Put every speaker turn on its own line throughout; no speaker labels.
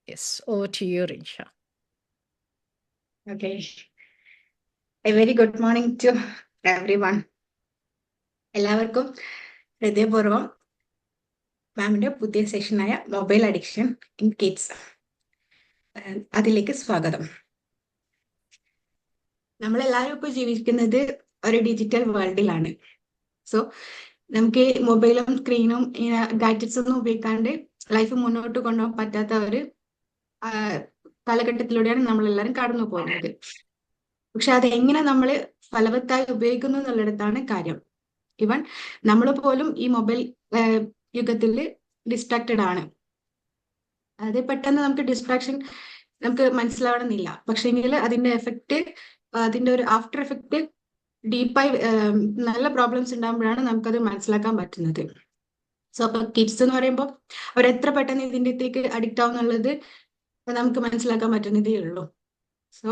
Yes, over to you, Rinsha.
Okay. A very good morning to everyone. എല്ലാവർക്കും ഹൃദയപൂർവ്വം മാമിന്റെ പുതിയ സെഷനായ മൊബൈൽ അഡിക്ഷൻ ഇൻ കിഡ്സ് അതിലേക്ക് സ്വാഗതം. നമ്മളെല്ലാവരും ഇപ്പോൾ ജീവിക്കുന്നത് ഒരു ഡിജിറ്റൽ വേൾഡിലാണ്. സോ നമുക്ക് മൊബൈലും സ്ക്രീനും ഗാഡ്ജറ്റ്സ് ഒന്നും ഉപയോഗിക്കാണ്ട് ലൈഫ് മുന്നോട്ട് കൊണ്ടുപോകാൻ പറ്റാത്ത ഒരു കാലഘട്ടത്തിലൂടെയാണ് നമ്മളെല്ലാവരും കടന്നു പോകുന്നത്. പക്ഷെ അതെങ്ങനെ നമ്മൾ ഫലവത്തായി ഉപയോഗിക്കുന്നു എന്നുള്ളിടത്താണ് കാര്യം. ഇവൻ നമ്മൾ പോലും ഈ മൊബൈൽ യുഗത്തിൽ ഡിസ്ട്രാക്റ്റഡ് ആണ്. അത് പെട്ടെന്ന് നമുക്ക് ഡിസ്ട്രാക്ഷൻ നമുക്ക് മനസ്സിലാവണമെന്നില്ല. പക്ഷെങ്കിൽ അതിന്റെ എഫക്റ്റ്, അതിന്റെ ഒരു ആഫ്റ്റർ എഫക്റ്റ് ഡീപ്പായി നല്ല പ്രോബ്ലംസ് ഉണ്ടാകുമ്പോഴാണ് നമുക്കത് മനസ്സിലാക്കാൻ പറ്റുന്നത്. സോ അപ്പൊ കിഡ്സ് എന്ന് പറയുമ്പോൾ അവരെത്ര പെട്ടെന്ന് ഇതിൻ്റെ അടുത്തേക്ക് അഡിക്റ്റ് ആവും എന്നുള്ളത് നമുക്ക് മനസ്സിലാക്കാൻ പറ്റുന്നതേ ഉള്ളൂ. സോ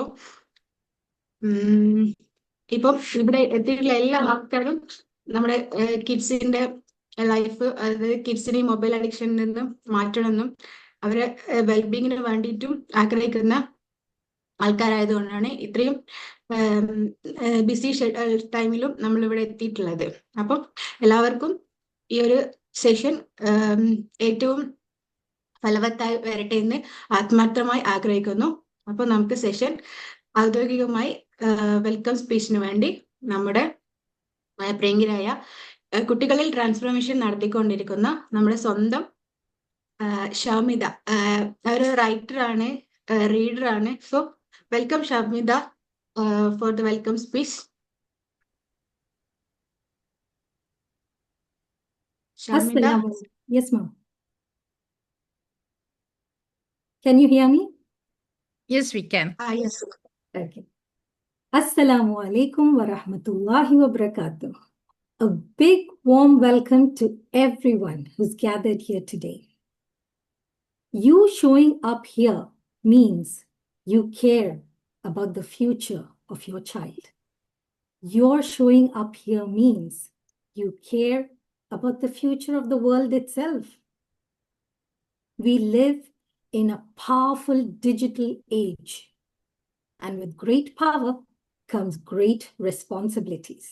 ഇപ്പം ഇവിടെ എത്തിയിട്ടുള്ള എല്ലാ ആൾക്കാരും നമ്മുടെ കിഡ്സിന്റെ ലൈഫ്, അതായത് കിഡ്സിനെ ഈ മൊബൈൽ അഡിക്ഷനിൽ നിന്ന് മാറ്റണമെന്നും അവരെ വെൽബീങ്ങിന് വേണ്ടിയിട്ടും ആഗ്രഹിക്കുന്ന ആൾക്കാരായതുകൊണ്ടാണ് ഇത്രയും ബിസി ടൈമിലും നമ്മൾ ഇവിടെ എത്തിയിട്ടുള്ളത്. അപ്പം എല്ലാവർക്കും ഈ ഒരു സെഷൻ ഏറ്റവും ഫലവത്തായി വരട്ടെ എന്ന് ആത്മാർത്ഥമായി ആഗ്രഹിക്കുന്നു. അപ്പൊ നമുക്ക് സെഷൻ ഔദ്യോഗികമായി വെൽക്കം സ്പീച്ചിന് വേണ്ടി നമ്മുടെ പ്രിയങ്കരായ കുട്ടികളിൽ ട്രാൻസ്ഫോർമേഷൻ നടത്തിക്കൊണ്ടിരിക്കുന്ന നമ്മുടെ സ്വന്തം ഷാമിദ, ഒരു റൈറ്ററാണ്, റീഡറാണ്. So welcome Shamida for the welcome speech. Shamida.
Yes, ma'am. Can you hear me?
Yes, we can.
Yes.
Okay. Assalamu alaikum wa rahmatullahi wa barakatuh. A big warm welcome to everyone who's gathered here today. You showing up here means you care about the future of your child. Your showing up here means you care about the future of the world itself. We live in a powerful digital age, and with great power comes great responsibilities.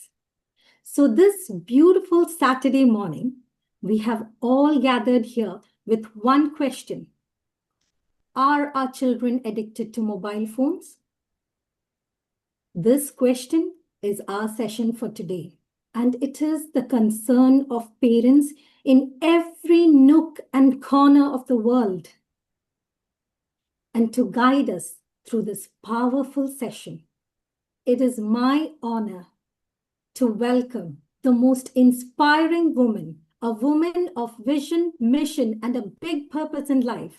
So this beautiful Saturday morning, we have all gathered here with one question. Are our children addicted to mobile phones? This question is our session for today, and it is the concern of parents in every nook and corner of the world. And to guide us through this powerful session, it is my honor to welcome the most inspiring woman, a woman of vision, mission, and a big purpose in life,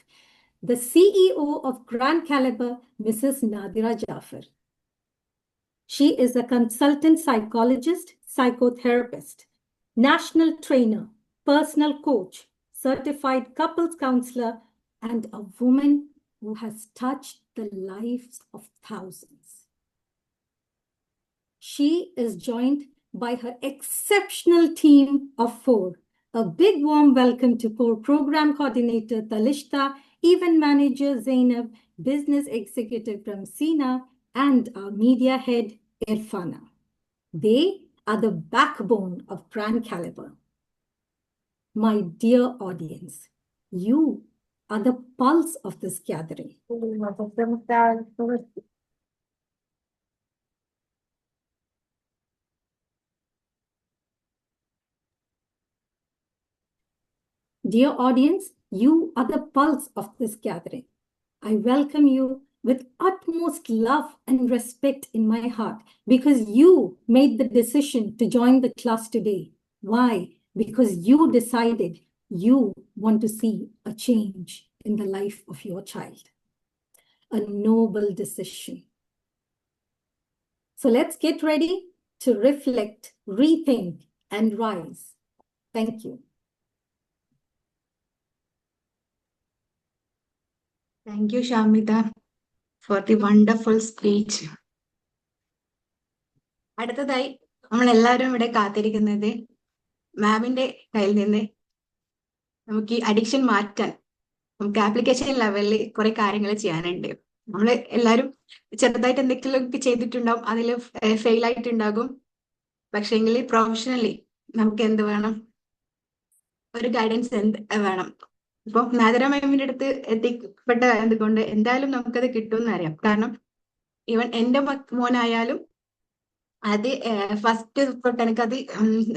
the CEO of Grand Caliber, Mrs. Nadira Jaffer. She is a consultant psychologist, psychotherapist, national trainer, personal coach, certified couples counselor, and a woman who has touched the lives of thousands. She is joined by her exceptional team of 4. A big warm welcome to core program coordinator Talishta, event manager Zainab, business executive Ramsina, and our media head Irfana. They are the backbone of Grand Caliber. My dear audience, you are the pulse of this gathering. Dear audience, you are the pulse of this gathering. I welcome you with utmost love and respect in my heart because you made the decision to join the class today. Why? Because you decided you want to see a change in the life of your child. A noble decision. So let's get ready to reflect, rethink, and rise. Thank you.
Thank you, Shamita, for the wonderful speech. അടുത്തതായി നമ്മൾ എല്ലാവരും ഇവിടെ കാത്തിരിക്കുന്നത് മാമിന്റെ കയ്യിൽ നിന്ന് നമുക്ക് ഈ അഡിക്ഷൻ മാറ്റാൻ നമുക്ക് ആപ്ലിക്കേഷൻ ലെവലിൽ കുറെ കാര്യങ്ങൾ ചെയ്യാനുണ്ട്. നമ്മൾ എല്ലാവരും ചെറുതായിട്ട് എന്തെങ്കിലുമൊക്കെ ചെയ്തിട്ടുണ്ടാവും, അതിൽ ഫെയിൽ ആയിട്ടുണ്ടാകും. പക്ഷേങ്കിൽ പ്രൊഫഷണലി നമുക്ക് എന്ത് വേണം? ഒരു ഗൈഡൻസ് വേണം. ഇപ്പൊ നാദിറ മാമിന്റെ അടുത്ത് എത്തിപ്പെട്ട എന്തുകൊണ്ട് എന്തായാലും നമുക്കത് കിട്ടുമെന്ന് അറിയാം. കാരണം ഈവൻ എന്റെ മോനായാലും അത് ഫസ്റ്റ് തൊട്ട് എനിക്കത്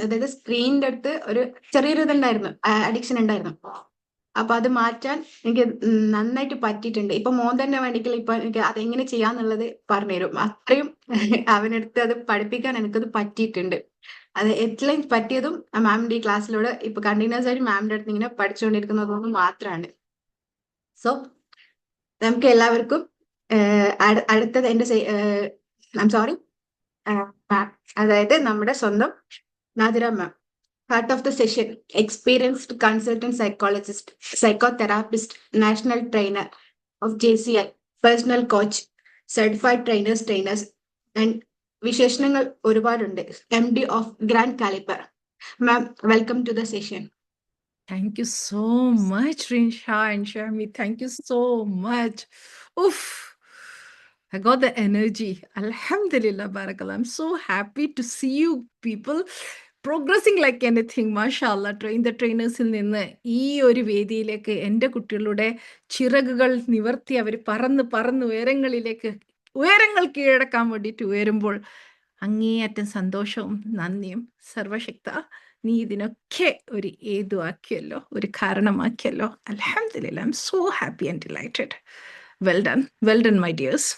അതായത് സ്ക്രീനിന്റെ അടുത്ത് ഒരു ചെറിയൊരു ഇതുണ്ടായിരുന്നു, അഡിക്ഷൻ ഉണ്ടായിരുന്നു. അപ്പൊ അത് മാറ്റാൻ എനിക്ക് നന്നായിട്ട് പറ്റിയിട്ടുണ്ട്. ഇപ്പൊ മോൻ തന്നെ വേണ്ടിക്കില്ല, ഇപ്പൊ എനിക്ക് അതെങ്ങനെ ചെയ്യാന്നുള്ളത് പറഞ്ഞുതരും. അത്രയും അവനടുത്ത് അത് പഠിപ്പിക്കാൻ എനിക്കത് പറ്റിയിട്ടുണ്ട്. അത് എല്ലാം പറ്റിയതും മാമിന്റെ ഈ ക്ലാസ്സിലൂടെ ഇപ്പൊ കണ്ടിന്യൂസ് ആയിട്ട് മാമിന്റെ അടുത്ത് ഇങ്ങനെ പഠിച്ചുകൊണ്ടിരിക്കുന്നതൊന്നും മാത്രമാണ്. സോ നമുക്ക് എല്ലാവർക്കും അടുത്തത് എന്റെ സോറി അതായത് നമ്മുടെ സ്വന്തം നാദിറ മാം, part of the session, experienced consultant psychologist, psychotherapist, national trainer of JCI, personal coach, certified trainers, and വിശേഷണങ്ങൾ ഒരുപാടുണ്ട്. MD of Grand Caliber. Ma'am, welcome to the session.
Thank you so much, Rinsha and Shami. Thank you so much. Oof. I got the energy. Alhamdulillah, Barakallah. I'm so happy to see you people progressing like anything. മാഷാഅല്ലാ, train the ട്രെയിനേഴ്സിൽ നിന്ന് ഈ ഒരു വേദിയിലേക്ക് എൻ്റെ കുട്ടികളുടെ ചിറകുകൾ നിവർത്തി അവർ പറന്ന് ഉയരങ്ങൾ കീഴടക്കാൻ വേണ്ടിയിട്ട് ഉയരുമ്പോൾ അങ്ങേയറ്റം സന്തോഷവും നന്ദിയും. സർവശക്ത, നീ ഇതിനൊക്കെ ഒരു ഏതുവാക്കിയല്ലോ, ഒരു കാരണമാക്കിയല്ലോ. അൽഹംദുലില്ലാ, I am so happy and delighted. Well done my dears.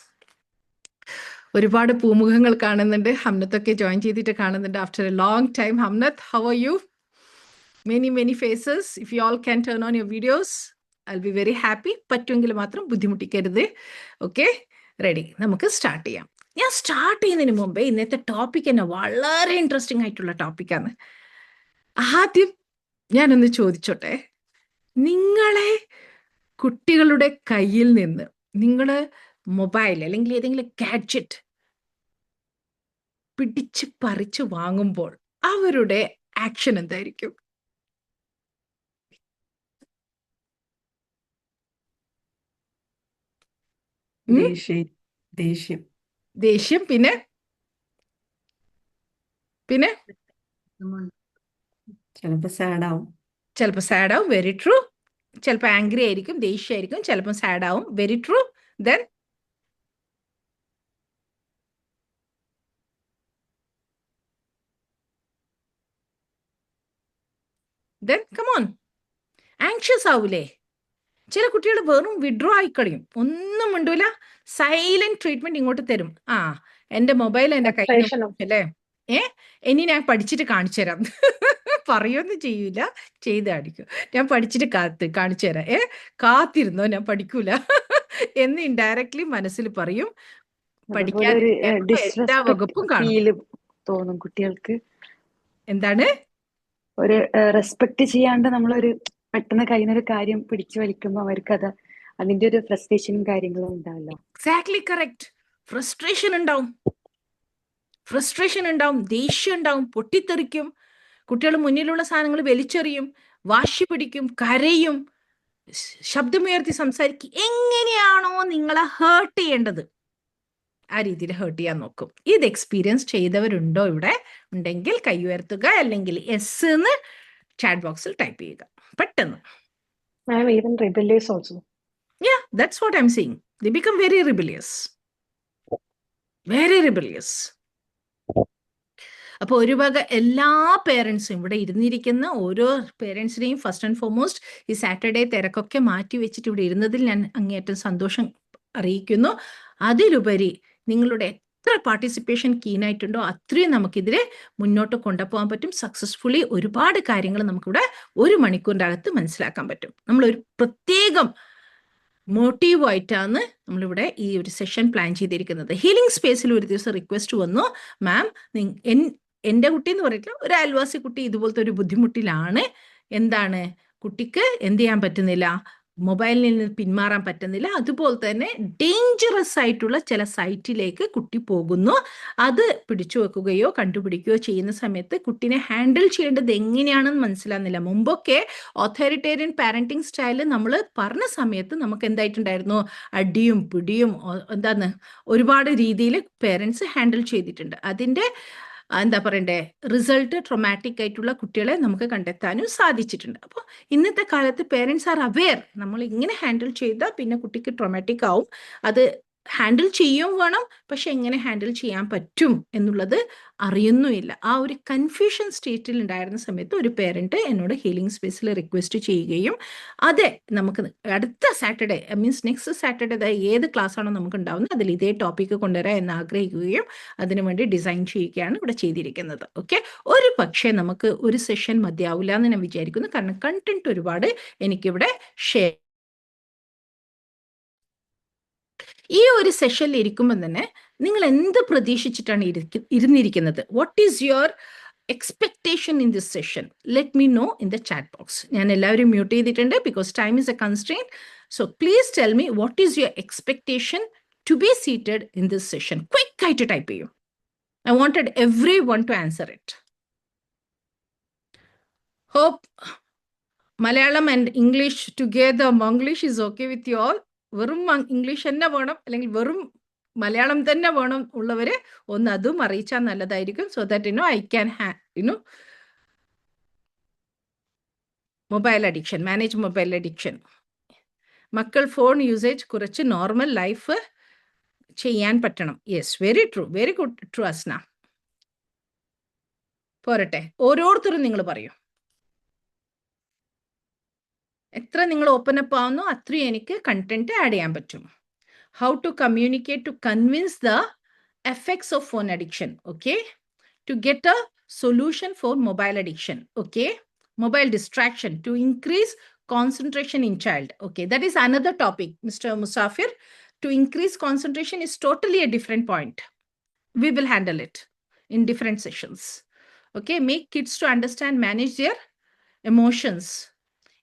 ഒരുപാട് പൂമുഖങ്ങൾ കാണുന്നുണ്ട്. ഹംനത്തൊക്കെ ജോയിൻ ചെയ്തിട്ട് കാണുന്നുണ്ട് after a long time. Hamnath, how are you? Many faces. If you all can turn on your videos, I will be very happy. പറ്റുമെങ്കിൽ മാത്രം ബുദ്ധിമുട്ടിക്കരുത്. Okay, ready? നമുക്ക് സ്റ്റാർട്ട് ചെയ്യാം. ഞാൻ സ്റ്റാർട്ട് ചെയ്യുന്നതിന് മുമ്പേ ഇന്നത്തെ ടോപ്പിക് തന്നെ വളരെ ഇൻട്രസ്റ്റിംഗ് ആയിട്ടുള്ള ടോപ്പിക്കാണ്. ആദ്യം ഞാനൊന്ന് ചോദിച്ചോട്ടെ, നിങ്ങളെ കുട്ടികളുടെ കയ്യിൽ നിന്ന് നിങ്ങൾ മൊബൈൽ അല്ലെങ്കിൽ ഏതെങ്കിലും ഗാഡ്ജറ്റ് പിടിച്ച് പറിച്ചു വാങ്ങുമ്പോൾ അവരുടെ ആക്ഷൻ എന്തായിരിക്കും? ദേഷ്യം. പിന്നെ
ചിലപ്പോ സാഡാവും.
Very true. ചിലപ്പോ ആംഗ്രി ആയിരിക്കും, ദേഷ്യമായിരിക്കും, ചിലപ്പോൾ സാഡാവും. Very true. Then come on, anxious ആവൂലേ? ചില കുട്ടികൾ വെറും വിഡ്രോ ആയിക്കളിയും, ഒന്നും മിണ്ടൂല, സൈലന്റ് ട്രീറ്റ്മെന്റ് ഇങ്ങോട്ട് തരും. എന്റെ മൊബൈൽ എന്റെ കയ്യിൽ അല്ലേ, ഇനി ഞാൻ പഠിച്ചിട്ട് കാണിച്ചു തരാം. പറയൊന്നും ചെയ്യൂല, ചെയ്ത് കാണിക്കും. ഞാൻ പഠിച്ചിട്ട് കാണിച്ചു തരാം, കാത്തിരുന്നോ, ഞാൻ പഠിക്കൂല എന്ന് ഇൻഡയറക്ട്ലി മനസ്സിൽ പറയും. പഠിക്കാൻ എല്ലാ വകുപ്പും
തോന്നും കുട്ടികൾക്ക്.
എന്താണ്
ഒരു റെസ്പെക്ട് ചെയ്യാണ്ട് നമ്മളൊരു പെട്ടെന്ന് കഴിയുന്നൊരു കാര്യം പിടിച്ചു വലിക്കുമ്പോൾ അവർക്ക് അതിന്റെ ഒരു ഫ്രസ്ട്രേഷനും കാര്യങ്ങളും ഉണ്ടാവല്ലോ.
Exactly correct. ഫ്രസ്ട്രേഷൻ ഉണ്ടാവും, ദേഷ്യം ഉണ്ടാവും, പൊട്ടിത്തെറിക്കും. കുട്ടികൾ മുന്നിലുള്ള സാധനങ്ങൾ വലിച്ചെറിയും, വാശി പിടിക്കും, കരയും, ശബ്ദമുയർത്തി സംസാരിക്കും. എങ്ങനെയാണോ നിങ്ങളെ ഹേർട്ട് ചെയ്യേണ്ടത് ആ രീതിയിൽ ഹേർട്ട് ചെയ്യാൻ നോക്കും. ഇത് എക്സ്പീരിയൻസ് ചെയ്തവരുണ്ടോ ഇവിടെ? ഉണ്ടെങ്കിൽ കൈ ഉയർത്തുക, അല്ലെങ്കിൽ എസ് എന്ന് ചാറ്റ് ബോക്സിൽ ടൈപ്പ് ചെയ്യുക പെട്ടെന്ന്.
even rebellious also.
Yeah, that's what I'm saying. They become very rebellious. അപ്പോൾ ഒരു വക എല്ലാ പേരൻസും, ഇവിടെ ഇരുന്നിരിക്കുന്ന ഓരോ പേരൻസിനെയും ഫസ്റ്റ് ആൻഡ് ഫോർമോസ്റ്റ് ഈ സാറ്റർഡേ തിരക്കൊക്കെ മാറ്റി വെച്ചിട്ട് ഇവിടെ ഇരുന്നതിൽ ഞാൻ അങ്ങേയറ്റം സന്തോഷം അറിയിക്കുന്നു. അതിലുപരി നിങ്ങളുടെ എത്ര പാർട്ടിസിപ്പേഷൻ കീനായിട്ടുണ്ടോ അത്രയും നമുക്കിതിരെ മുന്നോട്ട് കൊണ്ടുപോകാൻ പറ്റും. സക്സസ്ഫുള്ളി ഒരുപാട് കാര്യങ്ങൾ നമുക്കിവിടെ 1 മണിക്കൂറിൻ്റെ അകത്ത് മനസ്സിലാക്കാൻ പറ്റും. നമ്മളൊരു പ്രത്യേകം മോട്ടീവായിട്ടാണ് നമ്മളിവിടെ ഈ ഒരു സെഷൻ പ്ലാൻ ചെയ്തിരിക്കുന്നത്. ഹീലിംഗ് സ്പേസിൽ ഒരു ദിവസം റിക്വസ്റ്റ് വന്നു, മാം എൻ്റെ കുട്ടി എന്ന് പറഞ്ഞിട്ടില്ല, ഒരു അയൽവാസി കുട്ടി ഇതുപോലത്തെ ഒരു ബുദ്ധിമുട്ടിലാണ്. എന്താണ് കുട്ടിക്ക് എന്ത് ചെയ്യാൻ പറ്റുന്നില്ല? മൊബൈലിൽ നിന്ന് പിന്മാറാൻ പറ്റുന്നില്ല. അതുപോലെ തന്നെ ഡേഞ്ചറസ് ആയിട്ടുള്ള ചില സൈറ്റിലേക്ക് കുട്ടി പോകുന്നു. അത് പിടിച്ചു വെക്കുകയോ കണ്ടുപിടിക്കുകയോ ചെയ്യുന്ന സമയത്ത് കുട്ടീനെ ഹാൻഡിൽ ചെയ്യേണ്ടത് എങ്ങനെയാണെന്ന് മനസ്സിലാകുന്നില്ല. മുമ്പൊക്കെ ഓഥോറിറ്റേറിയൻ പാരന്റിങ് സ്റ്റൈല് നമ്മൾ പറഞ്ഞ സമയത്ത് നമുക്ക് എന്തായിട്ടുണ്ടായിരുന്നു, അടിയും പിടിയും ഒരുപാട് രീതിയിൽ പേരൻസ് ഹാൻഡിൽ ചെയ്തിട്ടുണ്ട്. അതിൻ്റെ എന്താ പറയണ്ടേ, റിസൾട്ട് ട്രോമാറ്റിക് ആയിട്ടുള്ള കുട്ടികളെ നമുക്ക് കണ്ടെത്താനും സാധിച്ചിട്ടുണ്ട്. അപ്പോൾ ഇന്നത്തെ കാലത്ത് പേരൻസ് ആർ അവെയർ, നമ്മൾ ഇങ്ങനെ ഹാൻഡിൽ ചെയ്താൽ പിന്നെ കുട്ടിക്ക് ട്രോമാറ്റിക് ആവും. അത് ഹാൻഡിൽ ചെയ്യും വേണം, പക്ഷെ എങ്ങനെ ഹാൻഡിൽ ചെയ്യാൻ പറ്റും എന്നുള്ളത് അറിയുന്നുമില്ല. ആ ഒരു കൺഫ്യൂഷൻ സ്റ്റേറ്റിൽ ഉണ്ടായിരുന്ന സമയത്ത് ഒരു പേരൻറ്റ് എന്നോട് ഹീലിംഗ് സ്പേസിൽ റിക്വസ്റ്റ് ചെയ്യുകയും അതെ നമുക്ക് അടുത്ത സാറ്റർഡേ മീൻസ് നെക്സ്റ്റ് സാറ്റർഡേ ഏത് ക്ലാസ് ആണോ നമുക്ക് ഉണ്ടാവുന്നത് അതിൽ ഇതേ ടോപ്പിക്ക് കൊണ്ടുവരാൻ എന്ന് ആഗ്രഹിക്കുകയും അതിനുവേണ്ടി ഡിസൈൻ ചെയ്യുകയാണ് ഇവിടെ ചെയ്തിരിക്കുന്നത്. ഓക്കെ, ഒരു പക്ഷേ നമുക്ക് ഒരു സെഷൻ മതിയാവില്ല എന്ന് ഞാൻ വിചാരിക്കുന്നു, കാരണം കണ്ടന്റ് ഒരുപാട് എനിക്കിവിടെ ഷെയർ. ഈ ഒരു സെഷനിൽ ഇരിക്കുമ്പോൾ തന്നെ നിങ്ങൾ എന്ത് പ്രതീക്ഷിച്ചിട്ടാണ് ഇരുന്നിരിക്കുന്നത്? What is your expectation in this session? Let me know in the chat box. ഞാൻ എല്ലാവരും മ്യൂട്ട് ചെയ്തിട്ടുണ്ട് because time is a constraint. So please tell me what is your expectation to be seated in this session. Quick ആയിട്ട് type ചെയ്യൂ. I wanted everyone to answer it. Hope Malayalam and English together. Manglish is okay with you all. വെറും English തന്നെ വേണം അല്ലെങ്കിൽ വെറും മലയാളം തന്നെ വേണം ഉള്ളവര് ഒന്ന് അതും അറിയിച്ചാൽ നല്ലതായിരിക്കും. So that I can mobile addiction, manage mobile addiction. മക്കൾ ഫോൺ യൂസേജ് കുറച്ച് നോർമൽ ലൈഫ് ചെയ്യാൻ പറ്റണം. Yes, very true, very good, true Asna. പോരട്ടെ, ഓരോരുത്തരും നിങ്ങൾ പറയൂ. എത്ര നിങ്ങൾ ഓപ്പൺ അപ്പ് ആവുന്നു അത്രയും എനിക്ക് കണ്ടന്റ് ആഡ് ചെയ്യാൻ പറ്റും. How to communicate to convince the effects of phone addiction. Okay, to get a solution for mobile addiction. Okay, mobile distraction to increase concentration in child. Okay, that is another topic, Mr. Musafir. To increase concentration is totally a different point. We will handle it in different sessions. Okay, make kids to understand, manage their emotions.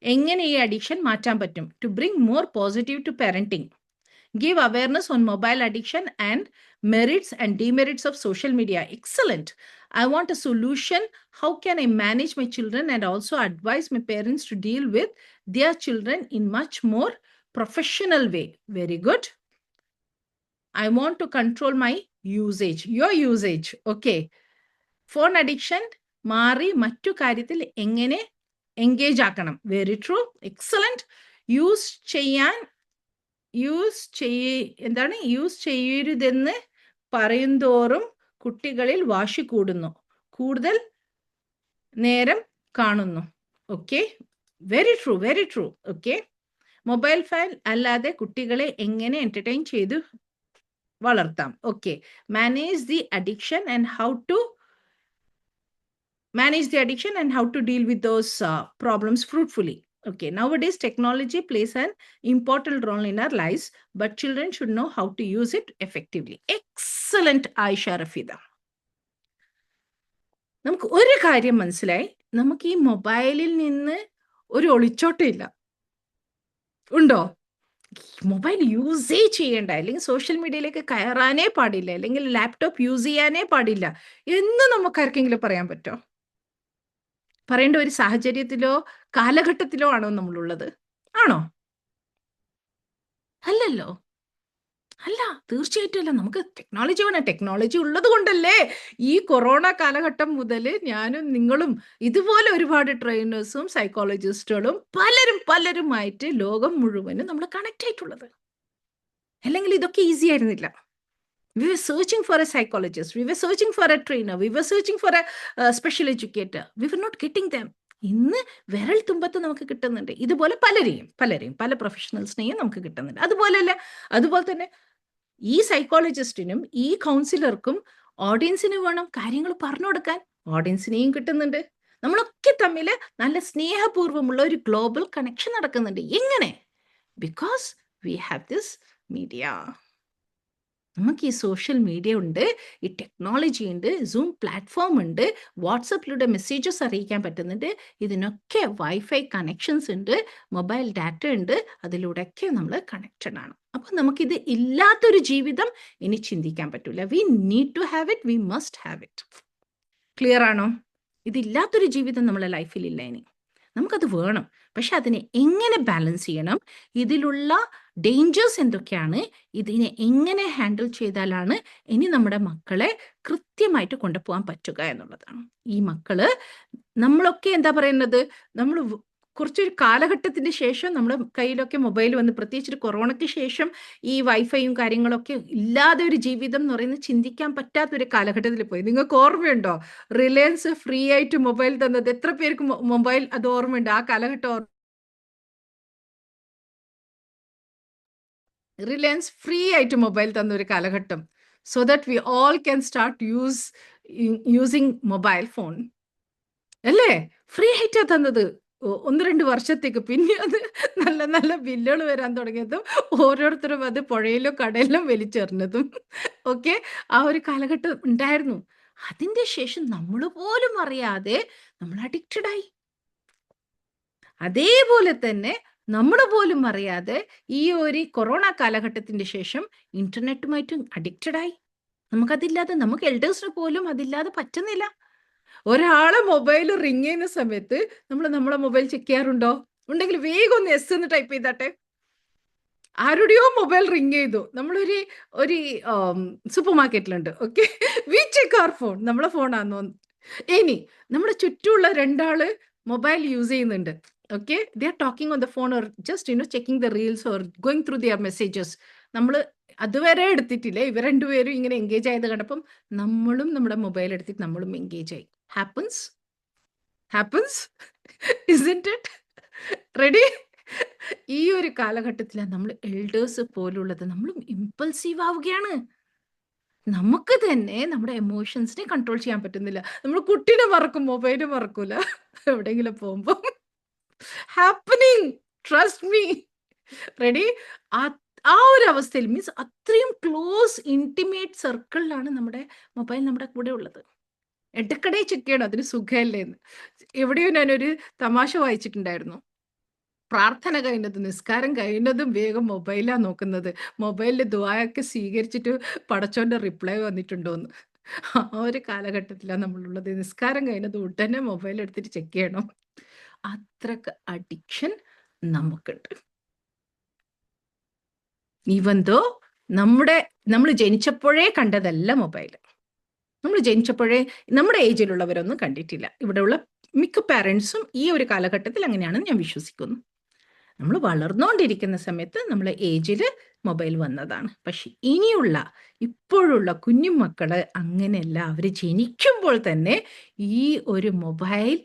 എങ്ങനെ ഈ addiction മാറ്റാൻ പറ്റും? To bring more positive to parenting. Give awareness on mobile addiction and merits and demerits of social media. Excellent. I want a solution. How can I manage my children and also advise my parents to deal with their children in much more professional way? Very good. I want to control my usage. Your usage. Okay. Phone addiction മാറി മറ്റു കാര്യത്തിൽ എങ്ങനെ engage ആക്കണം? Very true, excellent. Use ചെയ്യരുതെന്ന് പറയുന്തോറും കുട്ടികളിൽ വാശി കൂടുന്നു, കൂടുതൽ നേരം കാണുന്നു. Okay, very true, very true. Okay, mobile phone അല്ലാതെ കുട്ടികളെ എങ്ങനെ എന്റർടൈൻ ചെയ്ത് വളർത്താം? Okay, manage the addiction and how to deal with those problems fruitfully. Okay, nowadays technology plays an important role in our lives, but children should know how to use it effectively. Excellent, Aisha Rafida. നമുക്ക് ഒരു കാര്യം മനസ്സിലായി, നമുക്ക് ഈ മൊബൈലിൽ നിന്ന് ഒരു ഒളിച്ചോട്ടമില്ല. ഉണ്ടോ? മൊബൈൽ യൂസേ ചെയ്യണ്ട, അല്ലെങ്കിൽ സോഷ്യൽ മീഡിയയിലേക്ക് കയറാനേ പാടില്ല, അല്ലെങ്കിൽ ലാപ്ടോപ്പ് യൂസ് ചെയ്യാനേ പാടില്ല എന്ന് നമുക്ക് ആർക്കെങ്കിലും പറയാൻ പറ്റുമോ? പറയേണ്ട ഒരു സാഹചര്യത്തിലോ കാലഘട്ടത്തിലോ ആണോ നമ്മളുള്ളത്? ആണോ? അല്ലല്ലോ, അല്ല, തീർച്ചയായിട്ടും അല്ല. നമുക്ക് ടെക്നോളജി വേണം. ടെക്നോളജി ഉള്ളത് കൊണ്ടല്ലേ ഈ കൊറോണ കാലഘട്ടം മുതൽ ഞാനും നിങ്ങളും ഇതുപോലെ ഒരുപാട് ട്രെയിനേഴ്സും സൈക്കോളജിസ്റ്റുകളും പലരുമായിട്ട് ലോകം മുഴുവനും നമ്മൾ കണക്ട് ആയിട്ടുള്ളത്. അല്ലെങ്കിൽ ഇതൊക്കെ ഈസി ആയിരുന്നില്ല. We were searching for a psychologist. We were searching for a trainer. We were searching for a special educator. We were not getting them. ഇന്ന് വിരൽ തുമ്പത്ത് നമുക്ക് കിട്ടുന്നുണ്ട്. ഇതുപോലെ പലരെയും പല പ്രൊഫഷണൽസിനെയും നമുക്ക് കിട്ടുന്നുണ്ട്. അതുപോലെ തന്നെ ഈ സൈക്കോളജിസ്റ്റിനും ഈ കൗൺസിലർക്കും ഓഡിയൻസിന് വേണം കാര്യങ്ങൾ പറഞ്ഞു കൊടുക്കാൻ. ഓഡിയൻസിനെയും കിട്ടുന്നുണ്ട്. നമ്മളൊക്കെ തമ്മിൽ നല്ല സ്നേഹപൂർവ്വമുള്ള ഒരു ഗ്ലോബൽ കണക്ഷൻ നടക്കുന്നുണ്ട്. എങ്ങനെ? Because we have this media. നമുക്ക് ഈ സോഷ്യൽ മീഡിയ ഉണ്ട്, ഈ ടെക്നോളജി ഉണ്ട്, സൂം പ്ലാറ്റ്ഫോം ഉണ്ട്, വാട്സപ്പിലൂടെ മെസ്സേജസ് അറിയിക്കാൻ പറ്റുന്നുണ്ട്, ഇതിനൊക്കെ വൈഫൈ കണക്ഷൻസ് ഉണ്ട്, മൊബൈൽ ഡാറ്റ ഉണ്ട്, അതിലൂടെയൊക്കെ നമ്മൾ കണക്റ്റഡ് ആണ്. അപ്പോൾ നമുക്കിത് ഇല്ലാത്തൊരു ജീവിതം ഇനി ചിന്തിക്കാൻ പറ്റില്ല. We need to have it, we must have it. Clear ആണോ? ഇതില്ലാത്തൊരു ജീവിതം നമ്മളെ ലൈഫിലില്ല ഇനി. നമുക്കത് വേണം. പക്ഷെ അതിനെ എങ്ങനെ ബാലൻസ് ചെയ്യണം, ഇതിലുള്ള ഡേഞ്ചേഴ്സ് എന്തൊക്കെയാണ്, ഇതിനെ എങ്ങനെ ഹാൻഡിൽ ചെയ്താലാണ് ഇനി നമ്മുടെ മക്കളെ കൃത്യമായിട്ട് കൊണ്ടുപോകാൻ പറ്റുക എന്നുള്ളതാണ്. ഈ മക്കള് നമ്മളൊക്കെ എന്താ പറയുന്നത്, നമ്മൾ കുറച്ചൊരു കാലഘട്ടത്തിന് ശേഷം നമ്മുടെ കയ്യിലൊക്കെ മൊബൈൽ വന്ന്, പ്രത്യേകിച്ച് കൊറോണയ്ക്ക് ശേഷം ഈ വൈഫൈയും കാര്യങ്ങളൊക്കെ ഇല്ലാതെ ഒരു ജീവിതം എന്ന് പറയുന്നത് ചിന്തിക്കാൻ പറ്റാത്തൊരു കാലഘട്ടത്തിൽ പോയി. നിങ്ങൾക്ക് ഓർമ്മയുണ്ടോ റിലയൻസ് ഫ്രീ ആയിട്ട് മൊബൈൽ തന്നത്? എത്ര പേർക്ക് മൊബൈൽ അത് ഓർമ്മയുണ്ട്? ആ കാലഘട്ടം റിലയൻസ് ഫ്രീ ആയിട്ട് മൊബൈൽ തന്ന ഒരു കാലഘട്ടം, so that we all can start using mobile phone അല്ലേ? ഫ്രീ ആയിട്ടാ തന്നത് 1-2 വർഷത്തേക്ക്. പിന്നെ അത് നല്ല നല്ല ബില്ലുകൾ വരാൻ തുടങ്ങിയതും ഓരോരുത്തരും അത് പുഴയിലോ കടലിലോ വലിച്ചെറിഞ്ഞതും ഒക്കെ ആ ഒരു കാലഘട്ടം ഉണ്ടായിരുന്നു. അതിന്റെ ശേഷം നമ്മൾ പോലും അറിയാതെ നമ്മൾ അഡിക്റ്റഡ് ആയി. അതേപോലെ തന്നെ നമ്മൾ പോലും അറിയാതെ ഈ ഒരു കൊറോണ കാലഘട്ടത്തിന്റെ ശേഷം ഇന്റർനെറ്റുമായിട്ടും അഡിക്റ്റഡ് ആയി. നമുക്കതില്ലാതെ, നമുക്ക് എൽഡേഴ്സിന് പോലും അതില്ലാതെ പറ്റുന്നില്ല. ഒരാളെ മൊബൈൽ റിങ് ചെയ്യുന്ന സമയത്ത് നമ്മൾ നമ്മളെ മൊബൈൽ ചെക്ക് ചെയ്യാറുണ്ടോ? ഉണ്ടെങ്കിൽ വേഗം ഒന്ന് എസ് എന്ന് ടൈപ്പ് ചെയ്താട്ടെ. ആരുടെയോ മൊബൈൽ റിങ് ചെയ്തു, നമ്മളൊരു ഒരു സൂപ്പർ മാർക്കറ്റിലുണ്ട്, okay, we check our phone, നമ്മളെ ഫോണാന്നോ. ഇനി നമ്മുടെ ചുറ്റുമുള്ള 2 ആള് മൊബൈൽ യൂസ് ചെയ്യുന്നുണ്ട്, okay, they are talking on the phone or just checking the reels or going through their messages. നമ്മൾ അതുവരെ എടുത്തിട്ടില്ലേ, ഇവർ 2 പേരും ഇങ്ങനെ എൻഗേജ് ആയത് കണ്ടപ്പം നമ്മളും നമ്മുടെ മൊബൈൽ എടുത്തിട്ട് നമ്മളും എൻഗേജ് ആയി. Happens isn't it? റെഡി? ഈ ഒരു കാലഘട്ടത്തിലാണ് നമ്മൾ എൽഡേഴ്സ് പോലുള്ളത്, നമ്മൾ ഇമ്പൾസീവ് ആവുകയാണ്. നമുക്ക് തന്നെ നമ്മുടെ എമോഷൻസിനെ കൺട്രോൾ ചെയ്യാൻ പറ്റുന്നില്ല. നമ്മൾ കുട്ടീനെ മറക്കും, മൊബൈല് മറക്കൂല എവിടെയെങ്കിലും പോകുമ്പോ. Happening, trust me. റെഡി? ആ ഒരു അവസ്ഥയിൽ മീൻസ് അത്രയും ക്ലോസ് ഇന്റിമേറ്റ് സർക്കിളിലാണ് നമ്മുടെ മൊബൈൽ നമ്മുടെ കൂടെ ഉള്ളത്. ഇടയ്ക്കിടെ ചെക്ക് ചെയ്യണം, അതിന് സുഖമല്ലേ എന്ന്. എവിടെയോ ഞാനൊരു തമാശ വായിച്ചിട്ടുണ്ടായിരുന്നു. പ്രാർത്ഥന കഴിഞ്ഞതും നിസ്കാരം കഴിഞ്ഞതും വേഗം മൊബൈലാണ് നോക്കുന്നത്. മൊബൈലിൽ ദുആയൊക്കെ സ്വീകരിച്ചിട്ട് പടച്ചോന്റെ റിപ്ലൈ വന്നിട്ടുണ്ടോന്ന്. ആ ഒരു കാലഘട്ടത്തിലാണ് നമ്മളുള്ളത്. നിസ്കാരം കഴിഞ്ഞത് ഉടനെ മൊബൈൽ എടുത്തിട്ട് ചെക്ക് ചെയ്യണം. അത്രക്ക് അഡിക്ഷൻ നമുക്കുണ്ട്. ഈവൻ ദോ നമ്മൾ ജനിച്ചപ്പോഴേ കണ്ടതല്ല മൊബൈൽ. നമ്മൾ ജനിച്ചപ്പോഴേ നമ്മുടെ ഏജിലുള്ളവരൊന്നും കണ്ടിട്ടില്ല. ഇവിടെയുള്ള മിക്ക പാരൻസും ഈ ഒരു കാലഘട്ടത്തിൽ അങ്ങനെയാണെന്ന് ഞാൻ വിശ്വസിക്കുന്നു. നമ്മൾ വളർന്നുകൊണ്ടിരിക്കുന്ന സമയത്ത് നമ്മളെ ഏജിൽ മൊബൈൽ വന്നതാണ്. പക്ഷെ ഇപ്പോഴുള്ള കുഞ്ഞുമക്കള് അങ്ങനെയല്ല. അവർ ജനിക്കുമ്പോൾ തന്നെ ഈ ഒരു മൊബൈൽ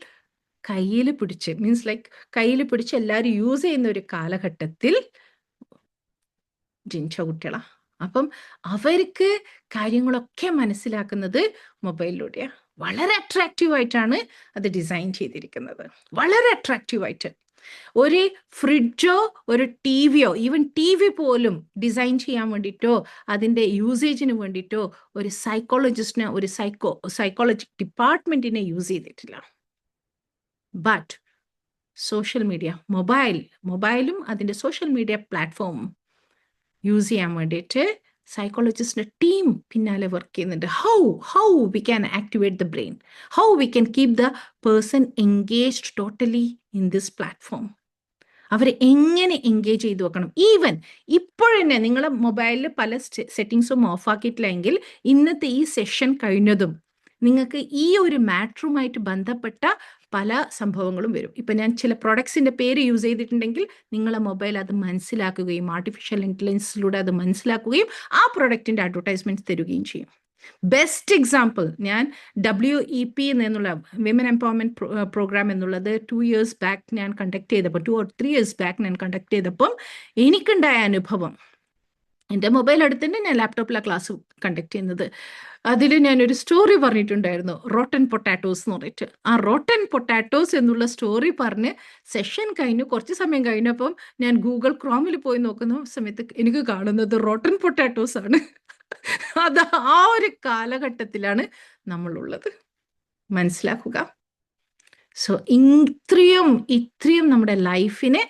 കയ്യിൽ പിടിച്ച്, മീൻസ് ലൈക്ക് കയ്യിൽ പിടിച്ച് എല്ലാവരും യൂസ് ചെയ്യുന്ന ഒരു കാലഘട്ടത്തിൽ ജനിച്ച കുട്ടികളാ. അപ്പം അവർക്ക് കാര്യങ്ങളൊക്കെ മനസ്സിലാക്കുന്നത് മൊബൈലിലൂടെയാണ്. വളരെ അട്രാക്റ്റീവ് ആയിട്ടാണ് അത് ഡിസൈൻ ചെയ്തിരിക്കുന്നത്, വളരെ അട്രാക്റ്റീവ് ആയിട്ട്. ഒരു ഫ്രിഡ്ജോ ഒരു ടിവിയോ, ഈവൻ ടി വി പോലും ഡിസൈൻ ചെയ്യാൻ വേണ്ടിയിട്ടോ അതിൻ്റെ യൂസേജിന് വേണ്ടിയിട്ടോ ഒരു സൈക്കോളജിസ്റ്റിനെ, ഒരു സൈക്കോളജി ഡിപ്പാർട്ട്മെന്റിനെ യൂസ് ചെയ്തിട്ടില്ല. ബട്ട് സോഷ്യൽ മീഡിയ, മൊബൈലും അതിൻ്റെ സോഷ്യൽ മീഡിയ പ്ലാറ്റ്ഫോമും യൂസ് ചെയ്യാൻ വേണ്ടിയിട്ട് സൈക്കോളജിസ്റ്റിന്റെ ടീം പിന്നാലെ വർക്ക് ചെയ്യുന്നുണ്ട്. How we can activate the brain, how we can keep the person engaged totally in this platform. അവരെ എങ്ങനെ എൻഗേജ് ചെയ്ത് വെക്കണം. ഈവൻ ഇപ്പോഴന്നെ നിങ്ങളെ മൊബൈലിൽ പല സെറ്റിങ്സും ഓഫ് ആക്കിയിട്ടില്ലെങ്കിൽ ഇന്നത്തെ ഈ സെഷൻ കഴിഞ്ഞതും നിങ്ങൾക്ക് ഈ ഒരു മാറ്ററുമായിട്ട് ബന്ധപ്പെട്ട പല സംഭവങ്ങളും വരും. ഇപ്പം ഞാൻ ചില പ്രൊഡക്ട്സിൻ്റെ പേര് യൂസ് ചെയ്തിട്ടുണ്ടെങ്കിൽ നിങ്ങളെ മൊബൈൽ അത് മനസ്സിലാക്കുകയും ആർട്ടിഫിഷ്യൽ ഇൻ്റലിജൻസിലൂടെ അത് മനസ്സിലാക്കുകയും ആ പ്രൊഡക്റ്റിൻ്റെ അഡ്വർടൈസ്മെൻറ്റ്സ് തരികയും ചെയ്യും. ബെസ്റ്റ് എക്സാമ്പിൾ, ഞാൻ WEP എന്നുള്ള വിമൻ എംപവർമെൻറ്റ് പ്രോഗ്രാം എന്നുള്ളത് 2 years ബാക്ക് ഞാൻ കണ്ടക്ട് ചെയ്തപ്പോൾ, 2 or 3 years ബാക്ക് ഞാൻ കണ്ടക്ട് ചെയ്തപ്പം എനിക്കുണ്ടായ അനുഭവം, എൻ്റെ മൊബൈൽ എടുത്തിട്ട് ഞാൻ ലാപ്ടോപ്പിലാണ് ക്ലാസ് കണ്ടക്ട് ചെയ്യുന്നത്. അതിൽ ഞാനൊരു സ്റ്റോറി പറഞ്ഞിട്ടുണ്ടായിരുന്നു, റോട്ടൻ പൊട്ടാറ്റോസ് എന്ന് പറഞ്ഞിട്ട്. ആ റോട്ടൻ പൊട്ടാറ്റോസ് എന്നുള്ള സ്റ്റോറി പറഞ്ഞ് സെഷൻ കഴിഞ്ഞു. കുറച്ച് സമയം കഴിഞ്ഞപ്പം ഞാൻ ഗൂഗിൾ ക്രോമിൽ പോയി നോക്കുന്ന സമയത്ത് എനിക്ക് കാണുന്നത് റോട്ടൻ പൊട്ടാറ്റോസ് ആണ്. അത് ആ ഒരു കാലഘട്ടത്തിലാണ് നമ്മളുള്ളത്. മനസ്സിലാക്കുക. സോ ഇത്രയും നമ്മുടെ ലൈഫിനെ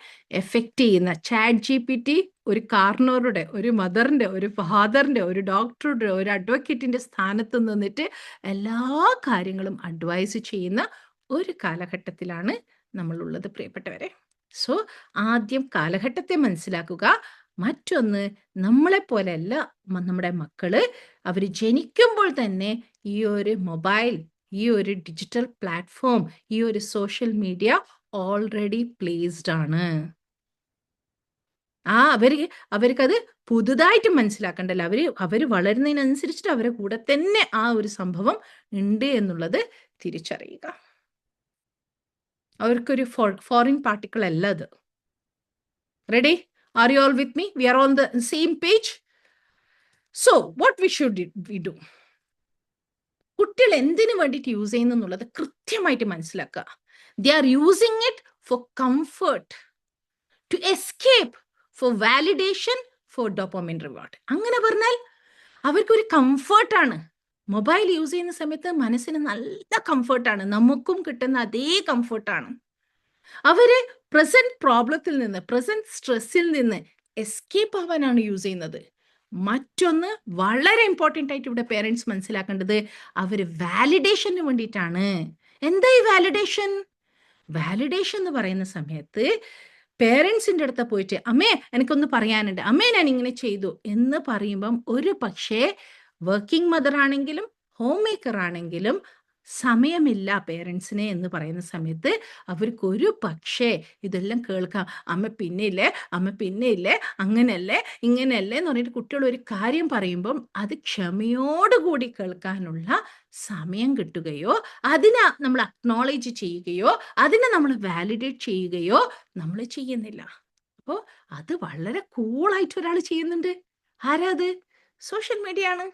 എഫക്റ്റ് ചെയ്യുന്ന ChatGPT ഒരു കാർണറുടെ, ഒരു മദറിന്റെ, ഒരു ഫാദറിന്റെ, ഒരു ഡോക്ടറുടെ, ഒരു അഡ്വക്കേറ്റിന്റെ സ്ഥാനത്ത് നിന്നിട്ട് എല്ലാ കാര്യങ്ങളും അഡ്വൈസ് ചെയ്യുന്ന ഒരു കാലഘട്ടത്തിലാണ് നമ്മളുള്ളത് പ്രിയപ്പെട്ടവരെ. സോ ആദ്യം കാലഘട്ടത്തെ മനസ്സിലാക്കുക. മറ്റൊന്ന്, നമ്മളെപ്പോലെയല്ല നമ്മുടെ മക്കള്. അവർ ജനിക്കുമ്പോൾ തന്നെ ഈ ഒരു മൊബൈൽ, ഈ ഒരു ഡിജിറ്റൽ പ്ലാറ്റ്ഫോം, ഈ ഒരു സോഷ്യൽ മീഡിയ ഓൾറെഡി പ്ലേസ്ഡ് ആണ്. അവർക്കത് പുതുതായിട്ട് മനസ്സിലാക്കണ്ടല്ലോ. അവര് വളരുന്നതിനനുസരിച്ചിട്ട് അവരെ കൂടെ തന്നെ ആ ഒരു സംഭവം ഉണ്ട് എന്നുള്ളത് തിരിച്ചറിയുക. അവർക്കൊരു ഫോറിൻ പാർട്ടിക്കിൾ അല്ല അത്. Ready? Are you all with me? We are on the same page. So what we should we do? കുട്ടികൾ എന്തിനു വേണ്ടിയിട്ട് യൂസ് ചെയ്യുന്നു എന്നുള്ളത് കൃത്യമായിട്ട് മനസ്സിലാക്കുക. They are using it for comfort, to escape, for validation, for dopamine reward. അങ്ങനെ പറഞ്ഞാൽ അവർക്കൊരു കംഫർട്ടാണ്. മൊബൈൽ യൂസ് ചെയ്യുന്ന സമയത്ത് മനസ്സിന് നല്ല കംഫർട്ടാണ്. നമുക്കും കിട്ടുന്ന അതേ കംഫർട്ടാണ്. അവര് പ്രസന്റ് പ്രോബ്ലത്തിൽ നിന്ന്, പ്രസന്റ് സ്ട്രെസ്സിൽ നിന്ന് എസ്കേപ്പ് ആവാനാണ് യൂസ് ചെയ്യുന്നത്. മറ്റൊന്ന് വളരെ ഇമ്പോർട്ടൻ്റ് ആയിട്ട് ഇവിടെ പേരൻസ് മനസ്സിലാക്കേണ്ടത്, അവര് വാലിഡേഷന് വേണ്ടിയിട്ടാണ്. എന്താ ഈ വാലിഡേഷൻ? വാലിഡേഷൻ എന്ന് പറയുന്ന സമയത്ത് പേരൻസിൻ്റെ അടുത്ത് പോയിട്ട് അമ്മേ എനിക്കൊന്ന് പറയാനുണ്ട്, അമ്മേ ഞാൻ ഇങ്ങനെ ചെയ്തു എന്ന് പറയുമ്പം ഒരു പക്ഷേ വർക്കിംഗ് മദർ ആണെങ്കിലും ഹോം മേക്കർ ആണെങ്കിലും സമയമില്ല പേരൻസിനെ എന്ന് പറയുന്ന സമയത്ത് അവർക്കൊരു പക്ഷേ ഇതെല്ലാം കേൾക്കാം. അമ്മ പിന്നെ ഇല്ലേ, അങ്ങനെയല്ലേ ഇങ്ങനെയല്ലേ എന്ന് പറഞ്ഞിട്ട് കുട്ടികൾ ഒരു കാര്യം പറയുമ്പം അത് ക്ഷമയോടുകൂടി കേൾക്കാനുള്ള സമയം കിട്ടുകയോ അതിനെ നമ്മൾ അക്നോളേജ് ചെയ്യുകയോ അതിനെ നമ്മൾ വാലിഡേറ്റ് ചെയ്യുകയോ നമ്മൾ ചെയ്യുന്നില്ല. അപ്പോൾ അത് വളരെ കൂളായിട്ട് ഒരാൾ ചെയ്യുന്നുണ്ട്. ആരാ അത്? സോഷ്യൽ മീഡിയ ആണ്.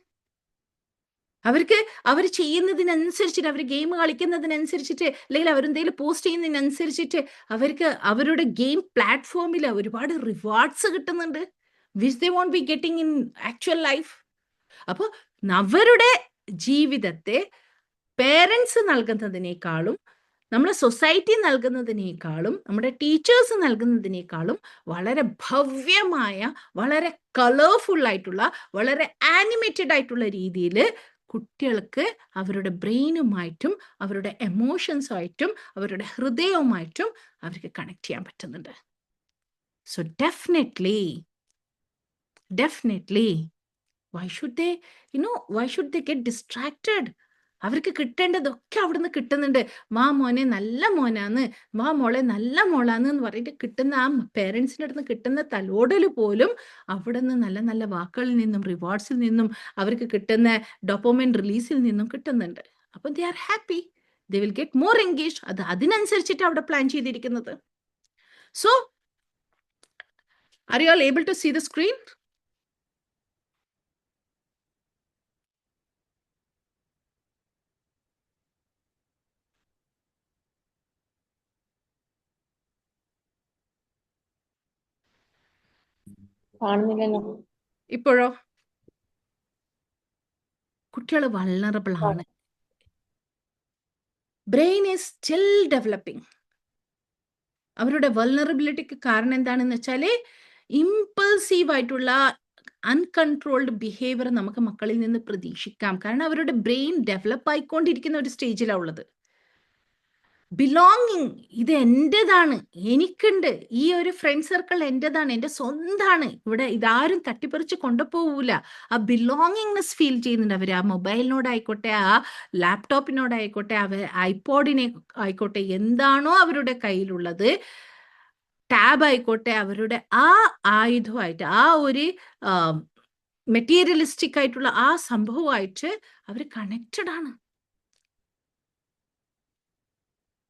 അവർ ചെയ്യുന്നതിനനുസരിച്ചിട്ട്, അവർ ഗെയിം കളിക്കുന്നതിനനുസരിച്ചിട്ട്, അല്ലെങ്കിൽ അവരെന്തെങ്കിലും പോസ്റ്റ് ചെയ്യുന്നതിനനുസരിച്ചിട്ട് അവർക്ക് അവരുടെ ഗെയിം പ്ലാറ്റ്ഫോമിൽ ഒരുപാട് റിവാർഡ്സ് കിട്ടുന്നുണ്ട്, which they won't be getting in actual life. അപ്പോൾ അവരുടെ ജീവിതത്തെ പേരൻസ് നൽകുന്നതിനേക്കാളും, നമ്മളെ സൊസൈറ്റി നൽകുന്നതിനേക്കാളും, നമ്മുടെ ടീച്ചേഴ്സ് നൽകുന്നതിനേക്കാളും വളരെ ഭവ്യമായ, വളരെ കളർഫുൾ ആയിട്ടുള്ള, വളരെ ആനിമേറ്റഡ് ആയിട്ടുള്ള രീതിയിൽ കുട്ടികൾക്ക് അവരുടെ ബ്രെയിനുമായിട്ടും അവരുടെ എമോഷൻസുമായിട്ടും അവരുടെ ഹൃദയവുമായിട്ടും അവർക്ക് കണക്ട് ചെയ്യാൻ പറ്റുന്നുണ്ട്. So definitely why should they get distracted? അവർക്ക് കിട്ടേണ്ടതൊക്കെ അവിടുന്ന് കിട്ടുന്നുണ്ട്. വാ മോനെ നല്ല മോനാന്ന്, വാ മോളെ നല്ല മോളാന്ന് എന്ന് പറഞ്ഞിട്ട് കിട്ടുന്ന ആ പേരൻസിൻ്റെ അടുത്ത് കിട്ടുന്ന തലോടൽ പോലും അവിടെ നിന്ന് നല്ല നല്ല വാക്കുകളിൽ നിന്നും റിവാർഡ്സിൽ നിന്നും അവർക്ക് കിട്ടുന്ന ഡോപ്പമിൻ റിലീസിൽ നിന്നും കിട്ടുന്നുണ്ട്. അപ്പം they are happy, they will get more engage. അതിനനുസരിച്ചിട്ട് അവിടെ പ്ലാൻ ചെയ്തിരിക്കുന്നത്. So are you all able to see the screen? ഇപ്പോഴോ? കുട്ടികൾ വൾണറബിൾ ആണ്. Brain is still developing. അവരുടെ വൾണറബിലിറ്റിക്ക് കാരണം എന്താണെന്ന് വെച്ചാൽ ഇമ്പൾസീവ് ആയിട്ടുള്ള അൺകൺട്രോൾഡ് ബിഹേവിയർ നമുക്ക് മക്കളിൽ നിന്ന് പ്രതീക്ഷിക്കാം. കാരണം അവരുടെ ബ്രെയിൻ ഡെവലപ്പ് ആയിക്കൊണ്ടിരിക്കുന്ന ഒരു സ്റ്റേജിലാണ് ഉള്ളത്. ബിലോങ്ങിങ്, ഇത് എൻ്റെതാണ്, എനിക്കുണ്ട്, ഈ ഒരു ഫ്രണ്ട് സർക്കിൾ എൻ്റെതാണ്, എൻ്റെ സ്വന്തമാണ്, ഇവിടെ ഇതാരും തട്ടിപ്പറിച്ച് കൊണ്ടുപോകൂല. ആ ബിലോങ്ങിങ്നെസ് ഫീൽ ചെയ്യുന്നുണ്ട് അവർ. ആ മൊബൈലിനോടായിക്കോട്ടെ, ആ ലാപ്ടോപ്പിനോടായിക്കോട്ടെ, ഐപോഡിനെ ആയിക്കോട്ടെ, എന്താണോ അവരുടെ കയ്യിലുള്ളത്, ടാബ് ആയിക്കോട്ടെ, അവരുടെ ആ ആയുധമായിട്ട്, ആ ഒരു മെറ്റീരിയലിസ്റ്റിക് ആയിട്ടുള്ള ആ സംഭവമായിട്ട് അവർ കണക്റ്റഡ് ആണ്.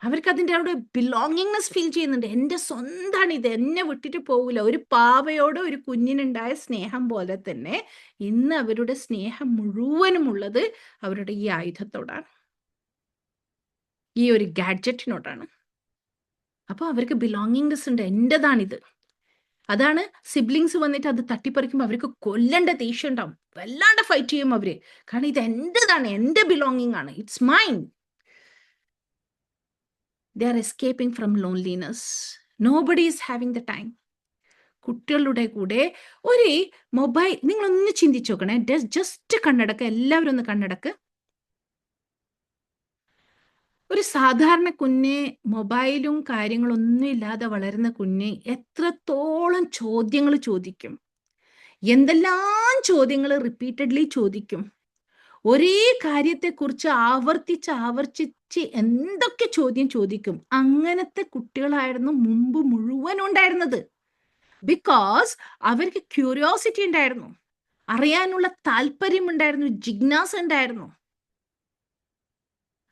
അവർക്ക് അതിൻ്റെ അവിടെ ബിലോങ്ങിങ്നെസ് ഫീൽ ചെയ്യുന്നുണ്ട്. എൻ്റെ സ്വന്തമാണ് ഇത്, എന്നെ വിട്ടിട്ട് പോകില്ല. ഒരു പാവയോട് ഒരു കുഞ്ഞിനുണ്ടായ സ്നേഹം പോലെ തന്നെ ഇന്ന് അവരുടെ സ്നേഹം മുഴുവനും ഉള്ളത് അവരുടെ ഈ ആയുധത്തോടാണ്, ഈ ഒരു ഗാഡ്ജറ്റിനോടാണ്. അപ്പോൾ അവർക്ക് ബിലോങ്ങിങ്നെസ് ഉണ്ട്, എൻ്റെതാണിത്. അതാണ് സിബ്ലിങ്സ് വന്നിട്ട് അത് തട്ടിപ്പറിക്കുമ്പോൾ അവർക്ക് കൊല്ലണ്ട ദേഷ്യം ഉണ്ടാവും, വല്ലാണ്ട് ഫൈറ്റ് ചെയ്യും അവര്. കാരണം ഇത് എന്റേതാണ്, എന്റെ ബിലോങ്ങിങ് ആണ്, it's mine. They are escaping from loneliness. Nobody is having the time. കുട്ടികളുടെ കൂടെ ഒരു മൊബൈൽ, നിങ്ങളൊന്ന് ചിന്തിച്ചു നോക്കണേ, ജസ്റ്റ് കണ്ണടക്ക്, എല്ലാവരും ഒന്ന് കണ്ണടക്ക്. ഒരു സാധാരണ കുഞ്ഞ്, മൊബൈലും കാര്യങ്ങളൊന്നും ഇല്ലാതെ വളരുന്ന കുഞ്ഞ് എത്രത്തോളം ചോദ്യങ്ങൾ ചോദിക്കും, എന്തെല്ലാം ചോദ്യങ്ങൾ റിപ്പീറ്റഡ്ലി ചോദിക്കും. ഒരേ കാര്യത്തെക്കുറിച്ച് ആവർത്തിച്ച് എന്തൊക്കെ ചോദ്യം ചോദിക്കും. അങ്ങനത്തെ കുട്ടികളായിരുന്നു മുമ്പ് മുഴുവൻ ഉണ്ടായിരുന്നത്. ബിക്കോസ് അവർക്ക് ക്യൂരിയോസിറ്റി ഉണ്ടായിരുന്നു, അറിയാനുള്ള താല്പര്യം ഉണ്ടായിരുന്നു, ജിജ്ഞാസ ഉണ്ടായിരുന്നു.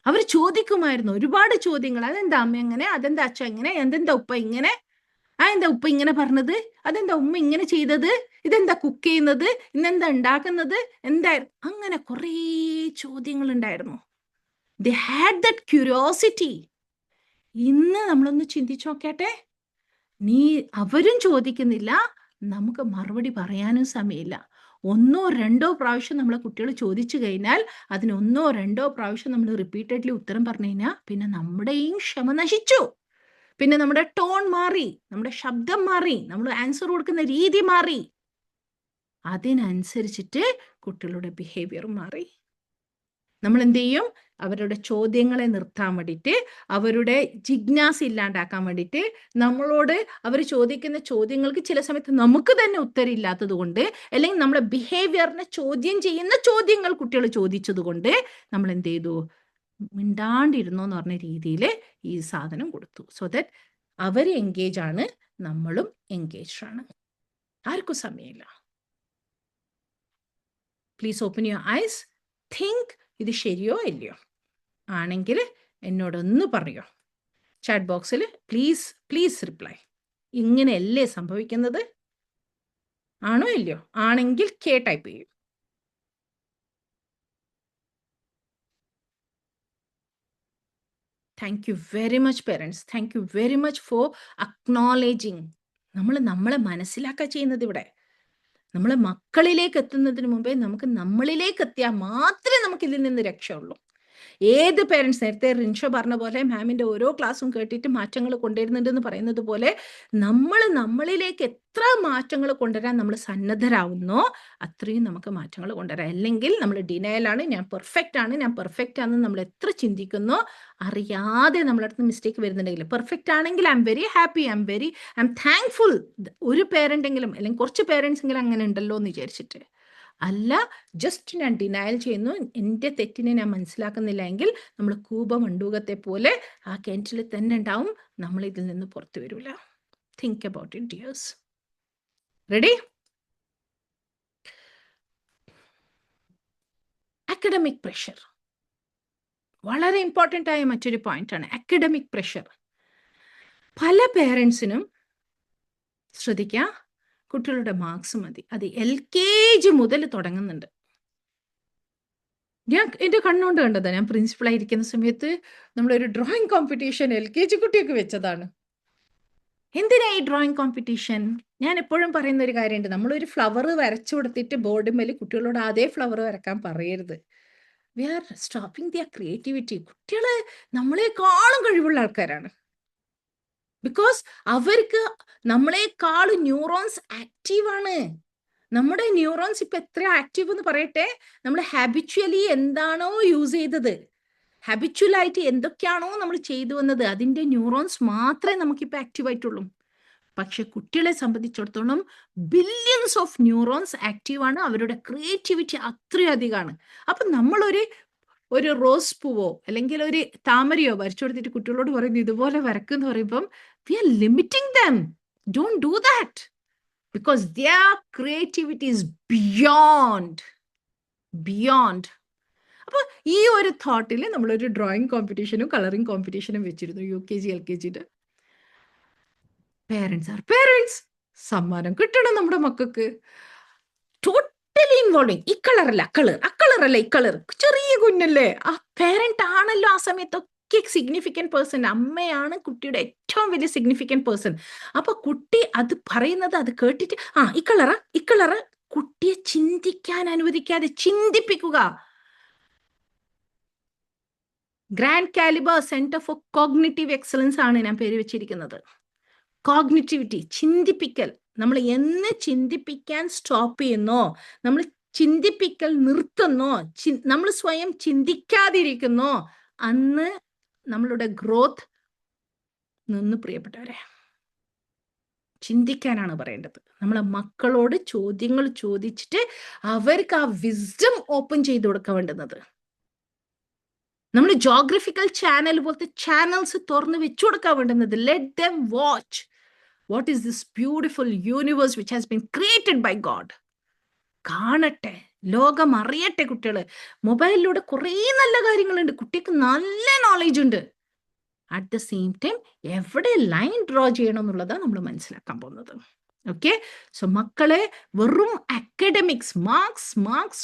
അവർ ചോദിക്കുമായിരുന്നു ഒരുപാട് ചോദ്യങ്ങൾ. അതെന്താ അമ്മ എങ്ങനെ, അതെന്താ അച്ഛ എങ്ങനെ, എന്തെന്താ ഉപ്പ ഇങ്ങനെ, എന്താ ഉപ്പ ഇങ്ങനെ പറഞ്ഞത്, അതെന്താ ഉമ്മ ഇങ്ങനെ ചെയ്തത്, ഇതെന്താ കുക്ക് ചെയ്യുന്നത്, ഇന്നെന്താ ഉണ്ടാക്കുന്നത്, എന്തായിരുന്നു. അങ്ങനെ കുറേ ചോദ്യങ്ങൾ ഉണ്ടായിരുന്നു. They had that curiosity. ഇന്ന് നമ്മളൊന്ന് ചിന്തിച്ചു നോക്കട്ടെ, അവരും ചോദിക്കുന്നില്ല, നമുക്ക് മറുപടി പറയാനും സമയമില്ല. 1 or 2 പ്രാവശ്യം നമ്മളെ കുട്ടികൾ ചോദിച്ചു കഴിഞ്ഞാൽ അതിന് 1 or 2 പ്രാവശ്യം നമ്മൾ റിപ്പീറ്റഡ്ലി ഉത്തരം പറഞ്ഞു കഴിഞ്ഞാൽ പിന്നെ നമ്മുടെയും ക്ഷമ നശിച്ചു. പിന്നെ നമ്മുടെ ടോൺ മാറി, നമ്മുടെ ശബ്ദം മാറി, നമ്മൾ ആൻസർ കൊടുക്കുന്ന രീതി മാറി. അതിനനുസരിച്ചിട്ട് കുട്ടികളുടെ ബിഹേവിയർ മാറി. നമ്മൾ എന്ത് ചെയ്യും? അവരുടെ ചോദ്യങ്ങളെ നിർത്താൻ വേണ്ടിയിട്ട്, അവരുടെ ജിജ്ഞാസ ഇല്ലാണ്ടാക്കാൻ വേണ്ടിയിട്ട്, നമ്മളോട് അവർ ചോദിക്കുന്ന ചോദ്യങ്ങൾക്ക് ചില സമയത്ത് നമുക്ക് തന്നെ ഉത്തരം ഇല്ലാത്തത് കൊണ്ട്, അല്ലെങ്കിൽ നമ്മുടെ ബിഹേവിയറിനെ ചോദ്യം ചെയ്യുന്ന ചോദ്യങ്ങൾ കുട്ടികൾ ചോദിച്ചത് കൊണ്ട് നമ്മൾ എന്ത് ചെയ്തു? മിണ്ടാണ്ടിരുന്നോ എന്ന് പറഞ്ഞ രീതിയിൽ ഈ സാധനം കൊടുത്തു. സോ ദാറ്റ് അവർ എൻഗേജ് ആണ്, നമ്മളും എൻഗേജ് ആണ്. ആർക്കും സമയമില്ല. Please open your eyes, think, ഇത് ശരിയോ ഇല്ലയോ? ആണെങ്കിൽ എന്നോടൊന്ന് പറയോ, ചാറ്റ് ബോക്സിൽ പ്ലീസ് റിപ്ലൈ. ഇങ്ങനെയല്ലേ സംഭവിക്കുന്നത്? ആണോ ഇല്ലയോ? ആണെങ്കിൽ കെ ടൈപ്പ് ചെയ്യും. Thank you very much parents, thank you very much for acknowledging. നമ്മളെ മനസ്സിലാക്കുക ചെയ്യുന്നത് ഇവിടെ. നമ്മളെ മക്കളിലേക്ക് എത്തുന്നതിന് മുമ്പേ നമുക്ക് നമ്മളിലേക്ക് എത്തിയാൽ മാത്രമേ നമുക്ക് ഇതിൽ നിന്ന് രക്ഷയുള്ളൂ. ഏത് പേരൻസ്, നേരത്തെ റിൻഷ പറഞ്ഞ പോലെ, മാമിൻ്റെ ഓരോ ക്ലാസ്സും കേട്ടിട്ട് മാറ്റങ്ങൾ കൊണ്ടുവരുന്നുണ്ടെന്ന് പറയുന്നത് പോലെ, നമ്മളിലേക്ക് എത്ര മാറ്റങ്ങൾ കൊണ്ടുവരാൻ നമ്മൾ സന്നദ്ധരാകുന്നോ അത്രയും നമുക്ക് മാറ്റങ്ങൾ കൊണ്ടുവരാം. അല്ലെങ്കിൽ നമ്മൾ ഡിനയലാണ്, ഞാൻ പെർഫെക്റ്റ് ആണെന്ന് നമ്മൾ എത്ര ചിന്തിക്കുന്നോ അറിയാതെ നമ്മുടെ അടുത്ത് മിസ്റ്റേക്ക് വരുന്നുണ്ടെങ്കിൽ, പെർഫെക്റ്റ് ആണെങ്കിൽ I am very happy, I M thankful. ഒരു പേരൻ്റെങ്കിലും അല്ലെങ്കിൽ കുറച്ച് പേരൻസ് എങ്കിലും അങ്ങനെ ഉണ്ടല്ലോ എന്ന് വിചാരിച്ചിട്ട്. അല്ല, ജസ്റ്റ് ഞാൻ ഡിനയൽ ചെയ്യുന്നു, എൻ്റെ തെറ്റിനെ ഞാൻ മനസ്സിലാക്കുന്നില്ല എങ്കിൽ നമ്മൾ കൂപമണ്ടൂകത്തെ പോലെ ആ കിണറ്റിൽ തന്നെ ഉണ്ടാവും, നമ്മൾ ഇതിൽ നിന്ന് പുറത്തു വരില്ല. Think about it dears. Ready? Academic pressure വളരെ ഇമ്പോർട്ടൻ്റ് ആയ മറ്റൊരു പോയിന്റാണ്. അക്കാഡമിക് പ്രഷർ പല പേരൻസിനും ശ്രദ്ധിക്കുക, കുട്ടികളുടെ മാർക്സ് മതി. അത് LKG മുതൽ തുടങ്ങുന്നുണ്ട്. ഞാൻ എൻ്റെ കണ്ണുകൊണ്ട് കണ്ടതാണ്. ഞാൻ പ്രിൻസിപ്പളായിരിക്കുന്ന സമയത്ത് നമ്മളൊരു ഡ്രോയിങ് കോമ്പറ്റീഷൻ LKG കുട്ടിയൊക്കെ വെച്ചതാണ്. എന്തിനാ ഈ ഡ്രോയിങ് കോമ്പറ്റീഷൻ? ഞാൻ എപ്പോഴും പറയുന്ന ഒരു കാര്യമുണ്ട്, നമ്മളൊരു ഫ്ലവർ വരച്ചു കൊടുത്തിട്ട് ബോർഡിന്മേൽ കുട്ടികളോട് അതേ ഫ്ലവർ വരക്കാൻ പറയരുത്. We are stopping their creativity. കുട്ടികൾ നമ്മളെക്കാളും കഴിവുള്ള ആൾക്കാരാണ്. ബിക്കോസ് അവർക്ക് നമ്മളെക്കാളും ന്യൂറോൺസ് ആക്റ്റീവാണ്. നമ്മുടെ ന്യൂറോൺസ് ഇപ്പം എത്ര ആക്റ്റീവ് എന്ന് പറയട്ടെ, നമ്മൾ ഹാബിച്വലി എന്താണോ യൂസ് ചെയ്തത്, ഹാബിച്വലായിട്ട് എന്തൊക്കെയാണോ നമ്മൾ ചെയ്തു വന്നത്, അതിൻ്റെ ന്യൂറോൺസ് മാത്രമേ നമുക്കിപ്പോൾ ആക്റ്റീവായിട്ടുള്ളൂ. പക്ഷെ കുട്ടികളെ സംബന്ധിച്ചിടത്തോളം ബില്യൺസ് ഓഫ് ന്യൂറോൺസ് ആക്റ്റീവാണ്. അവരുടെ ക്രിയേറ്റിവിറ്റി അത്രയും അധികമാണ്. അപ്പം നമ്മളൊരു റോസ് പൂവോ അല്ലെങ്കിൽ ഒരു താമരയോ വരച്ചു കൊടുത്തിട്ട് കുട്ടികളോട് പറയുന്നു ഇതുപോലെ വരക്കെന്ന് പറയുമ്പം we are limiting them. Don't do that, because their creativity is beyond. അപ്പോൾ ഈ ഒരു തോട്ടിൽ നമ്മളൊരു ഡ്രോയിങ് കോമ്പറ്റീഷനും കളറിങ് കോമ്പറ്റീഷനും വെച്ചിരുന്നു UKG LKGയുടെ. പേരൻസ് സമ്മാനം കിട്ടണം നമ്മുടെ മക്കൾക്ക്. Totally involving. ഈ കളറല്ല അക്കളറല്ല ഈ കളർ, ചെറിയ കുഞ്ഞല്ലേ, ആ പേരന്റ് ആണല്ലോ ആ സമയത്ത് മുഖ്യ സിഗ്നിഫിക്കൻറ്റ് പേഴ്സൺ. അമ്മയാണ് കുട്ടിയുടെ ഏറ്റവും വലിയ സിഗ്നിഫിക്കൻറ്റ് പേഴ്സൺ. അപ്പൊ കുട്ടി അത് പറയുന്നത് അത് കേട്ടിട്ട് ഇക്കളറ കുട്ടിയെ ചിന്തിക്കാൻ അനുവദിക്കാതെ ചിന്തിപ്പിക്കുക. Grand caliber centre for cognitive excellence ആണ് ഞാൻ പേര് വെച്ചിരിക്കുന്നത്. കോഗ്നിറ്റിവിറ്റി, ചിന്തിപ്പിക്കൽ. നമ്മൾ എന്ന് ചിന്തിപ്പിക്കാൻ സ്റ്റോപ്പ് ചെയ്യുന്നോ, നമ്മൾ ചിന്തിപ്പിക്കൽ നിർത്തുന്നോ, നമ്മൾ സ്വയം ചിന്തിക്കാതിരിക്കുന്നോ, അന്ന് നമ്മളുടെ ഗ്രോത്ത് നിന്ന്. പ്രിയപ്പെട്ടവരെ, ചിന്തിക്കാനാണ് പറയേണ്ടത്. നമ്മളെ മക്കളോട് ചോദ്യങ്ങൾ ചോദിച്ചിട്ട് അവർക്ക് ആ വിസ്ഡം ഓപ്പൺ ചെയ്ത് കൊടുക്കാൻ വേണ്ടുന്നത്. നമ്മൾ ജോഗ്രഫിക്കൽ ചാനൽ പോലത്തെ ചാനൽസ് തുറന്ന് വെച്ചു കൊടുക്കാൻ വേണ്ടുന്നത്. Let them watch what is this beautiful universe which has been created by God. കാണട്ടെ, ലോകം അറിയട്ടെ. കുട്ടികൾ മൊബൈലിലൂടെ കുറേ നല്ല കാര്യങ്ങളുണ്ട്, കുട്ടിക്ക് നല്ല നോളേജ് ഉണ്ട്. അറ്റ് ദ സെയിം ടൈം എവിടെ ലൈൻ ഡ്രോ ചെയ്യണം എന്നുള്ളതാണ് നമ്മൾ മനസ്സിലാക്കാൻ പോകുന്നത്. ഓക്കെ, സോ മക്കളെ വെറും അക്കാഡമിക്സ്,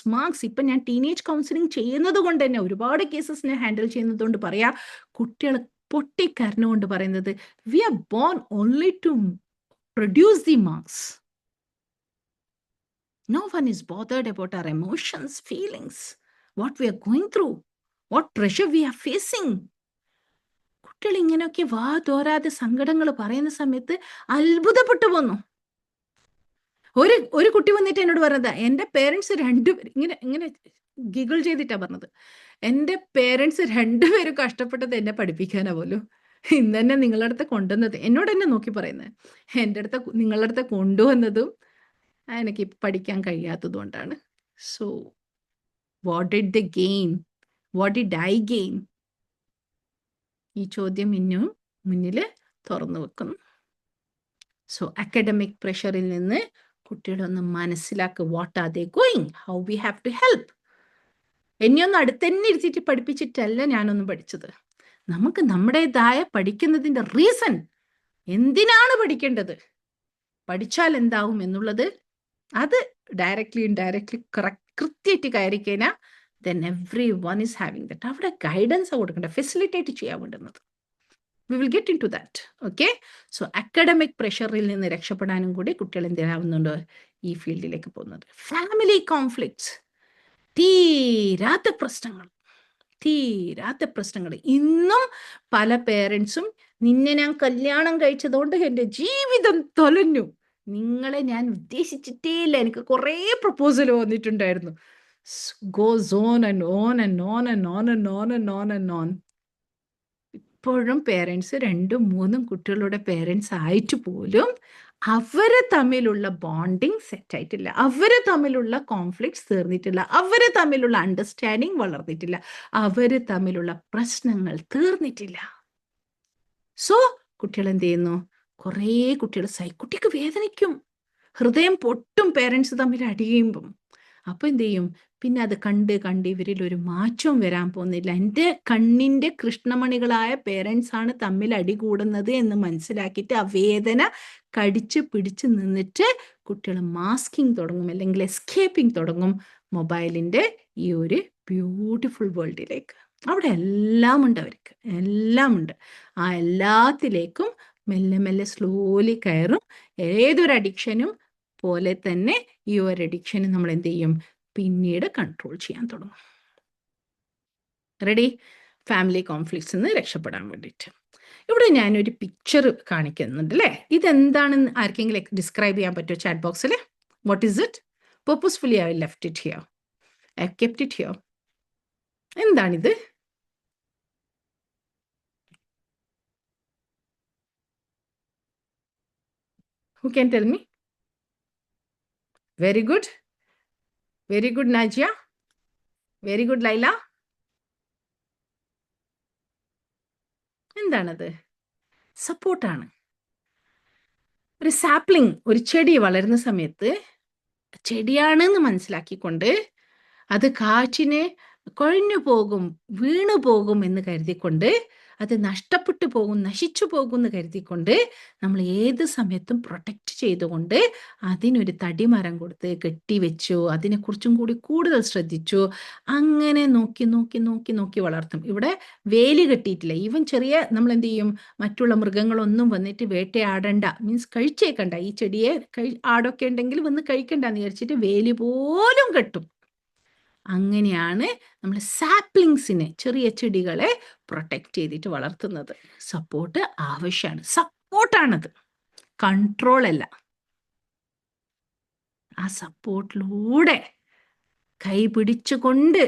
മാർക്സ് ഇപ്പം ഞാൻ ടീനേജ് കൗൺസിലിംഗ് ചെയ്യുന്നത് കൊണ്ട് തന്നെ ഒരുപാട് കേസസിനെ ഹാൻഡിൽ ചെയ്യുന്നത് കൊണ്ട് പറയാം, കുട്ടികൾ പൊട്ടിക്കരഞ്ഞുകൊണ്ട് പറയുന്നത് we are born only to produce the marks. No one is bothered about our emotions, feelings, what we are going through, what pressure we are facing. കുട്ടികൾ ഇങ്ങനെയൊക്കെ വാ തോരാതെ സങ്കടങ്ങൾ പറയുന്ന സമയത്ത് അത്ഭുതപ്പെട്ടു പോന്നു. ഒരു കുട്ടി വന്നിട്ട് എന്നോട് പറഞ്ഞത്, എൻ്റെ പേരൻസ് രണ്ടുപേരും ഇങ്ങനെ ഗിഗിൾ ചെയ്തിട്ടാ പറഞ്ഞത്, എൻ്റെ പേരൻസ് രണ്ടുപേരും കഷ്ടപ്പെട്ടത് എന്നെ പഠിപ്പിക്കാനാ പോലും. ഇന്ന് തന്നെ നിങ്ങളുടെ അടുത്ത് കൊണ്ടുവന്നത്, എന്നോട് എന്നെ നോക്കി പറയുന്നത്, എൻ്റെ അടുത്ത് നിങ്ങളുടെ അടുത്ത് കൊണ്ടുവന്നതും എനിക്ക് പഠിക്കാൻ കഴിയാത്തത് കൊണ്ടാണ്. So what did the gain, what did I gain? ഈ ചോദ്യം ഇന്നും മുന്നിൽ തുറന്നു വെക്കുന്നു. സോ അക്കാഡമിക് പ്രഷറിൽ നിന്ന് കുട്ടികളൊന്ന് മനസ്സിലാക്കുക, what are they going, how we have to help. എന്നെയൊന്നും അടുത്തന്നെ ഇരുത്തിയിട്ട് പഠിപ്പിച്ചിട്ടല്ല ഞാനൊന്നും പഠിച്ചത്. നമുക്ക് നമ്മുടേതായ പഠിക്കുന്നതിൻ്റെ റീസൺ, എന്തിനാണ് പഠിക്കേണ്ടത്, പഠിച്ചാൽ എന്താവും എന്നുള്ളത്, അത് ഡയറക്ട്ലി ഇൻഡയറക്ട്ലി കൃത്യമായിട്ട് കയറി കഴിഞ്ഞാൽ then everyone is having that. അവിടെ ഗൈഡൻസ് കൊടുക്കേണ്ട, ഫെസിലിറ്റേറ്റ് ചെയ്യാൻ വേണ്ടുന്നത്. We will get into that. Okay, so academic പ്രഷറിൽ നിന്ന് രക്ഷപ്പെടാനും കൂടി കുട്ടികൾ എന്തിനാവുന്നുണ്ട് ഈ ഫീൽഡിലേക്ക് പോകുന്നത്. ഫാമിലി കോൺഫ്ലിക്ട്സ്, തീരാത്ത പ്രശ്നങ്ങൾ. ഇന്നും പല പേരൻസും, നിന്നെ ഞാൻ കല്യാണം കഴിച്ചതുകൊണ്ട് എൻ്റെ ജീവിതം തൊലഞ്ഞു, നിങ്ങളെ ഞാൻ ഉദ്ദേശിച്ചിട്ടേ ഇല്ല, എനിക്ക് കുറേ പ്രപ്പോസൽ വന്നിട്ടുണ്ടായിരുന്നു. Goes on and on and on and on and on and on and on. ഇപ്പോഴും പേരൻസ് 2-3 കുട്ടികളുടെ പേരൻസ് ആയിട്ട് പോലും അവര് തമ്മിലുള്ള ബോണ്ടിങ് സെറ്റ് ആയിട്ടില്ല, അവര് തമ്മിലുള്ള കോൺഫ്ലിക്ട്സ് തീർന്നിട്ടില്ല, അവര് തമ്മിലുള്ള അണ്ടർസ്റ്റാൻഡിങ് വളർന്നിട്ടില്ല, അവര് തമ്മിലുള്ള പ്രശ്നങ്ങൾ തീർന്നിട്ടില്ല. സോ കുട്ടികൾ എന്ത് ചെയ്യുന്നു, കുറേ കുട്ടികൾ കുട്ടിക്ക് വേദനിക്കും, ഹൃദയം പൊട്ടും പേരൻസ് തമ്മിൽ അടിയുമ്പം. അപ്പോൾ എന്ത് ചെയ്യും, പിന്നെ അത് കണ്ട് ഇവരിൽ ഒരു മാറ്റവും വരാൻ പോകുന്നില്ല. എൻ്റെ കണ്ണിൻ്റെ കൃഷ്ണമണികളായ പേരൻസാണ് തമ്മിൽ അടികൂടുന്നത് എന്ന് മനസ്സിലാക്കിയിട്ട് ആ വേദന കടിച്ച് പിടിച്ച് നിന്നിട്ട് കുട്ടികൾ മാസ്കിങ് തുടങ്ങും, അല്ലെങ്കിൽ എസ്കേപ്പിംഗ് തുടങ്ങും മൊബൈലിൻ്റെ ഈ ഒരു ബ്യൂട്ടിഫുൾ വേൾഡിലേക്ക്. അവിടെ എല്ലാം ഉണ്ട്, അവർക്ക് എല്ലാം ഉണ്ട്. ആ എല്ലാത്തിലേക്കും മെല്ലെ മെല്ലെ സ്ലോലി കയറും. ഏതൊരു അഡിക്ഷനും പോലെ തന്നെ ഈ ഒരു അഡിക്ഷന് നമ്മൾ എന്ത് ചെയ്യും, പിന്നീട് കൺട്രോൾ ചെയ്യാൻ തുടങ്ങും. റെഡി? ഫാമിലി കോൺഫ്ലിക്ട്സ് നിന്ന് രക്ഷപ്പെടാൻ വേണ്ടിയിട്ട് ഇവിടെ ഞാനൊരു പിക്ചർ കാണിക്കുന്നുണ്ട് അല്ലേ. ഇതെന്താണെന്ന് ആർക്കെങ്കിലും ഡിസ്ക്രൈബ് ചെയ്യാൻ പറ്റുമോ ചാറ്റ് ബോക്സിൽ? What is it? Purposefully I left it here, I kept it here. എന്താണിത്? Who can tell me? Very good. Very good, Najia. Very good, Laila. എന്താണത്? സപ്പോർട്ടാണ്. ഒരു സാപ്ലിംഗ്, ഒരു ചെടി വളരുന്ന സമയത്ത് ചെടിയാണെന്ന് മനസ്സിലാക്കിക്കൊണ്ട് അത് കാറ്റിന് കൊഴിഞ്ഞു പോകും, വീണു പോകും എന്ന് കരുതിക്കൊണ്ട് അത് നഷ്ടപ്പെട്ടു പോകും, നശിച്ചു പോകും എന്ന് കരുതിക്കൊണ്ട് നമ്മൾ ഏത് സമയത്തും പ്രൊട്ടക്റ്റ് ചെയ്തുകൊണ്ട് അതിനൊരു തടിമരം കൊടുത്ത് കെട്ടിവെച്ചു, അതിനെക്കുറിച്ചും കൂടി കൂടുതൽ ശ്രദ്ധിച്ചു. അങ്ങനെ നോക്കി നോക്കി നോക്കി നോക്കി വളർത്തും. ഇവിടെ വേലി കെട്ടിയിട്ടില്ല. ഈവൻ ചെറിയ നമ്മൾ എന്ത് ചെയ്യും, മറ്റുള്ള മൃഗങ്ങളൊന്നും വന്നിട്ട് വേട്ടയാടണ്ട, മീൻസ് കഴിച്ചേക്കണ്ട, ഈ ചെടിയെ ആടൊക്കെ ഉണ്ടെങ്കിൽ വന്ന് കഴിക്കണ്ടെന്ന് വിചാരിച്ചിട്ട് വേലി പോലും കെട്ടും. അങ്ങനെയാണ് നമ്മൾ സാപ്ലിങ്സിനെ, ചെറിയ ചെടികളെ പ്രൊട്ടക്റ്റ് ചെയ്തിട്ട് വളർത്തുന്നത്. സപ്പോർട്ട് ആവശ്യമാണ്, സപ്പോർട്ടാണത്, കൺട്രോൾ അല്ല. ആ സപ്പോർട്ടിലൂടെ കൈ പിടിച്ചുകൊണ്ട്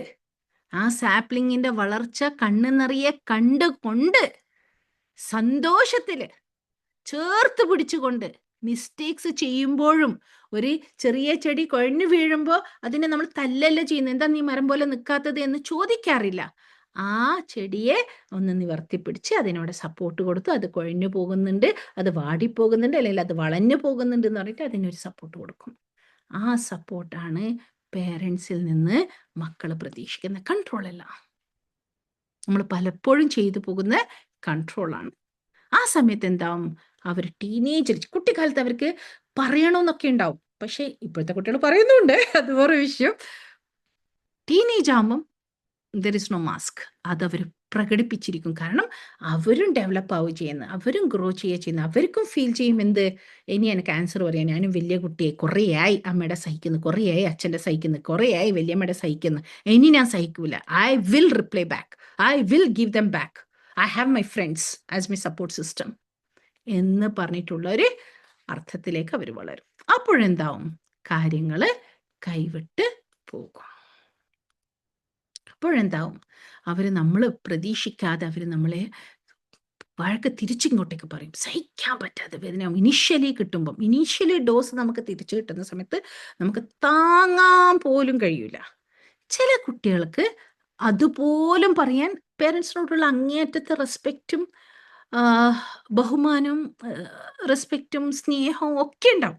ആ സാപ്ലിങ്ങിന്റെ വളർച്ച കണ്ണു നിറയെ കണ്ടുകൊണ്ട് സന്തോഷത്തില് ചേർത്ത് പിടിച്ചുകൊണ്ട് മിസ്റ്റേക്സ് ചെയ്യുമ്പോഴും, ഒരു ചെറിയ ചെടി കുഴഞ്ഞു വീഴുമ്പോൾ അതിനെ നമ്മൾ തല്ലല്ല ചെയ്യുന്നത്, എന്താ നീ മരം പോലെ നിൽക്കാത്തത് എന്ന് ചോദിക്കാറില്ല. ആ ചെടിയെ ഒന്ന് നിവർത്തിപ്പിടിച്ച് അതിനോട് സപ്പോർട്ട് കൊടുത്തു. അത് കുഴഞ്ഞു പോകുന്നുണ്ട്, അത് വാടിപ്പോകുന്നുണ്ട്, അല്ലെങ്കിൽ അത് വളഞ്ഞു പോകുന്നുണ്ട് എന്ന് പറഞ്ഞിട്ട് അതിനൊരു സപ്പോർട്ട് കൊടുക്കും. ആ സപ്പോർട്ടാണ് പേരൻസിൽ നിന്ന് മക്കൾ പ്രതീക്ഷിക്കുന്ന കൺട്രോൾ അല്ല. നമ്മൾ പലപ്പോഴും ചെയ്തു പോകുന്ന കൺട്രോളാണ്. ആ സമയത്ത് എന്താവും, അവർ ടീനേജർ, കുട്ടിക്കാലത്ത് അവർക്ക് പറയണമെന്നൊക്കെ ഉണ്ടാവും. പക്ഷെ ഇപ്പോഴത്തെ കുട്ടികൾ പറയുന്നുണ്ട്, അത് വേറെ വിഷയം. ടീനേജ് ആകുമ്പം ദർ ഇസ് നോ മാസ്ക്, അതവർ പ്രകടിപ്പിച്ചിരിക്കും. കാരണം അവരും ഡെവലപ്പ് ആവുകയും ചെയ്യുന്നത്, അവരും ഗ്രോ ചെയ്യുന്നത്, അവർക്കും ഫീൽ ചെയ്യും എന്ത്, ഇനി എനിക്ക് ആൻസർ പറയാം, ഞാനും വലിയ കുട്ടിയെ, കുറേയായി അമ്മയുടെ സഹിക്കുന്നു, കുറേയായി അച്ഛൻ്റെ സഹിക്കുന്നു, കുറേയായി വലിയമ്മയുടെ സഹിക്കുന്നു, ഇനി ഞാൻ സഹിക്കൂല, I will reply back, I will give them back, I have my friends as my support system എന്ന് പറഞ്ഞിട്ടുള്ള ഒരു അർത്ഥത്തിലേക്ക് അവർ വളരും. അപ്പോഴെന്താവും, കാര്യങ്ങൾ കൈവിട്ട് പോകും. അപ്പോഴെന്താവും, അവർ നമ്മൾ പ്രതീക്ഷിക്കാതെ അവർ നമ്മളെ വഴക്ക് തിരിച്ചിങ്ങോട്ടേക്ക് പറയും. സഹിക്കാൻ പറ്റാതെ വേദന ഇനീഷ്യലി കിട്ടുമ്പം, ഇനീഷ്യലി ഡോസ് നമുക്ക് തിരിച്ചു കിട്ടുന്ന സമയത്ത് നമുക്ക് താങ്ങാൻ പോലും കഴിയൂല. ചില കുട്ടികൾക്ക് അതുപോലും പറയാൻ പേരൻസിനോടുള്ള അങ്ങേയറ്റത്തെ റെസ്പെക്റ്റും ബഹുമാനവും റെസ്പെക്റ്റും സ്നേഹവും ഒക്കെ ഉണ്ടാവും.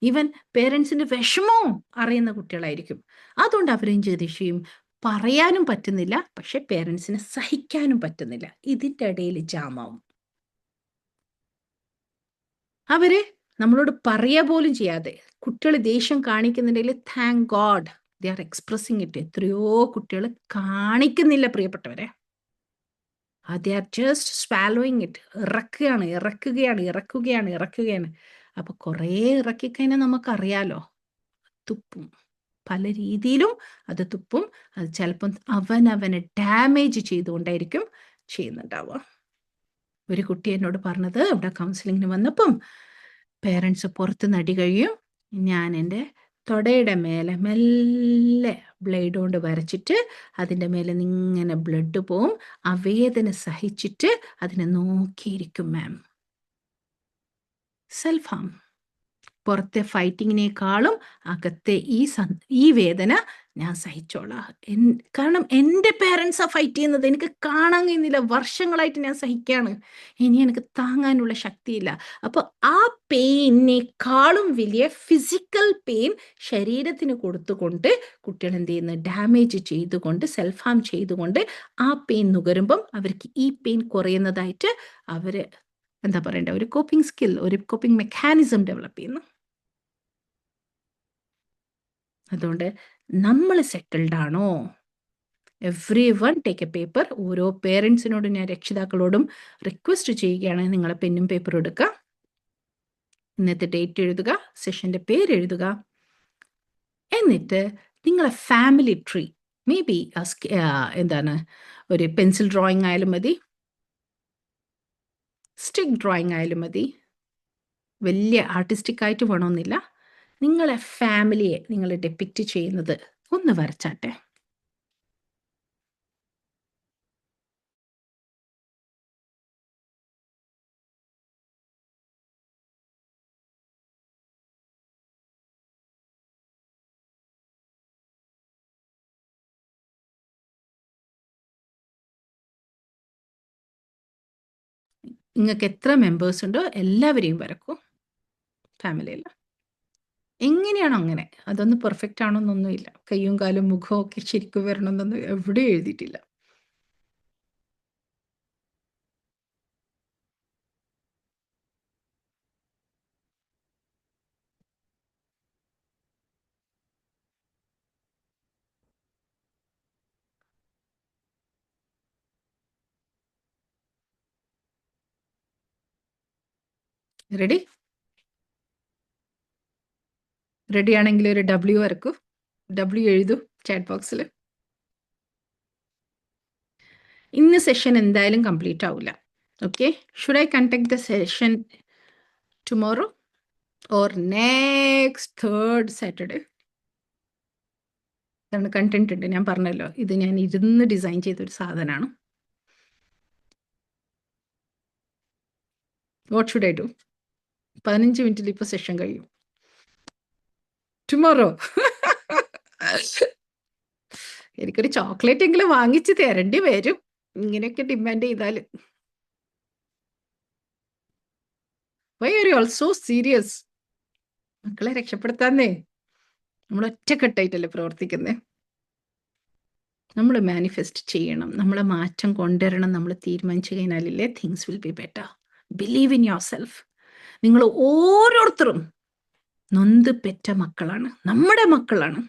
ഈവൻ പേരൻസിന്റെ വിഷമവും അറിയുന്ന കുട്ടികളായിരിക്കും. അതുകൊണ്ട് അവരെയും ചെയ്യും, പറയാനും പറ്റുന്നില്ല, പക്ഷെ പേരൻസിനെ സഹിക്കാനും പറ്റുന്നില്ല. ഇതിൻ്റെ ഇടയിൽ ജാമാവും. അവര് നമ്മളോട് പറയുക പോലും ചെയ്യാതെ കുട്ടികൾ ദേഷ്യം കാണിക്കുന്നുണ്ടെങ്കിൽ thank God they are expressing it. എത്രയോ കുട്ടികൾ കാണിക്കുന്നില്ല പ്രിയപ്പെട്ടവരെ. They are just swallowing it. ഇറക്കുകയാണ്. അപ്പൊ കുറേ ഇറക്കിക്കഴിഞ്ഞാൽ നമുക്കറിയാലോ, തുപ്പും, പല രീതിയിലും അത് തുപ്പും. അത് ചിലപ്പം അവനവനെ ഡാമേജ് ചെയ്തുകൊണ്ടായിരിക്കും ചെയ്യുന്നുണ്ടാവുക. ഒരു കുട്ടി എന്നോട് പറഞ്ഞത്, ഇവിടെ കൗൺസിലിങ്ങിന് വന്നപ്പം പേരൻസ് പുറത്ത് നടി കഴിയും, ഞാൻ എൻ്റെ തൊടയുടെ മേലെ മെല്ലെ ബ്ലേഡ് കൊണ്ട് വരച്ചിട്ട് അതിൻ്റെ മേലെ ഇങ്ങനെ ബ്ലഡ് പോവും, ആ വേദന സഹിച്ചിട്ട് അതിനെ നോക്കിയിരിക്കും മാം. Self harm. പുറത്തെ ഫൈറ്റിങ്ങിനേക്കാളും അകത്തെ ഈ വേദന ഞാൻ സഹിച്ചോളാം. കാരണം എൻ്റെ പേരൻസാ ഫൈറ്റ് ചെയ്യുന്നത്, എനിക്ക് കാണാൻ കഴിയുന്നില്ല, വർഷങ്ങളായിട്ട് ഞാൻ സഹിക്കാണ്, ഇനി എനിക്ക് താങ്ങാനുള്ള ശക്തിയില്ല. അപ്പോൾ ആ പെയിനേക്കാളും വലിയ ഫിസിക്കൽ പെയിൻ ശരീരത്തിന് കൊടുത്തുകൊണ്ട് കുട്ടികൾ എന്ത് ചെയ്യുന്നു, ഡാമേജ് ചെയ്തുകൊണ്ട്, സെൽഫ് ഹാം ചെയ്തുകൊണ്ട് ആ പെയിൻ നുകരുമ്പം അവർക്ക് ഈ പെയിൻ കുറയുന്നതായിട്ട് അവർ എന്താ പറയണ്ട, ഒരു കോപ്പിംഗ് സ്കിൽ, ഒരു കോപ്പിംഗ് മെക്കാനിസം ഡെവലപ്പ് ചെയ്യുന്നു. അതുകൊണ്ട് നമ്മൾ സെറ്റിൽഡ് ആണോ? Every one take A paper. ഓരോ പേരൻസിനോടും ഞാൻ, രക്ഷിതാക്കളോടും റിക്വസ്റ്റ് ചെയ്യുകയാണ്, നിങ്ങളെ പെന്നും പേപ്പറും എടുക്കുക, ഇന്നത്തെ ഡേറ്റ് എഴുതുക, സെഷന്റെ പേര് എഴുതുക, എന്നിട്ട് നിങ്ങളെ ഫാമിലി ട്രീ, മേ ബി എന്താണ്, ഒരു പെൻസിൽ ഡ്രോയിങ് ആയാലും മതി, സ്റ്റിക്ക് ഡ്രോയിങ് ആയാലും മതി, വലിയ ആർട്ടിസ്റ്റിക് ആയിട്ട് വേണമെന്നില്ല, നിങ്ങളെ ഫാമിലിയെ നിങ്ങൾ ഡെപ്പിക്റ്റ് ചെയ്യുന്നത് ഒന്ന് വരച്ചാട്ടെ. നിങ്ങൾക്ക് എത്ര മെമ്പേഴ്സ് ഉണ്ടോ എല്ലാവരെയും വരക്കൂ, ഫാമിലിയിൽ. എങ്ങനെയാണോ അങ്ങനെ, അതൊന്നും പെർഫെക്റ്റ് ആണോന്നൊന്നുമില്ല, കയ്യും കാലും മുഖവും ഒക്കെ ശരിക്കും വരണമെന്നൊന്നും എവിടെയും എഴുതിയിട്ടില്ല. റെഡി? റെഡി ആണെങ്കിൽ ഒരു W വരക്കൂ. W എഴുതൂ ചാറ്റ് ബോക്സിൽ. ഇന്ന് സെഷൻ എന്തായാലും കംപ്ലീറ്റ് ആവില്ല. Okay, should I conduct the session tomorrow or next 3rd Saturday? ഇതാണ് കണ്ടന്റ് ഉണ്ട്, ഞാൻ പറഞ്ഞല്ലോ, ഇത് ഞാൻ ഇരുന്ന് ഡിസൈൻ ചെയ്തൊരു സാധനമാണ്. What should I do? 15 മിനിറ്റിൽ ഇപ്പോൾ സെഷൻ കഴിയും. ടുമോറോ എനിക്കൊരു ചോക്ലേറ്റ് എങ്കിലും വാങ്ങിച്ച് തരേണ്ടി വരും ഇങ്ങനെയൊക്കെ ഡിമാൻഡ് ചെയ്താൽ. Why are you also serious? മക്കളെ രക്ഷപ്പെടുത്താന്നേ. നമ്മൾ ഒറ്റക്കെട്ടായിട്ടല്ലേ പ്രവർത്തിക്കുന്നേ. നമ്മൾ മാനിഫെസ്റ്റ് ചെയ്യണം, നമ്മളെ മാറ്റം കൊണ്ടുവരണം. നമ്മൾ തീരുമാനിച്ചു കഴിഞ്ഞാലില്ലേ, things will be better. Believe in yourself. നിങ്ങൾ ഓരോരുത്തരും നൊന്ത് പെറ്റ മക്കളാണ്, നമ്മുടെ മക്കളാണ്.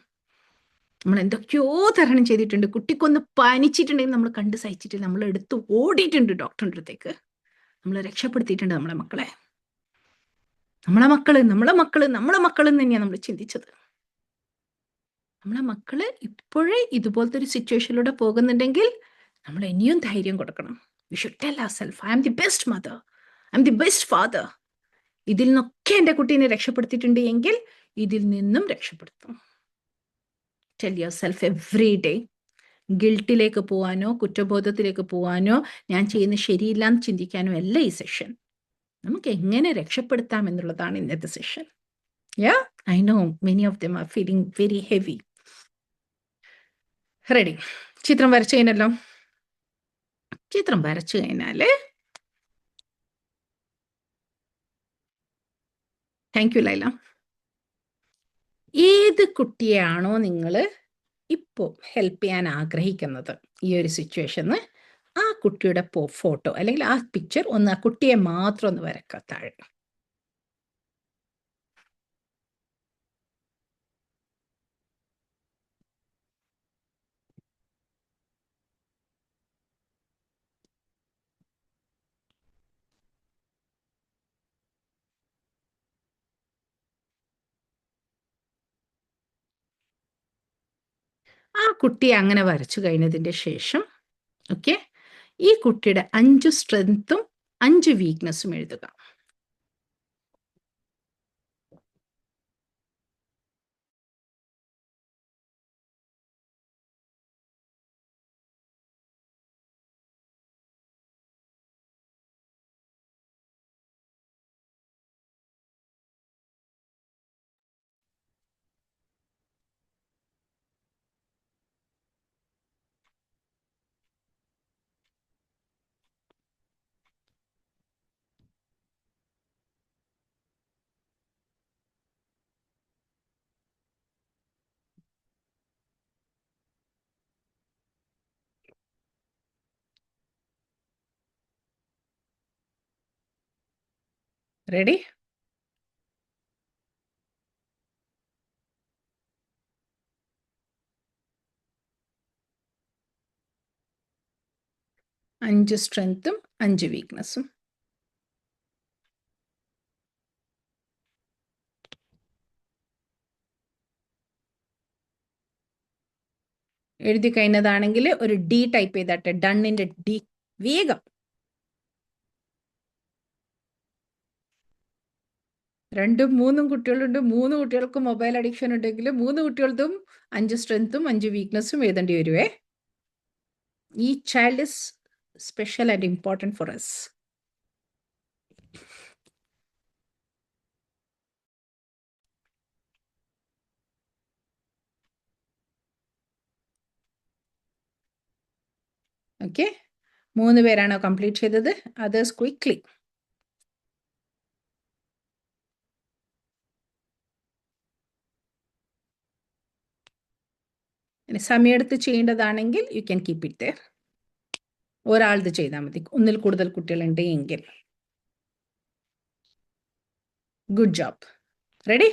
നമ്മൾ എന്തൊക്കെയോ തരണം ചെയ്തിട്ടുണ്ട്. കുട്ടിക്കൊന്ന് പനിച്ചിട്ടുണ്ടെങ്കിൽ നമ്മൾ കണ്ട് സഹിച്ചിട്ട് നമ്മൾ എടുത്ത് ഓടിയിട്ടുണ്ട് ഡോക്ടറിൻ്റെ അടുത്തേക്ക്. നമ്മൾ രക്ഷപ്പെടുത്തിയിട്ടുണ്ട് നമ്മളെ മക്കളെ. നമ്മളെ മക്കള് തന്നെയാണ് നമ്മൾ ചിന്തിച്ചത്. നമ്മളെ മക്കള് ഇപ്പോഴേ ഇതുപോലത്തെ ഒരു സിറ്റുവേഷനിലൂടെ പോകുന്നുണ്ടെങ്കിൽ നമ്മൾ ഇനിയും ധൈര്യം കൊടുക്കണം. We should tell ourselves, I am the best mother, I am the best father. ഇതിൽ നിന്നൊക്കെ എൻ്റെ കുട്ടീനെ രക്ഷപ്പെടുത്തിയിട്ടുണ്ട് എങ്കിൽ ഇതിൽ നിന്നും രക്ഷപ്പെടുത്തും. Tell yourself every day. ഗിൽട്ടിലേക്ക് പോവാനോ കുറ്റബോധത്തിലേക്ക് പോവാനോ ഞാൻ ചെയ്യുന്നത് ശരിയില്ല എന്ന് ചിന്തിക്കാനോ അല്ല ഈ സെഷൻ. നമുക്ക് എങ്ങനെ രക്ഷപ്പെടുത്താം എന്നുള്ളതാണ് ഇന്നത്തെ session. Yeah, I know many of them are feeling very heavy. Ready? ചിത്രം വരച്ചു കഴിഞ്ഞല്ലോ. ചിത്രം വരച്ചു കഴിഞ്ഞാൽ താങ്ക് യു ലൈല. ഏത് കുട്ടിയാണോ നിങ്ങൾ ഇപ്പോൾ ഹെൽപ്പ് ചെയ്യാൻ ആഗ്രഹിക്കുന്നത് ഈ ഒരു സിറ്റുവേഷന്, ആ കുട്ടിയുടെ ഫോട്ടോ അല്ലെങ്കിൽ ആ പിക്ചർ ഒന്ന്, ആ കുട്ടിയെ മാത്രം ഒന്ന് വരക്കുക താഴെ. ആ കുട്ടിയെ അങ്ങനെ വരച്ചു കഴിഞ്ഞതിൻ്റെ ശേഷം ഓക്കെ, ഈ കുട്ടിയുടെ 5 സ്ട്രെങ്ത്തും 5 വീക്ക്നെസ്സും എഴുതുക. റെഡി? അഞ്ച് സ്ട്രെങ്ത്തും 5 വീക്ക്നെസ്സും. എഴുതി കഴിഞ്ഞതാണെങ്കിൽ ഒരു D ടൈപ്പ് ചെയ്താട്ടെ, ഡണ്ണിന്റെ D. വേഗം. 2ഉം 3ഉം കുട്ടികളുണ്ട്. 3 കുട്ടികൾക്ക് മൊബൈൽ അഡിക്ഷൻ ഉണ്ടെങ്കിൽ 3 കുട്ടികൾക്കും 5 സ്ട്രെങ്ത്തും 5 വീക്ക്നെസ്സും എഴുതേണ്ടി വരുവേ. ഈ child is special and important for us. ഓക്കെ, 3 പേരാണോ കംപ്ലീറ്റ് ചെയ്തത്? Others quickly. സമയമെടുത്ത് ചെയ്യേണ്ടതാണെങ്കിൽ you can keep it there. ഒരാളത് ചെയ്താൽ മതി, ഒന്നിൽ കൂടുതൽ കുട്ടികളുണ്ട് എങ്കിൽ. Good job. റെഡി?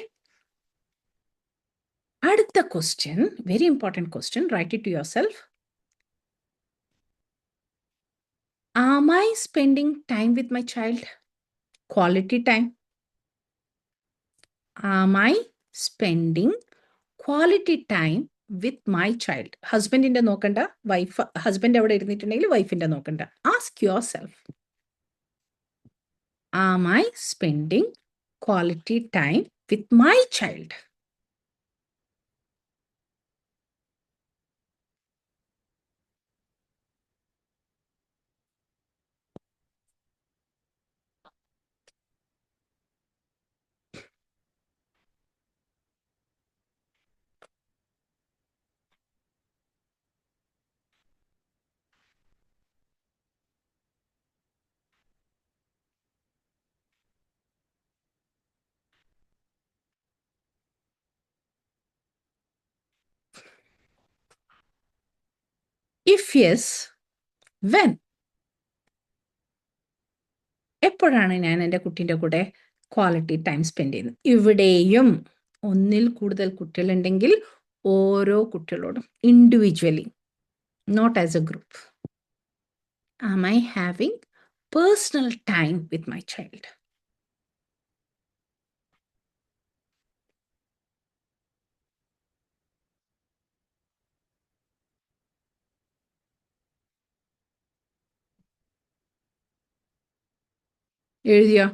അടുത്ത question, very important question. Write it to yourself. Am I spending time with my child? Quality time. Am I spending quality time with my child? ഹസ്ബൻഡിന്റെ നോക്കണ്ട, വൈഫ് ഹസ്ബൻഡ് അവിടെ ഇരുന്നിട്ടുണ്ടെങ്കിൽ വൈഫിന്റെ നോക്കണ്ട. Ask yourself. Am I spending quality time with my child? If yes, when? എപ്പോഴാണ് ഞാൻ എൻ്റെ കുട്ടീൻ്റെ കൂടെ ക്വാളിറ്റി ടൈം സ്പെൻഡ് ചെയ്യുന്നത്? ഇവിടെയും ഒന്നിൽ കൂടുതൽ കുട്ടികളുണ്ടെങ്കിൽ ഓരോ കുട്ടികളോടും individually, not as a group. Am I having personal time with my child? എഴുതിയോ?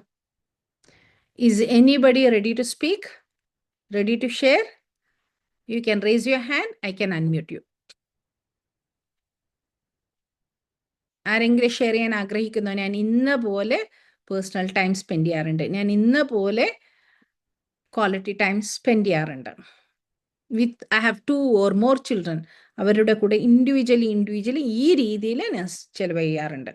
Is anybody ready to speak? Ready to share? You can raise your hand. I can unmute you. ആരെങ്കിലും share ചെയ്യാൻ ആഗ്രഹിക്കുന്നു? ഞാൻ ഇന്ന പോലെ personal time spend ചെയ്യാറുണ്ട്, ഞാൻ ഇന്ന പോലെ ക്വാളിറ്റി ടൈം സ്പെൻഡ് ചെയ്യാറുണ്ട് with I have 2 or more children. അവരുടെ കൂടെ ഇൻഡിവിജ്വലി ഈ രീതിയിൽ ഞാൻ ചെലവ് ചെയ്യാറുണ്ട്.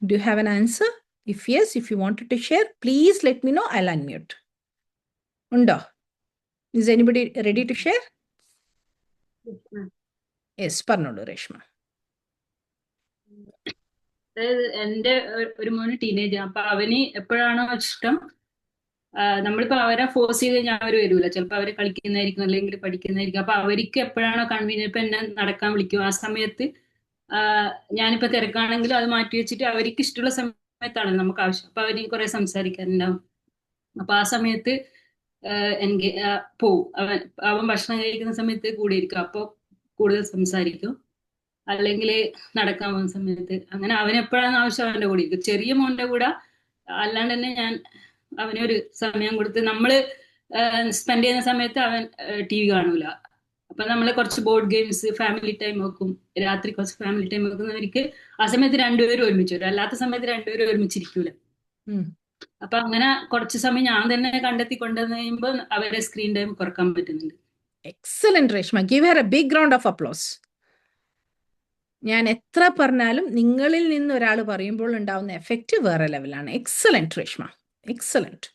Do you have an answer? If yes, if you wanted to share, please let me know. I'll unmute. ഉണ്ടോ? Is anybody ready to share? Yes, പറഞ്ഞോളൂ രേഷ്മ.
അതായത് എൻ്റെ ഒരു മോന് ടീനേജ്, അപ്പൊ അവന് എപ്പോഴാണോ ഇഷ്ടം, നമ്മളിപ്പോ അവരെ ഫോഴ്സ് ചെയ്ത് കഴിഞ്ഞാൽ അവർ വരൂല. ചിലപ്പോൾ അവരെ കളിക്കുന്നതായിരിക്കും അല്ലെങ്കിൽ പഠിക്കുന്നതായിരിക്കും. അപ്പൊ അവർക്ക് എപ്പോഴാണോ കൺവീനിയന്റ്, ഇപ്പൊ എന്നെ നടക്കാൻ വിളിക്കും, ആ സമയത്ത് ഞാനിപ്പോ തിരക്കാണെങ്കിലും അത് മാറ്റി വെച്ചിട്ട് അവർക്ക് ഇഷ്ടമുള്ള സമയത്താണ് നമുക്ക് ആവശ്യം. അപ്പൊ അവര് കുറെ സംസാരിക്കാനുണ്ടാവും. അപ്പൊ ആ സമയത്ത് എനിക്ക് പോവും. അവൻ ഭക്ഷണം കഴിക്കുന്ന സമയത്ത് കൂടിയിരിക്കും, അപ്പൊ കൂടുതൽ സംസാരിക്കും. അല്ലെങ്കിൽ നടക്കാൻ പോകുന്ന സമയത്ത് അങ്ങനെ അവൻ എപ്പോഴാണ് ആവശ്യം അവന്റെ കൂടെ ഇരിക്കും. ചെറിയ മോന്റെ കൂടെ അല്ലാണ്ട് തന്നെ ഞാൻ അവനൊരു സമയം കൊടുത്ത്, നമ്മള് സ്പെൻഡ് ചെയ്യുന്ന സമയത്ത് അവൻ TV കാണൂല. അപ്പൊ നമ്മള് കുറച്ച് ബോർഡ് ഗെയിംസ്, ഫാമിലി ടൈം വെക്കും. രാത്രി കുറച്ച് ഫാമിലി ടൈം വെക്കുന്നവർക്ക് ആ സമയത്ത് രണ്ടുപേരും ഒരുമിച്ച് വരും, അല്ലാത്ത സമയത്ത് രണ്ടുപേരും ഒരുമിച്ചിരിക്കൂല. അപ്പൊ അങ്ങനെ കുറച്ച് സമയം ഞാൻ തന്നെ കണ്ടെത്തി കൊണ്ടുവന്ന് കഴിയുമ്പോൾ അവരുടെ സ്ക്രീൻ ടൈം കുറക്കാൻ പറ്റുന്നുണ്ട്.
Excellent Reshma, give her a big round of applause. ഞാൻ എത്ര പറഞ്ഞാലും നിങ്ങളിൽ നിന്ന് ഒരാൾ പറയുമ്പോൾ ഉണ്ടാവുന്ന എഫക്റ്റ് വേറെ ലെവലാണ്. Excellent Reshma, excellent.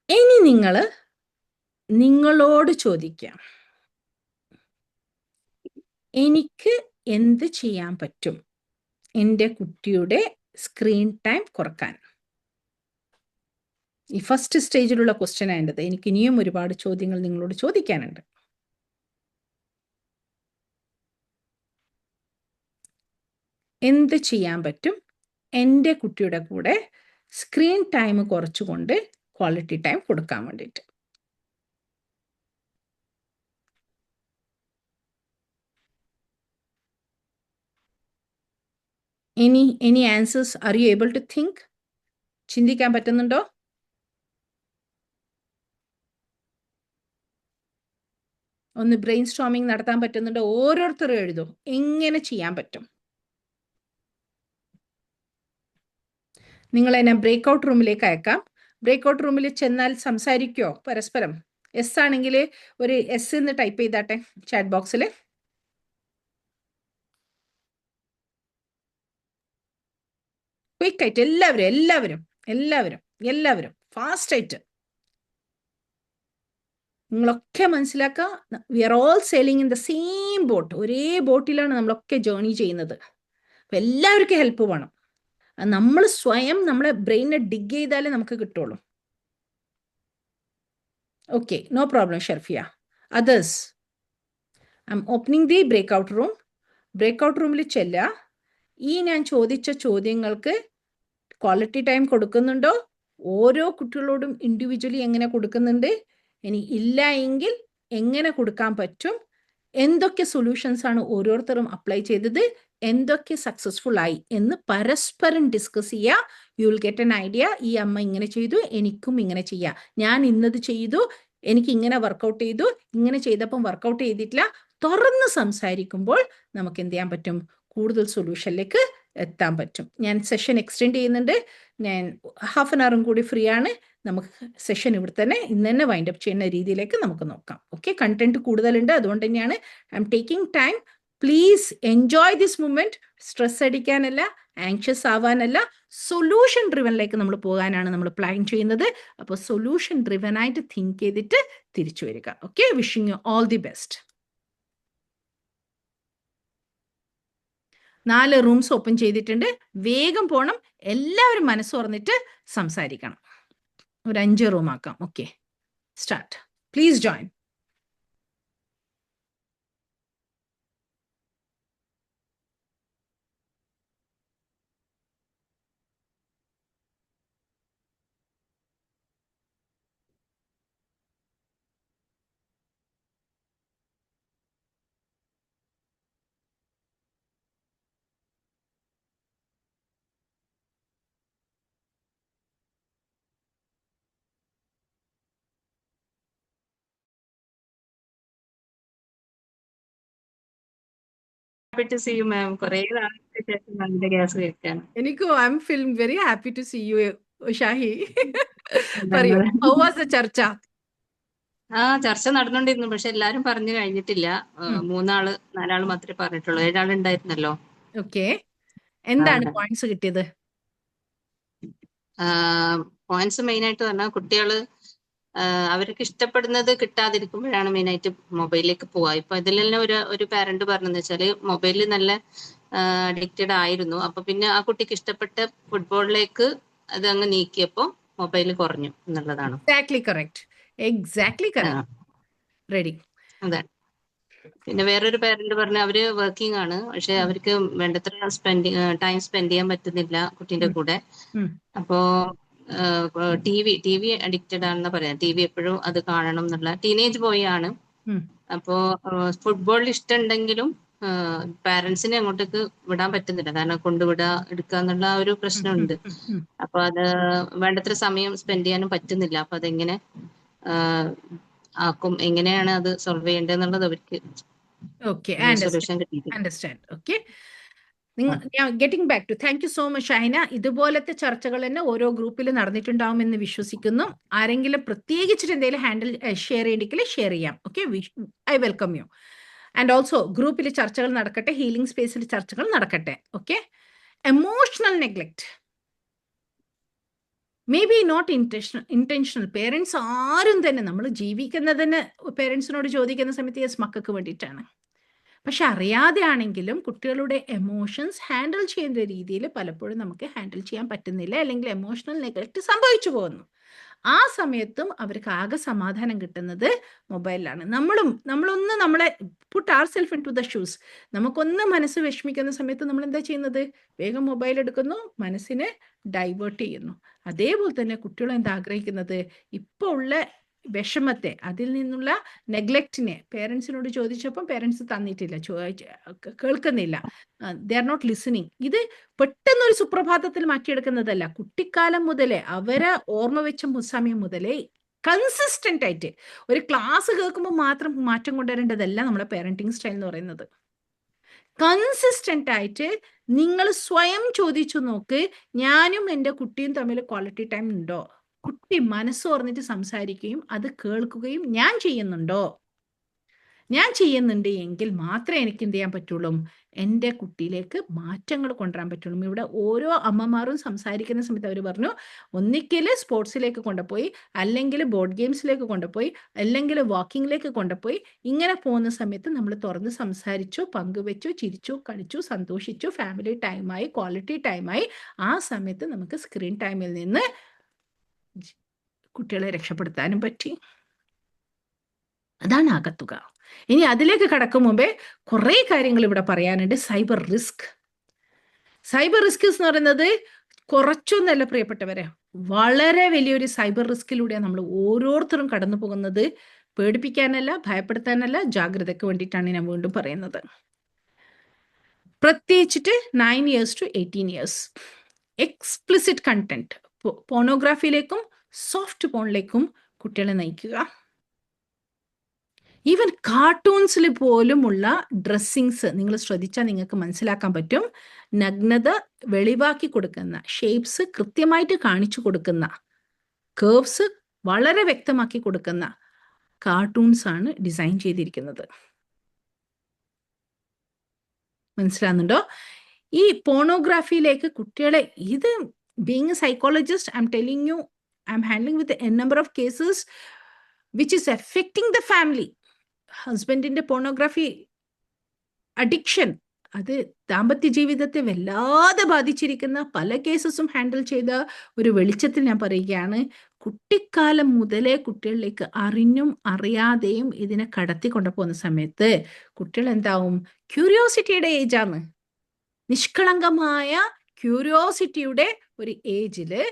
ഇനി നിങ്ങളോട് ചോദിക്കാം, എനിക്ക് എന്ത് ചെയ്യാൻ പറ്റും എൻ്റെ കുട്ടിയുടെ സ്ക്രീൻ ടൈം കുറക്കാൻ? ഈ ഫസ്റ്റ് സ്റ്റേജിലുള്ള ക്വസ്റ്റ്യൻ ആയത്. എനിക്ക് ഇനിയും ഒരുപാട് ചോദ്യങ്ങൾ നിങ്ങളോട് ചോദിക്കാനുണ്ട്. എന്ത് ചെയ്യാൻ പറ്റും എൻ്റെ കുട്ടിയുടെ കൂടെ സ്ക്രീൻ ടൈം കുറച്ചുകൊണ്ട് ക്വാളിറ്റി ടൈം കൊടുക്കാൻ വേണ്ടിയിട്ട്? Any answers? Are you able to think? ചിന്തിക്കാൻ പറ്റുന്നുണ്ടോ? ഒന്ന് ബ്രെയിൻ സ്റ്റോമിംഗ് നടത്താൻ പറ്റുന്നുണ്ടോ? ഓരോരുത്തരും എഴുതൂ, എങ്ങനെ ചെയ്യാൻ പറ്റും? നിങ്ങളെ ഞാൻ ബ്രേക്ക്ഔട്ട് റൂമിലേക്ക് അയക്കാം. ബ്രേക്ക്ഔട്ട് റൂമിൽ ചെന്നാൽ സംസാരിക്കുമോ പരസ്പരം? എസ് ആണെങ്കിൽ ഒരു എസ് എന്ന് ടൈപ്പ് ചെയ്താട്ടെ ചാറ്റ് ബോക്സിൽ. ക്വിക്കായിട്ട് എല്ലാവരും ഫാസ്റ്റായിട്ട്. നിങ്ങളൊക്കെ മനസ്സിലാക്കുക, we are all sailing in the same boat. ഒരേ ബോട്ടിലാണ് നമ്മളൊക്കെ ജേർണി ചെയ്യുന്നത്. അപ്പം എല്ലാവർക്കും ഹെൽപ്പ് വേണം. നമ്മൾ സ്വയം നമ്മളെ ബ്രെയിനെ ഡിഗ് ചെയ്താലേ നമുക്ക് കിട്ടുള്ളൂ. Okay, no problem Sherfiya. Others, I am opening the breakout room. Breakout റൂമിൽ ചെല്ലുക. ഈ ഞാൻ ചോദിച്ച ചോദ്യങ്ങൾക്ക് ക്വാളിറ്റി ടൈം കൊടുക്കുന്നുണ്ടോ? ഓരോ കുട്ടികളോടും ഇൻഡിവിജ്വലി എങ്ങനെ കൊടുക്കുന്നുണ്ട്, ഇനി ഇല്ല എങ്കിൽ എങ്ങനെ കൊടുക്കാൻ പറ്റും, എന്തൊക്കെ സൊല്യൂഷൻസ് ആണ് ഓരോരുത്തരും അപ്ലൈ ചെയ്തത്, എന്തൊക്കെ സക്സസ്ഫുൾ ആയി എന്ന് പരസ്പരം ഡിസ്കസ് ചെയ്യുക. You will get an idea. ഈ അമ്മ ഇങ്ങനെ ചെയ്തു, എനിക്കും ഇങ്ങനെ ചെയ്യാം. ഞാൻ ഇന്നത് ചെയ്തു, എനിക്ക് ഇങ്ങനെ വർക്കൗട്ട് ചെയ്തു, ഇങ്ങനെ ചെയ്തപ്പം വർക്കൗട്ട് ചെയ്തിട്ടില്ല. തുറന്ന് സംസാരിക്കുമ്പോൾ നമുക്ക് എന്ത് ചെയ്യാൻ പറ്റും, കൂടുതൽ സൊല്യൂഷനിലേക്ക് എത്താൻ പറ്റും. ഞാൻ സെഷൻ എക്സ്റ്റെൻഡ് ചെയ്യുന്നുണ്ട്. ഞാൻ ഹാഫ് ആൻ അവറും കൂടി ഫ്രീ ആണ്. നമുക്ക് സെഷൻ ഇവിടെ തന്നെ ഇന്ന് തന്നെ വൈൻഡ് അപ്പ് ചെയ്യുന്ന രീതിയിലേക്ക് നമുക്ക് നോക്കാം. ഓക്കെ, കണ്ടന്റ് കൂടുതലുണ്ട്, അതുകൊണ്ട് തന്നെയാണ് I am taking time. Please enjoy this moment. Stress അടിക്കാനല്ല, ആങ്ഷ്യസ് ആവാനല്ല, സൊല്യൂഷൻ ഡ്രിവനിലേക്ക് നമ്മൾ പോകാനാണ് നമ്മൾ പ്ലാൻ ചെയ്യുന്നത്. അപ്പോൾ സൊല്യൂഷൻ ഡ്രിവൻ ആയിട്ട് തിങ്ക് ചെയ്തിട്ട് തിരിച്ചു വരിക. Okay, wishing you all the best. 4 rooms open ചെയ്തിട്ടുണ്ട്. വേഗം പോണം. എല്ലാവരും മനസ്സ് തുറന്നിട്ട് സംസാരിക്കണം. ഒരു 5 റൂം ആക്കാം. Okay, start. Please join.
Happy to see you, ma'am. കുറേ നാളത്തെ ശേഷം നല്ല ഗ്യാസ് കഴിക്കാണ്.
എനിക്കും I am feeling very happy to see you Shahi. പറയൂ, ഹൗ വാസ് ദ ചർച്ച?
ചർച്ച നടന്നുകൊണ്ടിരുന്നു, പക്ഷെ എല്ലാരും പറഞ്ഞു കഴിഞ്ഞിട്ടില്ല. 4 മാത്രമേ പറഞ്ഞിട്ടുള്ളൂ. 7 ഉണ്ടായിരുന്നല്ലോ.
ഓക്കെ, എന്താണ് പോയിന്റ്സ് കിട്ടിയത്?
പോയിന്റ്സ് മെയിൻ ആയിട്ട് പറഞ്ഞാൽ കുട്ടികള് അവർക്ക് ഇഷ്ടപ്പെടുന്നത് കിട്ടാതിരിക്കുമ്പോഴാണ് മെയിനായിട്ട് മൊബൈലിലേക്ക് പോവുക. ഇപ്പൊ ഇതിൽ തന്നെ ഒരു പാരന്റ് പറഞ്ഞെന്ന് വെച്ചാല് മൊബൈലിൽ നല്ല അഡിക്റ്റഡ് ആയിരുന്നു. അപ്പൊ പിന്നെ ആ കുട്ടിക്ക് ഇഷ്ടപ്പെട്ട ഫുട്ബോളിലേക്ക് അത് അങ്ങ് നീക്കിയപ്പോ മൊബൈൽ കുറഞ്ഞു എന്നുള്ളതാണ്.
Exactly correct. റെഡി.
അതെ. പിന്നെ വേറൊരു പാരന്റ് പറഞ്ഞ അവര് വർക്കിംഗ് ആണ്, പക്ഷെ അവർക്ക് വേണ്ടത്ര ടൈം സ്പെൻഡ് ചെയ്യാൻ പറ്റുന്നില്ല കുട്ടീന്റെ കൂടെ. അപ്പോ ടി വി അഡിക്റ്റഡ് ആണെന്ന് പറയാം. ടി വി എപ്പോഴും അത് കാണണം എന്നുള്ള ടീനേജ് ബോയ് ആണ്. അപ്പോ ഫുട്ബോളിൽ ഇഷ്ടമുണ്ടെങ്കിലും പാരന്റ്സിനെ അങ്ങോട്ടേക്ക് വിടാൻ പറ്റുന്നില്ല, കാരണം കൊണ്ടുവിടാ എടുക്കുക എന്നുള്ള ഒരു പ്രശ്നമുണ്ട്. അപ്പൊ അത് വേണ്ടത്ര സമയം സ്പെൻഡ് ചെയ്യാനും പറ്റുന്നില്ല. അപ്പൊ അതെങ്ങനെ ആക്കും, എങ്ങനെയാണ് അത് സോൾവ് ചെയ്യേണ്ടതെന്നുള്ളത് അവർക്ക് സൊല്യൂഷൻ കിട്ടിയിട്ടില്ല.
Getting back to thank you so much Shaina. ഇതുപോലത്തെ ചർച്ചകൾ തന്നെ ഓരോ ഗ്രൂപ്പിൽ നടന്നിട്ടുണ്ടാവുമെന്ന് വിശ്വസിക്കുന്നു. ആരെങ്കിലും പ്രത്യേകിച്ചിട്ട് എന്തെങ്കിലും ഹാൻഡിൽ ഷെയർ ചെയ്യണമെങ്കിൽ ഷെയർ ചെയ്യാം. Okay, I welcome you. And also ഗ്രൂപ്പിൽ ചർച്ചകൾ നടക്കട്ടെ, ഹീലിംഗ് സ്പേസിൽ ചർച്ചകൾ നടക്കട്ടെ. Okay, emotional neglect may be not intentional. Parents ആരും തന്നെ, നമ്മൾ ജീവിക്കുന്നതിന് പേരൻസിനോട് ചോദിക്കുന്ന സമയത്ത് യെസ് മക്കൾക്ക് വേണ്ടിയിട്ടാണ്. പക്ഷെ അറിയാതെ ആണെങ്കിലും കുട്ടികളുടെ എമോഷൻസ് ഹാൻഡിൽ ചെയ്യുന്ന രീതിയിൽ പലപ്പോഴും നമുക്ക് ഹാൻഡിൽ ചെയ്യാൻ പറ്റുന്നില്ല, അല്ലെങ്കിൽ എമോഷണൽ നെഗ്ലക്റ്റ് സംഭവിച്ചു പോകുന്നു. ആ സമയത്തും അവർക്ക് ആകെ സമാധാനം കിട്ടുന്നത് മൊബൈലിലാണ്. നമ്മളൊന്ന് നമ്മളെ put our self into the shoes. നമുക്കൊന്ന് മനസ്സ് വിഷമിക്കുന്ന സമയത്ത് നമ്മൾ എന്താ ചെയ്യുന്നത്? വേഗം മൊബൈൽ എടുക്കുന്നു, മനസ്സിനെ ഡൈവേർട്ട് ചെയ്യുന്നു. അതേപോലെ തന്നെ കുട്ടികൾ എന്താ ആഗ്രഹിക്കുന്നത്? ഇപ്പോൾ ഉള്ള വിഷമത്തെ, അതിൽ നിന്നുള്ള നെഗ്ലക്റ്റിനെ പേരൻസിനോട് ചോദിച്ചപ്പം പേരൻസ് തന്നിട്ടില്ല, കേൾക്കുന്നില്ല, ദേ ആർ നോട്ട് ലിസണിങ്. ഇത് പെട്ടെന്നൊരു സുപ്രഭാതത്തിൽ മാറ്റിയെടുക്കുന്നതല്ല. കുട്ടിക്കാലം മുതലേ, അവരെ ഓർമ്മ വെച്ച സമയം മുതലേ കൺസിസ്റ്റന്റ് ആയിട്ട് ഒരു ക്ലാസ് കേൾക്കുമ്പോൾ മാത്രം മാറ്റം കൊണ്ടുവരേണ്ടതല്ല നമ്മുടെ പേരന്റിങ് സ്റ്റൈൽ എന്ന് പറയുന്നത്. കൺസിസ്റ്റന്റ് ആയിട്ട് നിങ്ങൾ സ്വയം ചോദിച്ചു നോക്ക്, ഞാനും എൻ്റെ കുട്ടിയും തമ്മിൽ ക്വാളിറ്റി ടൈം ഉണ്ടോ? കുട്ടി മനസ്സ് തുറന്നിട്ട് സംസാരിക്കുകയും അത് കേൾക്കുകയും ഞാൻ ചെയ്യുന്നുണ്ടോ? ഞാൻ ചെയ്യുന്നുണ്ട് എങ്കിൽ മാത്രമേ എനിക്ക് എന്ത് ചെയ്യാൻ പറ്റുള്ളൂ, എൻ്റെ കുട്ടിയിലേക്ക് മാറ്റങ്ങൾ കൊണ്ടുവരാൻ പറ്റുള്ളൂ. ഇവിടെ ഓരോ അമ്മമാരും സംസാരിക്കുന്ന സമയത്ത് അവർ പറഞ്ഞു, ഒന്നിക്കൽ സ്പോർട്സിലേക്ക് കൊണ്ടുപോയി, അല്ലെങ്കിൽ ബോർഡ് ഗെയിംസിലേക്ക് കൊണ്ടുപോയി, അല്ലെങ്കിൽ വാക്കിങ്ങിലേക്ക് കൊണ്ടുപോയി. ഇങ്ങനെ പോകുന്ന സമയത്ത് നമ്മൾ തുറന്ന് സംസാരിച്ചു, പങ്കുവെച്ചു, ചിരിച്ചു, കളിച്ചു, സന്തോഷിച്ചു, ഫാമിലി ടൈമായി, ക്വാളിറ്റി ടൈമായി. ആ സമയത്ത് നമുക്ക് സ്ക്രീൻ ടൈമിൽ നിന്ന് കുട്ടികളെ രക്ഷപ്പെടുത്താനും പറ്റി. അതാണ് ആകത്തുക. ഇനി അതിലേക്ക് കടക്കും മുമ്പേ കുറേ കാര്യങ്ങൾ ഇവിടെ പറയാനുണ്ട്. സൈബർ റിസ്ക് എന്ന് പറയുന്നത് കുറച്ചൊന്നല്ല പ്രിയപ്പെട്ടവരെ, വളരെ വലിയൊരു സൈബർ റിസ്കിലൂടെയാണ് നമ്മൾ ഓരോരുത്തരും കടന്നു പോകുന്നത്. പേടിപ്പിക്കാനല്ല, ഭയപ്പെടുത്താനല്ല, ജാഗ്രതയ്ക്ക് വേണ്ടിയിട്ടാണ് ഞാൻ വീണ്ടും പറയുന്നത്. പ്രത്യേകിച്ചിട്ട് 9 years to 18 years explicit content, പോണോഗ്രാഫിയിലേക്കും സോഫ്റ്റ് പോണിലേക്കും കുട്ടികളെ നയിക്കുക. ഈവൻ കാർട്ടൂൺസിൽ പോലുമുള്ള ഡ്രസ്സിങ്സ് നിങ്ങൾ ശ്രദ്ധിച്ചാൽ നിങ്ങൾക്ക് മനസ്സിലാക്കാൻ പറ്റും. നഗ്നത വെളിവാക്കി കൊടുക്കുന്ന, ഷേപ്സ് കൃത്യമായിട്ട് കാണിച്ചു കൊടുക്കുന്ന, കേർവ്സ് വളരെ വ്യക്തമാക്കി കൊടുക്കുന്ന കാർട്ടൂൺസ് ആണ് ഡിസൈൻ ചെയ്തിരിക്കുന്നത്. മനസ്സിലാകുന്നുണ്ടോ? ഈ പോണോഗ്രാഫിയിലേക്ക് കുട്ടികളെ, ഇത് being A psychologist, I M telling you, I M handling with a number of cases which is affecting the family. ഹസ്ബൻഡിന്റെ പോണോഗ്രാഫി അഡിക്ഷൻ, അത് ദാമ്പത്യ ജീവിതത്തെ വല്ലാതെ ബാധിച്ചിരിക്കുന്ന പല കേസസും ഹാൻഡിൽ ചെയ്ത ഒരു വെളിച്ചത്തിൽ ഞാൻ പറയുകയാണ്. കുട്ടിക്കാലം മുതലേ കുട്ടികളിലേക്ക് അറിഞ്ഞും അറിയാതെയും ഇതിനെ കടത്തി കൊണ്ടുപോകുന്ന സമയത്ത് കുട്ടികൾ എന്താവും? ക്യൂരിയോസിറ്റിയുടെ ഏജാണ്. നിഷ്കളങ്കമായ ക്യൂരിയോസിറ്റിയുടെ ഒരു ഏജില്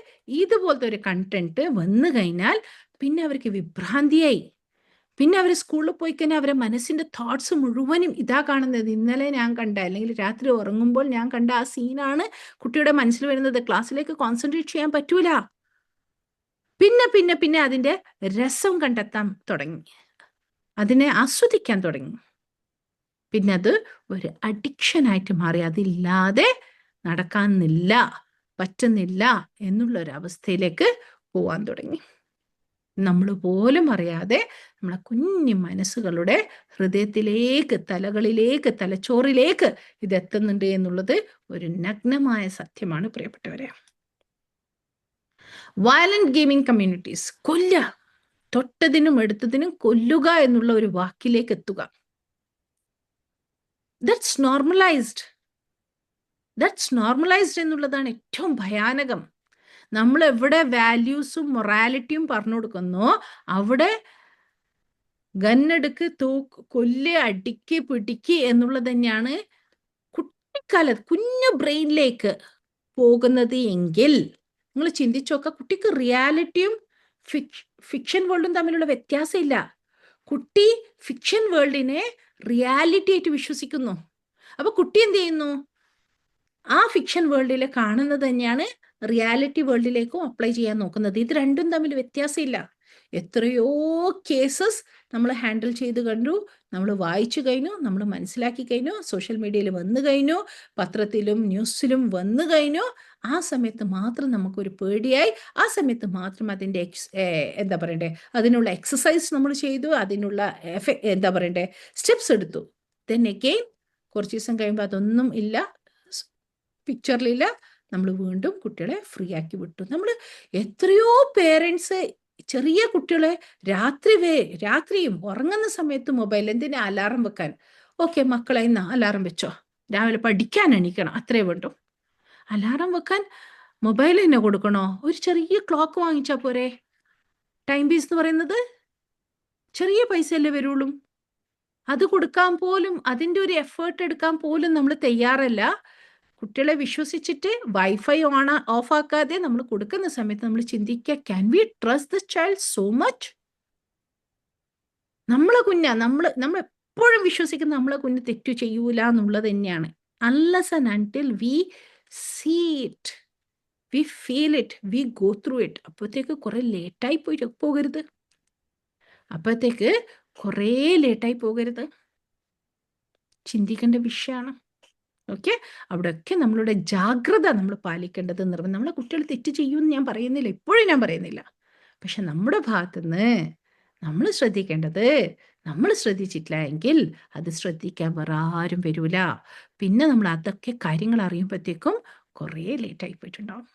ഇതുപോലത്തെ ഒരു കണ്ടന്റ് വന്നു കഴിഞ്ഞാൽ പിന്നെ അവർക്ക് വിഭ്രാന്തിയായി. പിന്നെ അവർ സ്കൂളിൽ പോയി കഴിഞ്ഞാൽ അവരെ മനസ്സിന്റെ തോട്ട്സ് മുഴുവനും ഇതാ കാണുന്നത്. ഇന്നലെ ഞാൻ കണ്ട, അല്ലെങ്കിൽ രാത്രി ഉറങ്ങുമ്പോൾ ഞാൻ കണ്ട ആ സീനാണ് കുട്ടിയുടെ മനസ്സിൽ വരുന്നത്. ക്ലാസ്സിലേക്ക് കോൺസെൻട്രേറ്റ് ചെയ്യാൻ പറ്റൂല. പിന്നെ പിന്നെ പിന്നെ അതിന്റെ രസം കണ്ടെത്താൻ തുടങ്ങി, അതിനെ ആസ്വദിക്കാൻ തുടങ്ങി. പിന്നെ അത് ഒരു അഡിക്ഷനായിട്ട് മാറി. അതില്ലാതെ നടക്കാനില്ല, പറ്റുന്നില്ല എന്നുള്ള ഒരു അവസ്ഥയിലേക്ക് പോവാൻ തുടങ്ങി. നമ്മൾ പോലും അറിയാതെ നമ്മളെ കുഞ്ഞു മനസ്സുകളുടെ ഹൃദയത്തിലേക്ക്, തലകളിലേക്ക്, തലച്ചോറിലേക്ക് ഇതെത്തുന്നുണ്ട് എന്നുള്ളത് ഒരു നഗ്നമായ സത്യമാണ് പ്രിയപ്പെട്ടവരെ. വയലന്റ് ഗെയിമിംഗ് കമ്മ്യൂണിറ്റീസ്, കൊല്ലുക, തൊട്ടതിനും എടുത്തതിനും കൊല്ലുക എന്നുള്ള ഒരു വാക്കിലേക്ക് എത്തുക. That's normalised. ദാറ്റ്സ് നോർമലൈസ്ഡ് എന്നുള്ളതാണ് ഏറ്റവും ഭയാനകം. നമ്മൾ എവിടെ വാല്യൂസും മൊറാലിറ്റിയും പറഞ്ഞു കൊടുക്കുന്നോ അവിടെ ഗണ്ണെടുക്ക്, കൊല്ല്, അടിക്ക്, പിടിക്ക് എന്നുള്ളത് തന്നെയാണ് കുട്ടിക്കാലത്ത് കുഞ്ഞു ബ്രെയിനിലേക്ക് പോകുന്നത് എങ്കിൽ നിങ്ങൾ ചിന്തിച്ചു നോക്കുക. കുട്ടിക്ക് റിയാലിറ്റിയും ഫിക്ഷൻ വേൾഡും തമ്മിലുള്ള വ്യത്യാസമില്ല. കുട്ടി ഫിക്ഷൻ വേൾഡിനെ റിയാലിറ്റി ആയിട്ട് വിശ്വസിക്കുന്നു. അപ്പൊ കുട്ടി എന്ത് ചെയ്യുന്നു? ആ ഫിക്ഷൻ വേൾഡിൽ കാണുന്നത് തന്നെയാണ് റിയാലിറ്റി വേൾഡിലേക്കും അപ്ലൈ ചെയ്യാൻ നോക്കുന്നത്. ഇത് രണ്ടും തമ്മിൽ വ്യത്യാസമില്ല. എത്രയോ കേസസ് നമ്മൾ ഹാൻഡിൽ ചെയ്ത് കണ്ടു, നമ്മൾ വായിച്ചു കഴിഞ്ഞു, നമ്മൾ മനസ്സിലാക്കി കഴിഞ്ഞു, സോഷ്യൽ മീഡിയയിൽ വന്നു കഴിഞ്ഞു, പത്രത്തിലും ന്യൂസിലും വന്നു കഴിഞ്ഞു. ആ സമയത്ത് മാത്രം നമുക്കൊരു പേടിയായി, ആ സമയത്ത് മാത്രം അതിൻ്റെ എന്താ പറയണ്ടേ, അതിനുള്ള എക്സസൈസ് നമ്മൾ ചെയ്തു, അതിനുള്ള എന്താ പറയണ്ടേ സ്റ്റെപ്സ് എടുത്തു. ദെൻ അഗെയിൻ കുറച്ച് ദിവസം കഴിയുമ്പോൾ അതൊന്നും ഇല്ല, പിക്ചറിലില്ല, നമ്മൾ വീണ്ടും കുട്ടികളെ ഫ്രീ ആക്കി വിട്ടു. നമ്മൾ എത്രയോ പേരൻസ് ചെറിയ കുട്ടികളെ രാത്രിയും ഉറങ്ങുന്ന സമയത്ത് മൊബൈൽ, എന്തിനാ അലാറം വെക്കാൻ? ഓക്കെ മക്കളെ എന്നാ അലാറം വെച്ചോ, രാവിലെ പഠിക്കാൻ എണീക്കണം, അത്രേ വേണ്ടു. അലാറം വെക്കാൻ മൊബൈൽ തന്നെ കൊടുക്കണോ? ഒരു ചെറിയ ക്ലോക്ക് വാങ്ങിച്ചാൽ പോരെ? ടൈം പീസ് എന്ന് പറയുന്നത് ചെറിയ പൈസയല്ലേ വരുള്ളൂ. അത് കൊടുക്കാൻ പോലും, അതിൻ്റെ ഒരു എഫേർട്ട് എടുക്കാൻ പോലും നമ്മൾ തയ്യാറല്ല. കുട്ടികളെ വിശ്വസിച്ചിട്ട് വൈഫൈ ഓഫ് ആക്കാതെ നമ്മൾ കൊടുക്കുന്ന സമയത്ത് നമ്മൾ ചിന്തിക്കുക, can we trust the child so much? നമ്മളെ നമ്മൾ എപ്പോഴും വിശ്വസിക്കുന്ന നമ്മളെ കുഞ്ഞ് തെറ്റു ചെയ്യൂല എന്നുള്ളത് തന്നെയാണ്. Unless and until we see it, we feel it, we go through it. അപ്പോഴത്തേക്ക് കുറെ ലേറ്റായി പോകരുത്. ചിന്തിക്കേണ്ട വിഷയമാണ്. ഓക്കെ, അവിടെയൊക്കെ നമ്മളുടെ ജാഗ്രത നമ്മൾ പാലിക്കേണ്ടത് നിർബന്ധം. നമ്മളെ കുട്ടികൾ തെറ്റ് ചെയ്യുമെന്ന് ഞാൻ പറയുന്നില്ല, എപ്പോഴും ഞാൻ പറയുന്നില്ല. പക്ഷെ നമ്മുടെ ഭാഗത്തുനിന്ന് നമ്മൾ ശ്രദ്ധിക്കേണ്ടത്, നമ്മൾ ശ്രദ്ധിച്ചിട്ടില്ല എങ്കിൽ അത് ശ്രദ്ധിക്കാൻ വേറെ ആരും വരൂല. പിന്നെ നമ്മൾ അതൊക്കെ കാര്യങ്ങൾ അറിയുമ്പോഴത്തേക്കും കുറേ ലേറ്റായി പോയിട്ടുണ്ടാവും.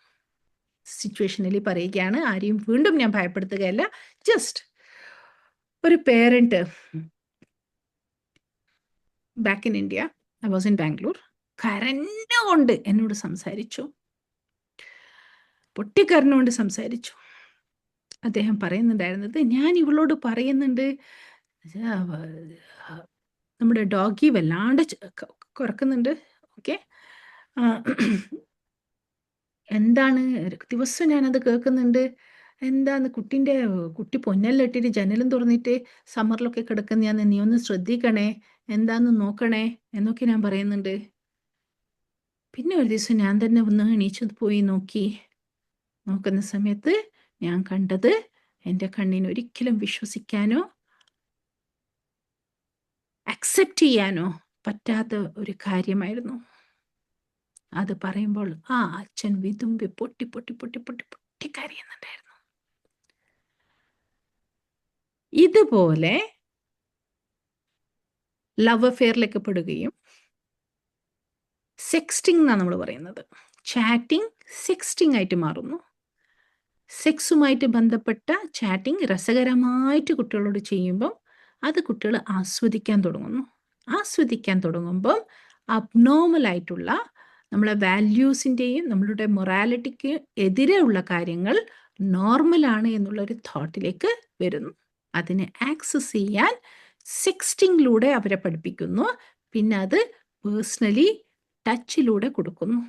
സിറ്റുവേഷനിൽ പറയുകയാണ്, ആരെയും വീണ്ടും ഞാൻ ഭയപ്പെടുത്തുകയല്ല. ജസ്റ്റ് ഒരു parent back in India, I was in Bangalore, കരഞ്ഞുകൊണ്ട് എന്നോട് സംസാരിച്ചു, പൊട്ടിക്കരഞ്ഞുകൊണ്ട് സംസാരിച്ചു. അദ്ദേഹം പറയുന്നുണ്ടായിരുന്നത്, ഞാൻ ഇവളോട് പറയുന്നുണ്ട് നമ്മുടെ ഡോഗി വല്ലാണ്ട് കുറക്കുന്നുണ്ട്, ഓക്കെ, എന്താണ് ദിവസം ഞാനത് കേൾക്കുന്നുണ്ട്. എന്താന്ന് കുട്ടി പൊന്നെല്ലാം ഇട്ടിട്ട് ജനലും തുറന്നിട്ട് സമ്മറിലൊക്കെ കിടക്കുന്നയാന്ന്, നീ ഒന്ന് ശ്രദ്ധിക്കണേ, എന്താന്ന് നോക്കണേ എന്നൊക്കെ ഞാൻ പറയുന്നുണ്ട്. പിന്നെ ഒരു ദിവസം ഞാൻ തന്നെ ഒന്ന് എണീച്ചു പോയി നോക്കുന്ന സമയത്ത് ഞാൻ കണ്ടത് എൻ്റെ കണ്ണിന് ഒരിക്കലും വിശ്വസിക്കാനോ അക്സെപ്റ്റ് ചെയ്യാനോ പറ്റാത്ത ഒരു കാര്യമായിരുന്നു. അത് പറയുമ്പോൾ ആ അച്ഛൻ വിതുമ്പി പൊട്ടി പൊട്ടി പൊട്ടി പൊട്ടി പൊട്ടി കരയുന്നുണ്ടായിരുന്നു. ഇതുപോലെ ലവ് അഫെയറിലേക്ക് പെടുകയും, സെക്സ്റ്റിംഗ് എന്നാണ് നമ്മൾ പറയുന്നത്, ചാറ്റിംഗ് സെക്സ്റ്റിംഗ് ആയിട്ട് മാറുന്നു. സെക്സുമായിട്ട് ബന്ധപ്പെട്ട ചാറ്റിംഗ് രസകരമായിട്ട് കുട്ടികളോട് ചെയ്യുമ്പം അത് കുട്ടികൾ ആസ്വദിക്കാൻ തുടങ്ങുമ്പം അബ്നോർമലായിട്ടുള്ള നമ്മളെ വാല്യൂസിൻ്റെയും നമ്മളുടെ മൊറാലിറ്റിക്ക് എതിരെയുള്ള കാര്യങ്ങൾ നോർമലാണ് എന്നുള്ളൊരു തോട്ടിലേക്ക് വരുന്നു. അതിനെ ആക്സസ് ചെയ്യാൻ സെക്സ്റ്റിങ്ങിലൂടെ അവരെ പഠിപ്പിക്കുന്നു. പിന്നെ അത് പേഴ്സണലി ടച്ചിലൂടെ കൊടുക്കുന്നു.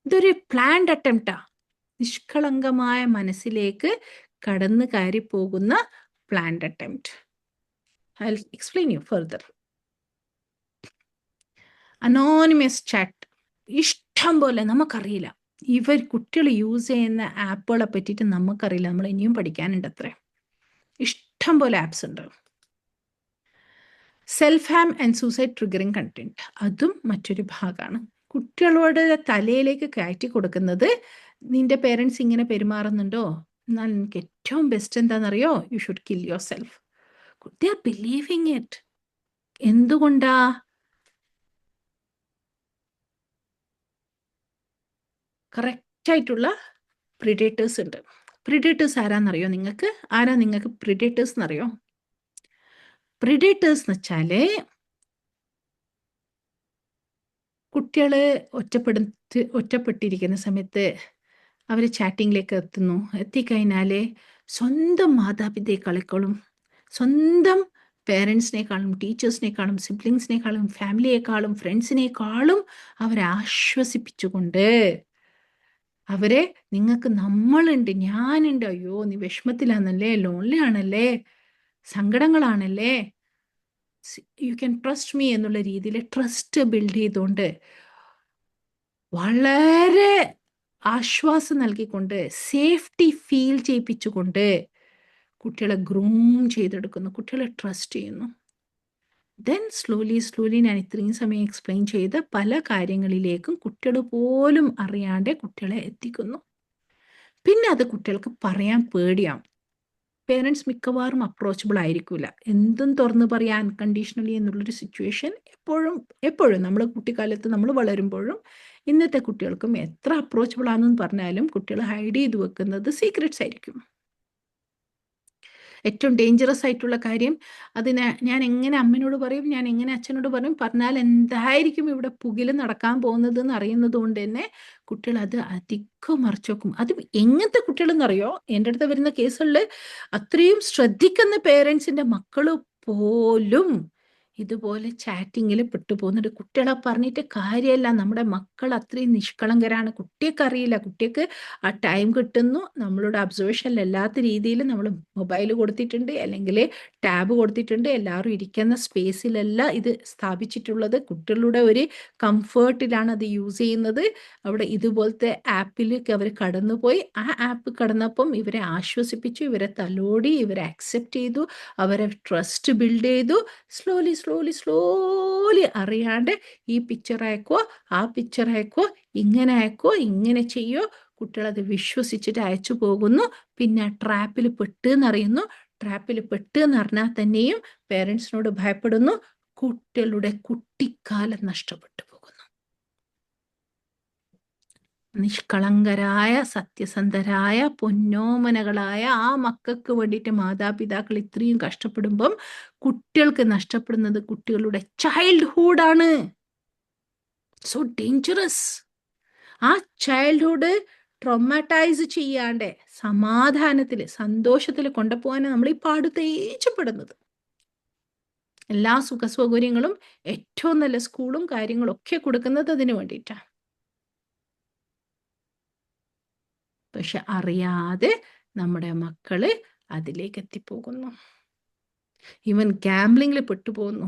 ഇതൊരു പ്ലാൻഡ് അറ്റംപ്റ്റാ. നിഷ്കളങ്കമായ മനസ്സിലേക്ക് കടന്നു കയറി പോകുന്ന planned attempt. I'll explain you further. Anonymous chat ഇഷ്ടം പോലെ നമുക്കറിയില്ല. കുട്ടികൾ യൂസ് ചെയ്യുന്ന ആപ്പുകളെ പറ്റിയിട്ട് നമുക്കറിയില്ല. നമ്മൾ ഇനിയും പഠിക്കാനുണ്ട് അത്രേ. ഇഷ്ടം പോലെ ആപ്സ് ഉണ്ട്. Self harm and suicide triggering content, അതും മറ്റൊരു ഭാഗമാണ്. കുട്ടികളോട് തലയിലേക്ക് കയറ്റി കൊടുക്കുന്നത്, നിന്റെ പേരൻസ് ഇങ്ങനെ പെരുമാറുന്നുണ്ടോ, എന്നാൽ നിനക്ക് ഏറ്റവും ബെസ്റ്റ് എന്താണെന്നറിയോ, you should kill your self. They are believing it. എന്തുകൊണ്ടാ? കറക്റ്റായിട്ടുള്ള പ്രിഡേറ്റേഴ്സ് ഉണ്ട്. പ്രിഡേറ്റേഴ്സ് ആരാന്നറിയോ നിങ്ങൾക്ക്? പ്രിഡേറ്റേഴ്സ് എന്നറിയോ? പ്രിഡേറ്റേഴ്സ് എന്ന് വെച്ചാൽ കുട്ടികൾ ഒറ്റപ്പെട്ടിരിക്കുന്ന സമയത്ത് അവർ ചാറ്റിങ്ങിലേക്ക് എത്തിക്കഴിഞ്ഞാൽ സ്വന്തം മാതാപിതാക്കളെക്കാളും, സ്വന്തം പേരൻസിനേക്കാളും, ടീച്ചേഴ്സിനേക്കാളും, സിബ്ലിങ്സിനേക്കാളും, ഫാമിലിയേക്കാളും, ഫ്രണ്ട്സിനേക്കാളും അവരെ ആശ്വസിപ്പിച്ചുകൊണ്ട് അവരെ, നിങ്ങൾക്ക് നമ്മളുണ്ട്, ഞാനുണ്ട്, അയ്യോ നീ വിഷമത്തിലാണല്ലേ, ലോൺലി ആണല്ലേ, സങ്കടങ്ങളാണല്ലേ, യു ക്യാൻ ട്രസ്റ്റ് മീ എന്നുള്ള രീതിയിൽ ട്രസ്റ്റ് ബിൽഡ് ചെയ്തുകൊണ്ട് വളരെ ആശ്വാസം നൽകിക്കൊണ്ട് സേഫ്റ്റി ഫീൽ ചെയ്യിപ്പിച്ചുകൊണ്ട് കുട്ടികളെ ഗ്രൂം ചെയ്തെടുക്കുന്നു, കുട്ടികളെ ട്രസ്റ്റ് ചെയ്യുന്നു. ദെൻ സ്ലോലി ഞാൻ ഇത്രയും സമയം എക്സ്പ്ലെയിൻ ചെയ്ത പല കാര്യങ്ങളിലേക്കും കുട്ടികൾ പോലും അറിയാതെ കുട്ടികളെ എത്തിക്കുന്നു. പിന്നെ അത് കുട്ടികൾക്ക് പറയാൻ പേടിയാവും. പേരൻസ് മിക്കവാറും അപ്രോച്ചബിൾ ആയിരിക്കില്ല. എന്തും തുറന്ന് പറയാൻ അൺകണ്ടീഷണലി എന്നുള്ളൊരു സിറ്റുവേഷൻ എപ്പോഴും നമ്മൾ കുട്ടിക്കാലത്ത് നമ്മൾ വളരുമ്പോഴും ഇന്നത്തെ കുട്ടികൾക്കും എത്ര അപ്രോച്ചബിൾ ആണെന്ന് പറഞ്ഞാലും കുട്ടികൾ ഹൈഡ് ചെയ്ത് വെക്കുന്നത് സീക്രറ്റ്സ് ആയിരിക്കും. ഏറ്റവും ഡേഞ്ചറസ് ആയിട്ടുള്ള കാര്യം, അതിന് ഞാൻ എങ്ങനെ അമ്മനോട് പറയും, ഞാൻ എങ്ങനെ അച്ഛനോട് പറഞ്ഞാൽ എന്തായിരിക്കും ഇവിടെ പുകില് നടക്കാൻ പോകുന്നത് എന്ന് അറിയുന്നത് കൊണ്ട് തന്നെ കുട്ടികൾ അത് അധികം മറച്ചു വെക്കും. അത് എങ്ങനത്തെ കുട്ടികളെന്നറിയോ? എൻ്റെ അടുത്ത് വരുന്ന കേസുകളിൽ അത്രയും ശ്രദ്ധിക്കുന്ന പേരൻസിൻ്റെ മക്കൾ പോലും ഇതുപോലെ ചാറ്റിങ്ങിൽ പെട്ടുപോകുന്നുണ്ട്. കുട്ടികളെ പറഞ്ഞിട്ട് കാര്യമല്ല, നമ്മുടെ മക്കൾ അത്രയും നിഷ്കളങ്കരാണ്. കുട്ടിയൊക്കെ അറിയില്ല, കുട്ടിക്ക് ആ ടൈം കിട്ടുന്നു, നമ്മളുടെ അബ്സർവേഷനിലല്ലാത്ത രീതിയിൽ നമ്മൾ മൊബൈൽ കൊടുത്തിട്ടുണ്ട്, അല്ലെങ്കിൽ ടാബ് കൊടുത്തിട്ടുണ്ട്. എല്ലാവരും ഇരിക്കുന്ന സ്പേസിലല്ല ഇത് സ്ഥാപിച്ചിട്ടുള്ളത്. കുട്ടികളുടെ ഒരു കംഫേർട്ടിലാണ് അത് യൂസ് ചെയ്യുന്നത്. അവിടെ ഇതുപോലത്തെ ആപ്പിലേക്ക് അവർ കടന്നുപോയി. ആ ആപ്പ് കടന്നപ്പം ഇവരെ ആശ്വസിപ്പിച്ചു, ഇവരെ തലോടി, ഇവരെ അക്സെപ്റ്റ് ചെയ്തു, അവരെ ട്രസ്റ്റ് ബിൽഡ് ചെയ്തു. സ്ലോലി അറിയാണ്ട് ഈ പിക്ചർ അയക്കോ, ആ പിക്ചർ അയക്കോ, ഇങ്ങനെ അയക്കോ, ഇങ്ങനെ ചെയ്യോ, കുട്ടികളത് വിശ്വസിച്ചിട്ട് അയച്ചു പോകുന്നു. പിന്നെ ട്രാപ്പിൽ പെട്ടെന്നറിയുന്നു. ട്രാപ്പിൽ പെട്ടെന്ന് അറിഞ്ഞാൽ തന്നെയും പേരൻസിനോട് ഭയപ്പെടുന്നു. കുട്ടികളുടെ കുട്ടിക്കാലം നഷ്ടപ്പെട്ടു പോകുന്നു. നിഷ്കളങ്കരായ, സത്യസന്ധരായ, പൊന്നോമനകളായ ആ മക്കൾക്ക് വേണ്ടിയിട്ട് മാതാപിതാക്കൾ ഇത്രയും കഷ്ടപ്പെടുമ്പം കുട്ടികൾക്ക് നഷ്ടപ്പെടുന്നത് കുട്ടികളുടെ ചൈൽഡ്ഹുഡാണ്. So dangerous. ആ ചൈൽഡ്ഹുഡ് ട്രോമാറ്റൈസ് ചെയ്യാണ്ട് സമാധാനത്തിൽ, സന്തോഷത്തിൽ കൊണ്ടുപോകാനാണ് നമ്മൾ ഈ പാട് തേച്ചപ്പെടുന്നത്. എല്ലാ സുഖസൗകര്യങ്ങളും ഏറ്റവും നല്ല സ്കൂളും കാര്യങ്ങളും ഒക്കെ കൊടുക്കുന്നത് അതിന് വേണ്ടിയിട്ടാണ്. പക്ഷെ അറിയാതെ നമ്മുടെ മക്കള് അതിലേക്ക് എത്തിപ്പോകുന്നു. ഈവൻ ഗാംബ്ലിങ്ങിൽ പെട്ടുപോകുന്നു.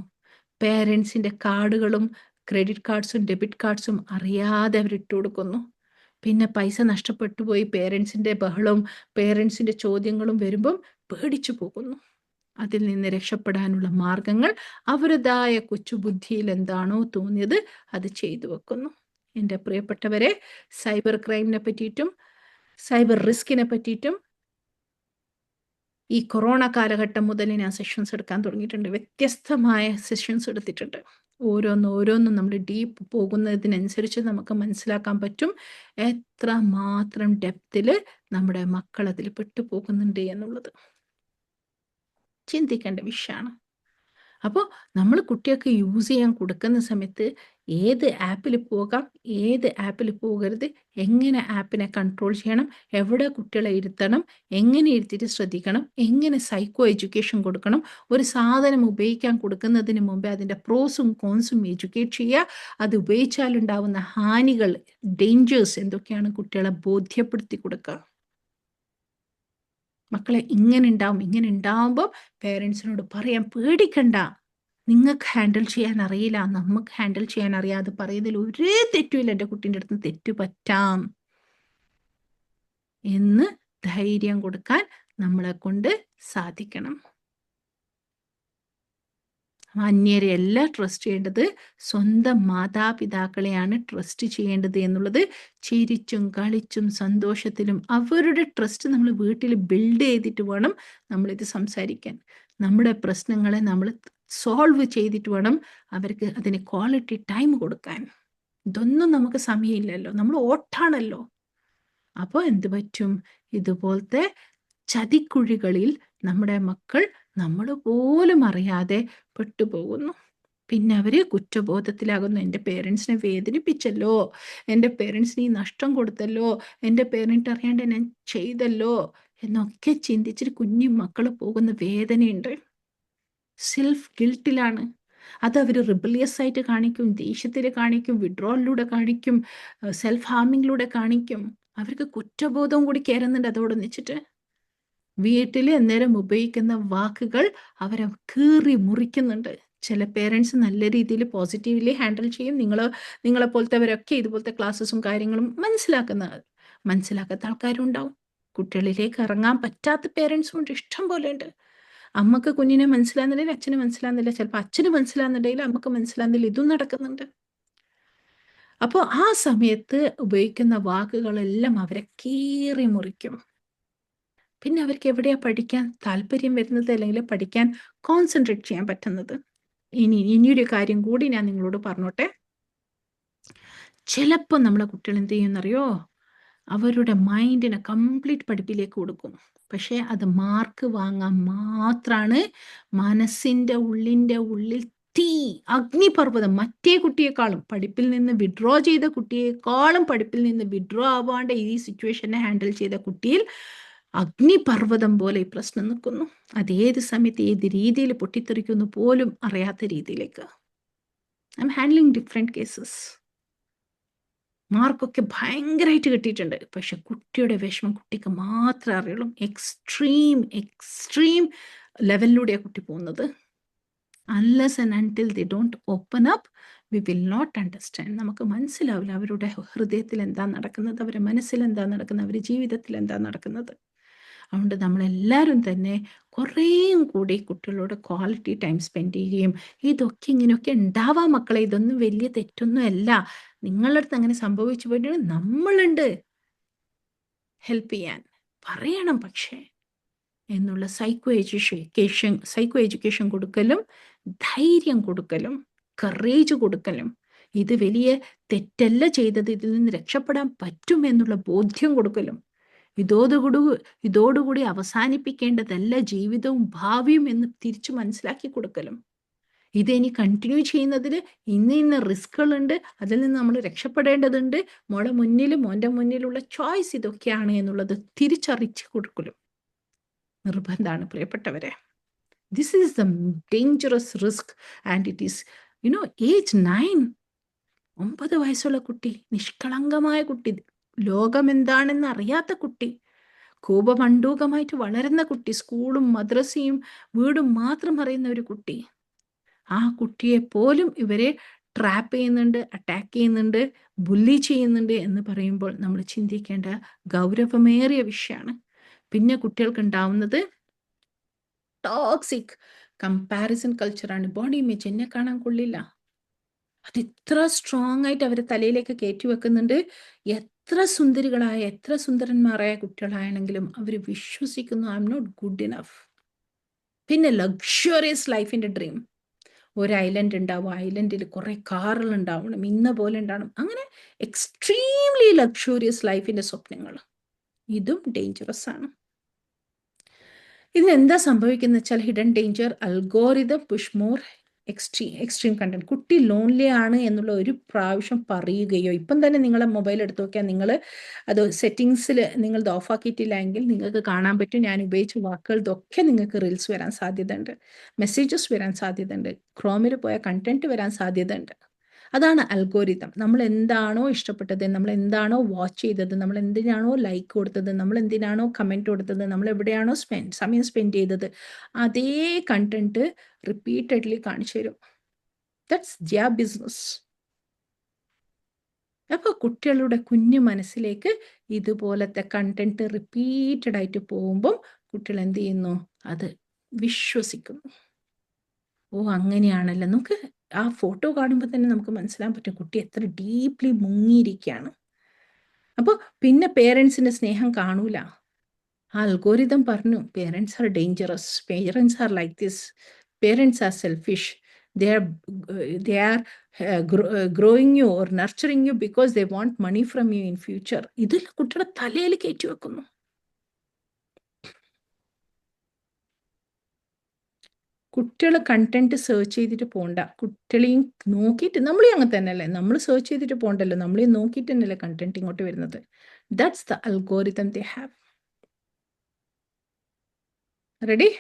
പേരൻസിൻ്റെ കാർഡുകളും ക്രെഡിറ്റ് കാർഡ്സും ഡെബിറ്റ് കാർഡ്സും അറിയാതെ അവർ ഇട്ട് കൊടുക്കുന്നു. പിന്നെ പൈസ നഷ്ടപ്പെട്ടു പോയി പേരൻസിൻ്റെ ബഹളവും പേരൻസിൻ്റെ ചോദ്യങ്ങളും വരുമ്പം പേടിച്ചു പോകുന്നു. അതിൽ നിന്ന് രക്ഷപ്പെടാനുള്ള മാർഗങ്ങൾ അവരുടേതായ കൊച്ചുബുദ്ധിയിൽ എന്താണോ തോന്നിയത് അത് ചെയ്തു വെക്കുന്നു. എൻ്റെ പ്രിയപ്പെട്ടവരെ, സൈബർ ക്രൈമിനെ പറ്റിയിട്ടും സൈബർ റിസ്കിനെ പറ്റിയിട്ടും ഈ കൊറോണ കാലഘട്ടം മുതൽ ഞാൻ സെഷൻസ് എടുക്കാൻ തുടങ്ങിയിട്ടുണ്ട്. വ്യത്യസ്തമായ സെഷൻസ് എടുത്തിട്ടുണ്ട്. ഓരോന്നും നമ്മൾ ഡീപ്പ് പോകുന്നതിനനുസരിച്ച് നമുക്ക് മനസ്സിലാക്കാൻ പറ്റും എത്ര മാത്രം ഡെപ്തിൽ നമ്മുടെ മക്കൾ അതിൽ പെട്ടുപോകുന്നുണ്ട് എന്നുള്ളത്. ചിന്തിക്കേണ്ട വിഷയമാണ്. അപ്പോൾ നമ്മൾ കുട്ടികൾക്ക് യൂസ് ചെയ്യാൻ കൊടുക്കുന്ന സമയത്ത് ഏത് ആപ്പിൽ പോകാം, ഏത് ആപ്പിൽ പോകരുത്, എങ്ങനെ ആപ്പിനെ കൺട്രോൾ ചെയ്യണം, എവിടെ കുട്ടികളെ ഇരുത്തണം, എങ്ങനെ ഇരുത്തിയിട്ട് ശ്രദ്ധിക്കണം, എങ്ങനെ സൈക്കോ എഡ്യൂക്കേഷൻ കൊടുക്കണം, ഒരു സാധനം ഉപയോഗിക്കാൻ കൊടുക്കുന്നതിന് മുമ്പേ അതിൻ്റെ പ്രോസും കോൺസും എഡ്യൂക്കേറ്റ് ചെയ്യുക, അത് ഉപയോഗിച്ചാലുണ്ടാവുന്ന ഹാനികൾ, ഡേഞ്ചേഴ്സ് എന്തൊക്കെയാണ് കുട്ടികളെ ബോധ്യപ്പെടുത്തി കൊടുക്കുക. മക്കളെ ഇങ്ങനെ ഉണ്ടാവുമ്പോൾ പേരൻസിനോട് പറയാൻ പേടിക്കണ്ട, നിങ്ങൾക്ക് ഹാൻഡിൽ ചെയ്യാൻ അറിയില്ല, നമുക്ക് ഹാൻഡിൽ ചെയ്യാൻ അറിയാതെ പറയുന്നതിൽ ഒരു തെറ്റുമില്ല, എൻ്റെ കുട്ടീൻ്റെ അടുത്ത് തെറ്റു പറ്റാം എന്ന് ധൈര്യം കൊടുക്കാൻ നമ്മളെ കൊണ്ട് സാധിക്കണം. അന്യരെയല്ല ട്രസ്റ്റ് ചെയ്യേണ്ടത്, സ്വന്തം മാതാപിതാക്കളെയാണ് ട്രസ്റ്റ് ചെയ്യേണ്ടത് എന്നുള്ളത് ചിരിച്ചും കളിച്ചും സന്തോഷത്തിലും അവരുടെ ട്രസ്റ്റ് നമ്മൾ വീട്ടിൽ ബിൽഡ് ചെയ്തിട്ട് വേണം നമ്മളിത് സംസാരിക്കാൻ. നമ്മുടെ പ്രശ്നങ്ങളെ നമ്മൾ സോൾവ് ചെയ്തിട്ട് വേണം അവർക്ക് അതിന് ക്വാളിറ്റി ടൈം കൊടുക്കാൻ. ഇതൊന്നും നമുക്ക് സമയമില്ലല്ലോ, നമ്മൾ ഓട്ടാണല്ലോ. അപ്പോൾ എന്ത് പറ്റും? ഇതുപോലത്തെ ചതിക്കുഴികളിൽ നമ്മുടെ മക്കൾ നമ്മൾ പോലും അറിയാതെ പെട്ടുപോകുന്നു. പിന്നെ അവർ കുറ്റബോധത്തിലാകുന്നു. എൻ്റെ പേരൻസിനെ വേദനിപ്പിച്ചല്ലോ, എൻ്റെ പേരൻസിന് ഈ നഷ്ടം കൊടുത്തല്ലോ, എൻ്റെ പേരൻറ്റ് അറിയാണ്ട് ഞാൻ ചെയ്തല്ലോ എന്നൊക്കെ ചിന്തിച്ചിട്ട് കുഞ്ഞു മക്കൾ പോകുന്ന വേദനയുണ്ട്. സെൽഫ് ഗിൽട്ടിലാണ്. അത് അവർ റിബലിയസ് ആയിട്ട് കാണിക്കും, ദേഷ്യത്തിൽ കാണിക്കും, വിഡ്രോളിലൂടെ കാണിക്കും, സെൽഫ് ഹാർമിങ്ങിലൂടെ കാണിക്കും. അവർക്ക് കുറ്റബോധവും കൂടി കയറുന്നുണ്ട് അതോടൊന്നിച്ചിട്ട്. വീട്ടിൽ അന്നേരം ഉപയോഗിക്കുന്ന വാക്കുകൾ അവരെ കീറി മുറിക്കുന്നുണ്ട്. ചില പേരൻസ് നല്ല രീതിയിൽ പോസിറ്റീവ്ലി ഹാൻഡിൽ ചെയ്യും. നിങ്ങളെ പോലത്തെവരൊക്കെ ഇതുപോലത്തെ ക്ലാസ്സസും കാര്യങ്ങളും മനസ്സിലാക്കാത്ത ആൾക്കാരും ഉണ്ടാവും. കുട്ടികളിലേക്ക് ഇറങ്ങാൻ പറ്റാത്ത പേരൻസും ഉണ്ട്, ഇഷ്ടം പോലെ ഉണ്ട്. അമ്മക്ക് കുഞ്ഞിനെ മനസ്സിലാകുന്നില്ല, അച്ഛന് മനസ്സിലാകുന്നില്ല, ചിലപ്പോൾ അച്ഛന് മനസ്സിലാകുന്നുണ്ടെങ്കിൽ അമ്മക്ക് മനസ്സിലാകുന്നില്ല, ഇതും നടക്കുന്നുണ്ട്. അപ്പോൾ ആ സമയത്ത് ഉപയോഗിക്കുന്ന വാക്കുകളെല്ലാം അവരെ കീറി മുറിക്കും. പിന്നെ അവർക്ക് എവിടെയാണ് പഠിക്കാൻ താല്പര്യം വരുന്നത്, അല്ലെങ്കിൽ പഠിക്കാൻ കോൺസെൻട്രേറ്റ് ചെയ്യാൻ പറ്റുന്നത്? ഇനിയൊരു കാര്യം കൂടി ഞാൻ നിങ്ങളോട് പറഞ്ഞോട്ടെ. ചിലപ്പോൾ നമ്മളെ കുട്ടികൾ എന്ത് ചെയ്യുമെന്നറിയോ? അവരുടെ മൈൻഡിനെ കംപ്ലീറ്റ് പഠിപ്പിലേക്ക് കൊടുക്കും. പക്ഷേ അത് മാർക്ക് വാങ്ങാൻ മാത്രമാണ്. മനസ്സിൻ്റെ ഉള്ളിൽ തീ, അഗ്നിപർവ്വതം. മറ്റേ കുട്ടിയെക്കാളും, പഠിപ്പിൽ നിന്ന് വിഡ്രോ ചെയ്ത കുട്ടിയെക്കാളും പഠിപ്പിൽ നിന്ന് വിഡ്രോ ആവാണ്ട് ഈ സിറ്റുവേഷനെ ഹാൻഡിൽ ചെയ്ത കുട്ടിയിൽ അഗ്നിപർവ്വതം പോലെ ഈ പ്രശ്നം നിൽക്കുന്നു. അതേത് സമയത്ത് ഏത് രീതിയിൽ പൊട്ടിത്തെറിക്കുന്നു പോലും അറിയാത്ത രീതിയിലേക്ക്. I M handling different cases. മാർക്കൊക്കെ ഭയങ്കരമായിട്ട് കിട്ടിയിട്ടുണ്ട്, പക്ഷെ കുട്ടിയുടെ വിഷമം കുട്ടിക്ക് മാത്രമേ അറിയുള്ളൂ. എക്സ്ട്രീം ലെവലിലൂടെയാണ് കുട്ടി പോകുന്നത്. Unless and until they don't open up, we will not understand. നമുക്ക് മനസ്സിലാവില്ല അവരുടെ ഹൃദയത്തിൽ എന്താ നടക്കുന്നത്, അവരുടെ മനസ്സിൽ എന്താ നടക്കുന്നത്, അവരുടെ ജീവിതത്തിൽ എന്താ നടക്കുന്നത്. അതുകൊണ്ട് നമ്മളെല്ലാവരും തന്നെ കുറേയും കൂടി കുട്ടികളോട് ക്വാളിറ്റി ടൈം സ്പെൻഡ് ചെയ്യുകയും, ഇതൊക്കെ ഇങ്ങനെയൊക്കെ ഉണ്ടാവാം മക്കളെ, ഇതൊന്നും വലിയ തെറ്റൊന്നും അല്ല, നിങ്ങളുടെ അടുത്ത് അങ്ങനെ സംഭവിച്ചു പോയിട്ട് നമ്മളുണ്ട് ഹെൽപ്പ് ചെയ്യാൻ, പറയണം പക്ഷേ എന്നുള്ള സൈക്കോ എഡ്യൂക്കേഷൻ കൊടുക്കലും, ധൈര്യം കൊടുക്കലും, കറേജ് കൊടുക്കലും, ഇത് വലിയ തെറ്റല്ല ചെയ്തത്, ഇതിൽ നിന്ന് രക്ഷപ്പെടാൻ പറ്റും എന്നുള്ള ബോധ്യം കൊടുക്കലും, ഇതോടുകൂടി അവസാനിപ്പിക്കേണ്ടതല്ല ജീവിതവും ഭാവിയും എന്ന് തിരിച്ചു മനസ്സിലാക്കി കൊടുക്കലും. ഇതിനി കണ്ടിന്യൂ ചെയ്യുന്നതിൽ ഇന്ന റിസ്കുകളുണ്ട്, അതിൽ നിന്ന് നമ്മൾ രക്ഷപ്പെടേണ്ടതുണ്ട്, മോൻ്റെ മുന്നിലുള്ള ചോയ്സ് ഇതൊക്കെയാണ് എന്നുള്ളത് തിരിച്ചറിയിച്ച് കൊടുക്കലും നിർബന്ധമാണ് പ്രിയപ്പെട്ടവരെ. This is the dangerous risk and it is age 9. 9 വയസ്സുള്ള കുട്ടി, നിഷ്കളങ്കമായ കുട്ടി, ലോകം എന്താണെന്ന് അറിയാത്ത കുട്ടി, കോപമണ്ഡൂകമായിട്ട് വളരുന്ന കുട്ടി, സ്കൂളും മദ്രസയും വീടും മാത്രം അറിയുന്ന ഒരു കുട്ടി, ആ കുട്ടിയെ പോലും ഇവരെ ട്രാപ്പ് ചെയ്യുന്നുണ്ട്, അറ്റാക്ക് ചെയ്യുന്നുണ്ട്, ബുള്ളി ചെയ്യുന്നുണ്ട് എന്ന് പറയുമ്പോൾ നമ്മൾ ചിന്തിക്കേണ്ട ഗൗരവമേറിയ വിഷയമാണ്. പിന്നെ കുട്ടികൾക്ക് ഉണ്ടാവുന്നത് ടോക്സിക് കമ്പാരിസൺ കൾച്ചറാണ്. ബോഡി ഇമേജ്, എന്നെ കാണാൻ കൊള്ളില്ല, അത് ഇത്ര സ്ട്രോങ് ആയിട്ട് അവർ തലയിലേക്ക് കയറ്റി വെക്കുന്നുണ്ട്. എത്ര സുന്ദരികളായ, എത്ര സുന്ദരന്മാരായ കുട്ടികളാണെങ്കിലും അവർ വിശ്വസിക്കുന്നു I am not good enough. പിന്നെ ലക്ഷറിയസ് ലൈഫിൻ്റെ ഡ്രീം, ഒരു ഐലൻഡ് ഉണ്ടാവും, ഐലൻഡിൽ കുറേ കാറുകൾ ഉണ്ടാവണം, ഇന്ന പോലെ ഉണ്ടാവണം, അങ്ങനെ എക്സ്ട്രീംലി ലക്ഷറിയസ് ലൈഫിൻ്റെ സ്വപ്നങ്ങൾ. ഇതും ഡേഞ്ചറസ് ആണ്. ഇതിനെന്താ സംഭവിക്കുന്നത് വെച്ചാൽ hidden danger, algorithm push more extreme content. കുട്ടി ലോൺലി ആണ് എന്നുള്ള ഒരു പ്രാവശ്യം പറയുകയോ, ഇപ്പം തന്നെ നിങ്ങളെ മൊബൈൽ എടുത്ത് നോക്കിയാൽ നിങ്ങൾ അത് സെറ്റിങ്സിൽ നിങ്ങളത് ഓഫാക്കിയിട്ടില്ല എങ്കിൽ നിങ്ങൾക്ക് കാണാൻ പറ്റും ഞാൻ ഉപയോഗിച്ച വാക്കുകളതൊക്കെ നിങ്ങൾക്ക് റീൽസ് വരാൻ സാധ്യതയുണ്ട്, മെസ്സേജസ് വരാൻ സാധ്യതയുണ്ട്, ക്രോമിൽ പോയ കണ്ടന്റ് വരാൻ സാധ്യതയുണ്ട്. അതാണ് അൽഗോരിതം. നമ്മൾ എന്താണോ ഇഷ്ടപ്പെട്ടത്, നമ്മൾ എന്താണോ വാച്ച് ചെയ്തത്, നമ്മൾ എന്തിനാണോ ലൈക്ക് കൊടുത്തത്, നമ്മൾ എന്തിനാണോ കമൻറ്റ് കൊടുത്തത്, നമ്മൾ എവിടെയാണോ സമയം സ്പെൻഡ് ചെയ്തത്, അതേ കണ്ടന്റ് റിപ്പീറ്റഡ്ലി കാണിച്ചു തരും. That's their business. അപ്പോൾ കുട്ടികളുടെ കുഞ്ഞു മനസ്സിലേക്ക് ഇതുപോലത്തെ കണ്ടന്റ് റിപ്പീറ്റഡ് ആയിട്ട് പോകുമ്പം കുട്ടികൾ എന്ത് ചെയ്യുന്നു? അത് വിശ്വസിക്കുന്നു. ഓ അങ്ങനെയാണല്ലോ. നമുക്ക് ആ ഫോട്ടോ കാണുമ്പോൾ തന്നെ നമുക്ക് മനസ്സിലാൻ പറ്റും കുട്ടി എത്ര ഡീപ്ലി മുങ്ങിയിരിക്കുകയാണ്. അപ്പോൾ പിന്നെ പേരൻസിൻ്റെ സ്നേഹം കാണൂല. ആ അൽഗോരിതം പറഞ്ഞു parents are dangerous, parents are like this, parents are selfish, they are growing you or nurturing you because they want money from you in future. ഇതിൽ കുട്ടിയുടെ തലയിൽ കയറ്റി വെക്കുന്നു. കുട്ടികൾ കണ്ടന്റ് സെർച്ച് ചെയ്തിട്ട് പോകണ്ട, കുട്ടികളെയും നോക്കിയിട്ട്, നമ്മളെയും അങ്ങനെ തന്നെയല്ലേ, നമ്മൾ സെർച്ച് ചെയ്തിട്ട് പോകണ്ടല്ലോ, നമ്മളെയും നോക്കിയിട്ട് തന്നെയല്ലേ കണ്ടന്റ് ഇങ്ങോട്ട് വരുന്നത്. That's the algorithm they have. Ready?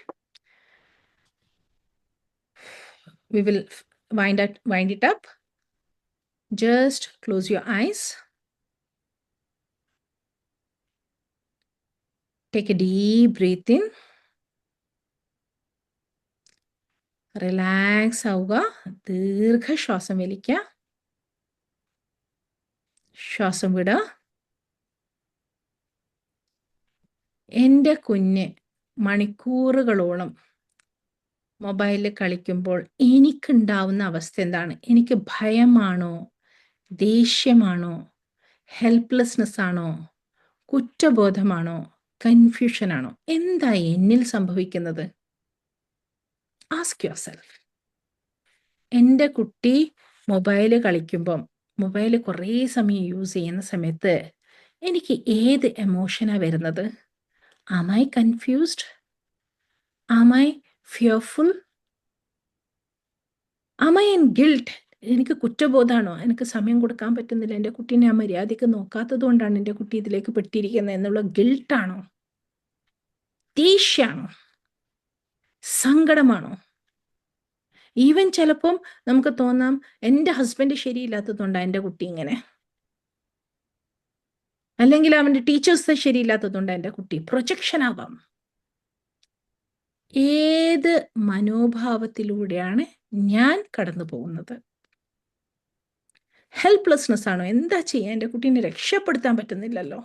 We will wind it up. Just close your eyes. Take a deep breath in. Relax ആവുക. ദീർഘശ്വാസം വലിക്കുക, ശ്വാസം വിടുക. എൻ്റെ കുഞ്ഞ് മണിക്കൂറുകളോളം മൊബൈലിൽ കളിക്കുമ്പോൾ എനിക്കുണ്ടാവുന്ന അവസ്ഥ എന്താണ്? എനിക്ക് ഭയമാണോ, ദേഷ്യമാണോ, ഹെൽപ്ലെസ്നെസ് ആണോ, കുറ്റബോധമാണോ, കൺഫ്യൂഷനാണോ? എന്താ എന്നിൽ സംഭവിക്കുന്നത്? Ask your self. എൻ്റെ കുട്ടി മൊബൈൽ കളിക്കുമ്പം, മൊബൈൽ കുറേ സമയം യൂസ് ചെയ്യുന്ന സമയത്ത് എനിക്ക് ഏത് എമോഷനാണ് വരുന്നത്? Am I confused? Am I fearful? Am I in guilt? എനിക്ക് കുറ്റബോധമാണോ? എനിക്ക് സമയം കൊടുക്കാൻ പറ്റുന്നില്ല, എൻ്റെ കുട്ടീനെ ആ മര്യാദയ്ക്ക് നോക്കാത്തത് കൊണ്ടാണ് എൻ്റെ കുട്ടി ഇതിലേക്ക് പെട്ടിരിക്കുന്നത് എന്നുള്ള ഗിൽട്ടാണോ? ദേഷ്യമാണോ? സങ്കടമാണോ? ഈവൻ ചിലപ്പം നമുക്ക് തോന്നാം എൻ്റെ ഹസ്ബൻഡ് ശരിയില്ലാത്തതുകൊണ്ടാണ് എൻ്റെ കുട്ടി ഇങ്ങനെ, അല്ലെങ്കിൽ അവൻ്റെ ടീച്ചേഴ്സ് ശരിയില്ലാത്തതുകൊണ്ടാണ് എൻ്റെ കുട്ടി. പ്രൊജക്ഷൻ ആവാം. ഏത് മനോഭാവത്തിലൂടെയാണ് ഞാൻ കടന്നു പോകുന്നത്? ഹെൽപ്ലെസ്നെസ് ആണോ? എന്താ ചെയ്യാൻ, എൻ്റെ കുട്ടീനെ രക്ഷപ്പെടുത്താൻ പറ്റുന്നില്ലല്ലോ.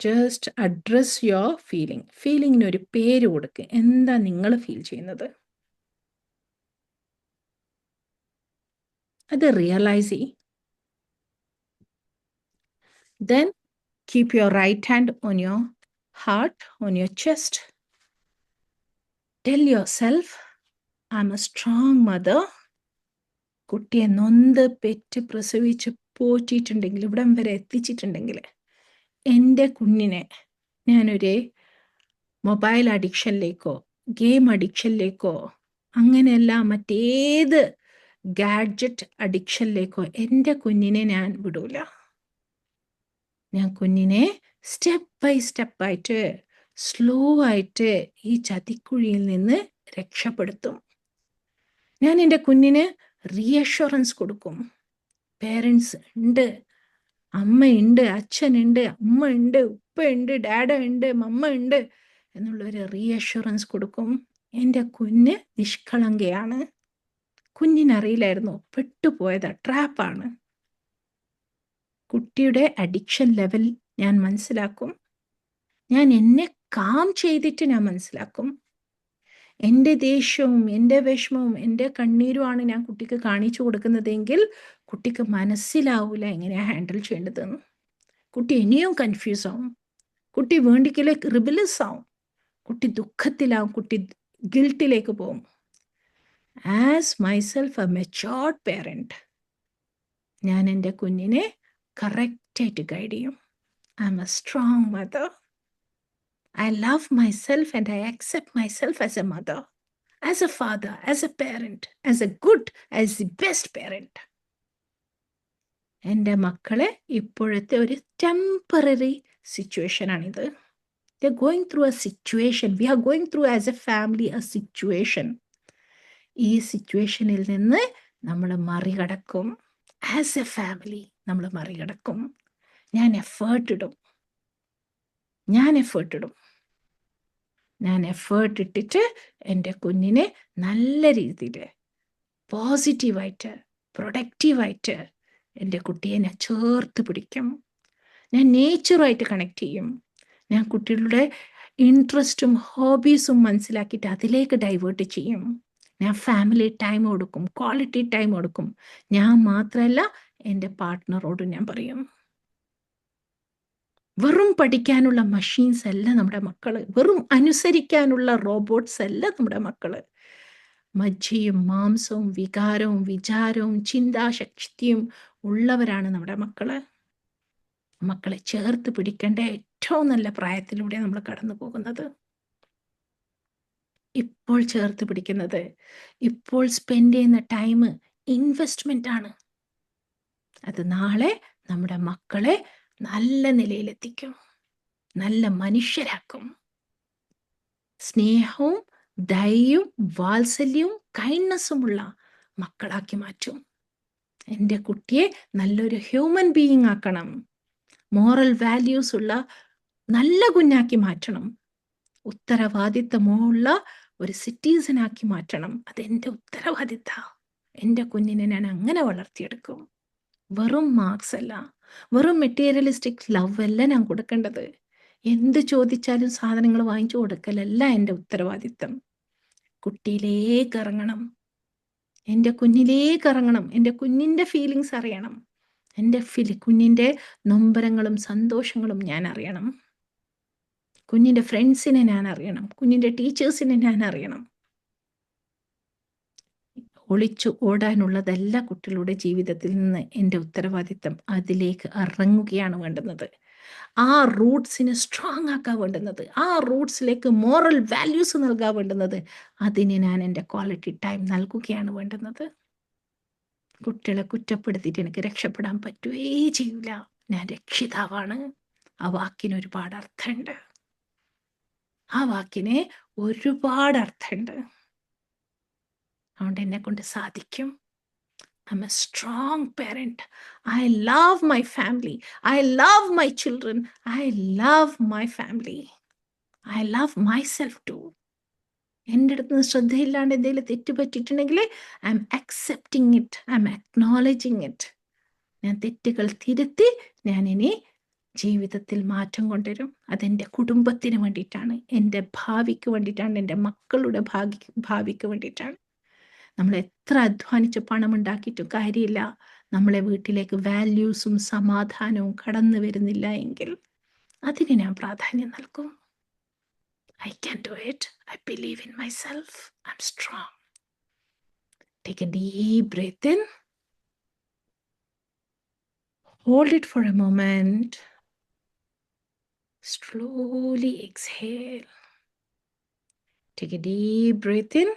Just address your feeling. ഫീലിങ്ങിന് ഒരു പേര് കൊടുക്കുക. എന്താ നിങ്ങൾ ഫീൽ ചെയ്യുന്നത്? അത് റിയലൈസ് ചെയ്യും. Then keep your right hand on your heart, on your chest. Tell your self I am a strong mother. കുട്ടിയെ നൊന്ത് പെറ്റ് പ്രസവിച്ച് പോറ്റിയിട്ടുണ്ടെങ്കിൽ, ഇവിടം വരെ എത്തിച്ചിട്ടുണ്ടെങ്കിൽ, എൻ്റെ കുഞ്ഞിനെ ഞാനൊരു മൊബൈൽ അഡിക്ഷനിലേക്കോ ഗെയിം അഡിക്ഷനിലേക്കോ അങ്ങനെയല്ല മറ്റേത് ഗാഡ്ജറ്റ് അഡിക്ഷനിലേക്കോ എൻ്റെ കുഞ്ഞിനെ ഞാൻ വിടൂല. ഞാൻ കുഞ്ഞിനെ സ്റ്റെപ്പ് ബൈ സ്റ്റെപ്പായിട്ട് സ്ലോ ആയിട്ട് ഈ ചതിക്കുഴിയിൽ നിന്ന് രക്ഷപ്പെടുത്തും. ഞാൻ എൻ്റെ കുഞ്ഞിന് റീഅഷുറൻസ് കൊടുക്കും. പേരൻസ് ഉണ്ട്, അമ്മയുണ്ട്, അച്ഛനുണ്ട്, അമ്മ ഉണ്ട്, ഉപ്പ ഉണ്ട്, ഡാഡ ഉണ്ട്, മമ്മ ഉണ്ട് എന്നുള്ളൊരു റീഅഷുറൻസ് കൊടുക്കും. എൻ്റെ കുഞ്ഞ് നിഷ്കളങ്കയാണ്. കുഞ്ഞിനറിയില്ലായിരുന്നു, പെട്ടുപോയതാ, ട്രാപ്പാണ്. കുട്ടിയുടെ അഡിക്ഷൻ ലെവൽ ഞാൻ മനസ്സിലാക്കും. ഞാൻ എന്നെ കാം ചെയ്തിട്ട് ഞാൻ മനസ്സിലാക്കും. എൻ്റെ ദേഷ്യവും എൻ്റെ വിഷമവും എൻ്റെ കണ്ണീരുമാണ് ഞാൻ കുട്ടിക്ക് കാണിച്ചു കൊടുക്കുന്നതെങ്കിൽ കുട്ടിക്ക് മനസ്സിലാവില്ല എങ്ങനെയാണ് ഹാൻഡിൽ ചെയ്യേണ്ടതെന്ന്. കുട്ടി ഇനിയും കൺഫ്യൂസ് ആവും, കുട്ടി വേണ്ടിക്കിലേക്ക് റിബലസ് ആവും, കുട്ടി ദുഃഖത്തിലാവും, കുട്ടി ഗിൽട്ടിലേക്ക് പോകും. As myself A matured parent, ഞാൻ എൻ്റെ കുഞ്ഞിനെ കറക്റ്റായിട്ട് ഗൈഡ് ചെയ്യും. I am a strong mother. I love myself and I accept myself as a mother, as a father, as a parent, as a good, as the best parent. എൻ്റെ മക്കളെ ഇപ്പോഴത്തെ ഒരു temporary സിറ്റുവേഷനാണിത്. They're going through a situation. We are going through as a family a situation. ഈ സിറ്റുവേഷനിൽ നിന്ന് നമ്മൾ മറികടക്കും. As A family നമ്മൾ മറികടക്കും. ഞാൻ എഫേർട്ട് ഇടും. ഞാൻ എഫേർട്ട് ഇട്ടിട്ട് എൻ്റെ കുഞ്ഞിനെ നല്ല രീതിയിൽ പോസിറ്റീവായിട്ട് പ്രൊഡക്റ്റീവായിട്ട് എൻ്റെ കുട്ടിയെ ഞാൻ ചേർത്ത് പിടിക്കും. ഞാൻ നേച്ചറുമായിട്ട് കണക്ട് ചെയ്യും. ഞാൻ കുട്ടികളുടെ ഇൻട്രസ്റ്റും ഹോബീസും മനസ്സിലാക്കിയിട്ട് അതിലേക്ക് ഡൈവേർട്ട് ചെയ്യും. ഞാൻ ഫാമിലി ടൈം കൊടുക്കും, ക്വാളിറ്റി ടൈം കൊടുക്കും. ഞാൻ മാത്രമല്ല, എൻ്റെ പാർട്ട്ണറോടും ഞാൻ പറയും. വെറും പഠിക്കാനുള്ള മഷീൻസ് അല്ല നമ്മുടെ മക്കള്, വെറും അനുസരിക്കാനുള്ള റോബോട്ട്സ് അല്ല നമ്മുടെ മക്കള്. മജ്ജയും മാംസവും വികാരവും വിചാരവും ചിന്താശക്തിയും ഉള്ളവരാണ് നമ്മുടെ മക്കള്. മക്കളെ ചേർത്ത് പിടിക്കേണ്ട ഏറ്റവും നല്ല പ്രായത്തിലൂടെ നമ്മൾ കടന്നു പോകുന്നത്. ഇപ്പോൾ ചേർത്ത് പിടിക്കുന്നത്, ഇപ്പോൾ സ്പെൻഡ് ചെയ്യുന്ന ടൈം ഇൻവെസ്റ്റ്മെന്റ് ആണ്. അത് നാളെ നമ്മുടെ മക്കളെ നല്ല നിലയിലെത്തിക്കും, നല്ല മനുഷ്യരാക്കും. സ്നേഹവും ദയയും വാത്സല്യവും കൈൻഡ്നസ്സുമുള്ള മക്കളാക്കി മാറ്റും. എൻ്റെ കുട്ടിയെ നല്ലൊരു ഹ്യൂമൻ ബീയിങ് ആക്കണം. മോറൽ വാല്യൂസ് ഉള്ള നല്ല കുഞ്ഞാക്കി മാറ്റണം. ഉത്തരവാദിത്തമുള്ള ഒരു സിറ്റിസനാക്കി മാറ്റണം. അതെൻ്റെ ഉത്തരവാദിത്തം. എൻ്റെ കുഞ്ഞിനെ ഞാൻ അങ്ങനെ വളർത്തിയെടുക്കും. വെറും മാർക്സ് അല്ല, വെറും മെറ്റീരിയലിസ്റ്റിക് ലവ് അല്ല ഞാൻ കൊടുക്കേണ്ടത്. എന്ത് ചോദിച്ചാലും സാധനങ്ങൾ വാങ്ങിച്ചു കൊടുക്കലല്ല എൻ്റെ ഉത്തരവാദിത്തം. കുട്ടിയിലേക്ക് ഇറങ്ങണം, എൻ്റെ കുഞ്ഞിലേക്ക് ഇറങ്ങണം. എൻ്റെ കുഞ്ഞിൻ്റെ ഫീലിങ്സ് അറിയണം. എൻ്റെ കുഞ്ഞിൻ്റെ നൊമ്പരങ്ങളും സന്തോഷങ്ങളും ഞാൻ അറിയണം. കുഞ്ഞിൻ്റെ ഫ്രണ്ട്സിനെ ഞാൻ അറിയണം. കുഞ്ഞിൻ്റെ ടീച്ചേഴ്സിനെ ഞാൻ അറിയണം. ഒളിച്ചു ഓടാനുള്ളതല്ല കുട്ടികളുടെ ജീവിതത്തിൽ നിന്ന് എൻ്റെ ഉത്തരവാദിത്തം. അതിലേക്ക് ഇറങ്ങുകയാണ് വേണ്ടുന്നത്. ആ റൂട്ട്സിനെ സ്ട്രോങ് ആക്കാൻ വേണ്ടുന്നത്, ആ റൂട്ട്സിലേക്ക് മോറൽ വാല്യൂസ് നൽകാൻ വേണ്ടുന്നത്. അതിന് ഞാൻ എൻ്റെ ക്വാളിറ്റി ടൈം നൽകുകയാണ് വേണ്ടുന്നത്. കുട്ടികളെ കുറ്റപ്പെടുത്തിയിട്ട് എനിക്ക് രക്ഷപ്പെടാൻ പറ്റുകയേ ചെയ്യില്ല. ഞാൻ രക്ഷിതാവാണ്. ആ വാക്കിന് ഒരുപാട് അർത്ഥമുണ്ട്. ആ വാക്കിന് ഒരുപാട് അർത്ഥമുണ്ട്. അതുകൊണ്ട് എന്നെ കൊണ്ട് സാധിക്കും. I'm a strong parent. I love my family. I love my children. I love my family. I love myself too. എൻ്റെ അടുത്ത് നിന്ന് ശ്രദ്ധയില്ലാണ്ട് എന്തെങ്കിലും തെറ്റ് പറ്റിയിട്ടുണ്ടെങ്കിൽ I am accepting it, I am acknowledging it. ഞാൻ തെറ്റുകൾ തിരുത്തി ഞാനിനി ജീവിതത്തിൽ മാറ്റം കൊണ്ടുവരും. അതെൻ്റെ കുടുംബത്തിന് വേണ്ടിയിട്ടാണ്, എൻ്റെ ഭാവിക്ക് വേണ്ടിയിട്ടാണ്, എൻ്റെ മക്കളുടെ ഭാവിക്ക് വേണ്ടിയിട്ടാണ്. നമ്മൾ എത്ര അധ്വാനിച്ച് പണം ഉണ്ടാക്കിയിട്ടും കാര്യമില്ല, നമ്മളെ വീട്ടിലേക്ക് വാല്യൂസും സമാധാനവും കടന്നു വരുന്നില്ല എങ്കിൽ അതിന് ഞാൻ പ്രാധാന്യം നൽകും. I can do it. I believe in myself. I'm strong. Take a deep breath in. Hold it for a moment. Slowly exhale. Take a deep breath in.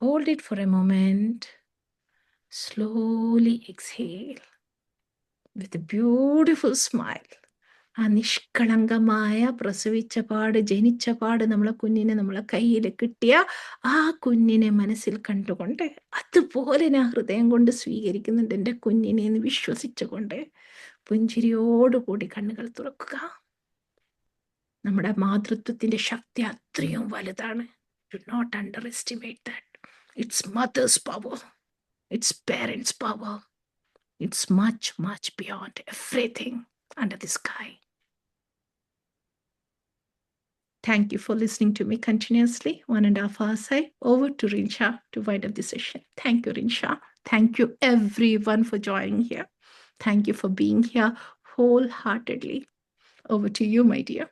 Hold it for a moment. Slowly exhale. With a beautiful smile, ആ നിഷ്കളങ്കമായ പ്രസവിച്ച പാട് ജനിച്ച പാട് നമ്മളെ കുഞ്ഞിനെ നമ്മളെ കയ്യിൽ കിട്ടിയ ആ കുഞ്ഞിനെ മനസ്സിൽ കണ്ടുകൊണ്ട് അതുപോലെ ഞാൻ ഹൃദയം കൊണ്ട് സ്വീകരിക്കുന്നുണ്ട് എൻ്റെ കുഞ്ഞിനെ എന്ന് വിശ്വസിച്ചുകൊണ്ട് പുഞ്ചിരിയോടുകൂടി കണ്ണുകൾ തുറക്കുക. നമ്മുടെ മാതൃത്വത്തിന്റെ ശക്തി അത്രയും വലുതാണ്. Do not underestimate that. It's mother's power. It's parents' power. It's much, much beyond everything under the sky. Thank you for listening to me continuously. 1.5 hours. Over to Rinsha to wind up the session. Thank you, Rinsha. Thank you, everyone, for joining here. Thank you for being here wholeheartedly. Over to you, my dear.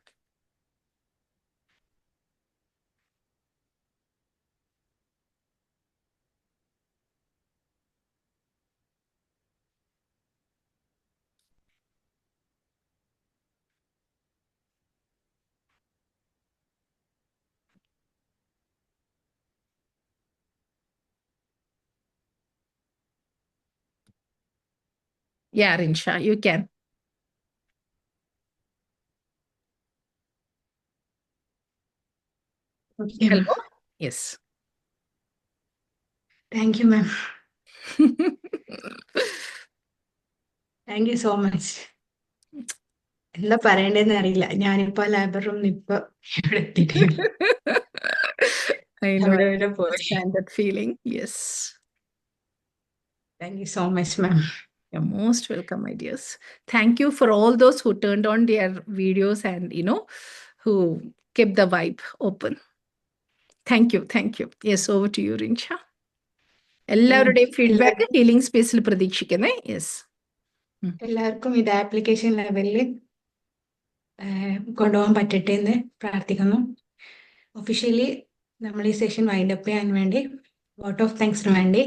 Yeah, Rinsha, you can.
Okay,
Hello? Yes.
thank you, ma'am. Thank you so much. എന്താ പറയണ്ടേന്ന് അറിയില്ല. ഞാനിപ്പോ library റൂമിൽ ഇപ്പൊ ഇവിടെ എത്തിയിട്ടില്ല.
I know.
അവിടെ
I
വരെ പോയി.
understand that feeling. Yes.
Thank you so much, ma'am.
You're most welcome, my dears. Thank you for all those who turned on their videos and, who kept the vibe open. Thank you. Thank you. Yes, over to you, Rinsha. എല്ലാവരുടെയും feedback healing സ്പേസിൽ പ്രതീക്ഷിക്കുന്നേ. Yes,
എല്ലാവർക്കും ഇത് application ലെവലിൽ കൊണ്ടുപോകാൻ പറ്റട്ടെ എന്ന് പ്രാർത്ഥിക്കുന്നു. Officially നമ്മൾ ഈ സെഷൻ വൈൻഡപ്പ് ചെയ്യാൻ വേണ്ടി വോട്ട് ഓഫ് താങ്ക്സിന് വേണ്ടി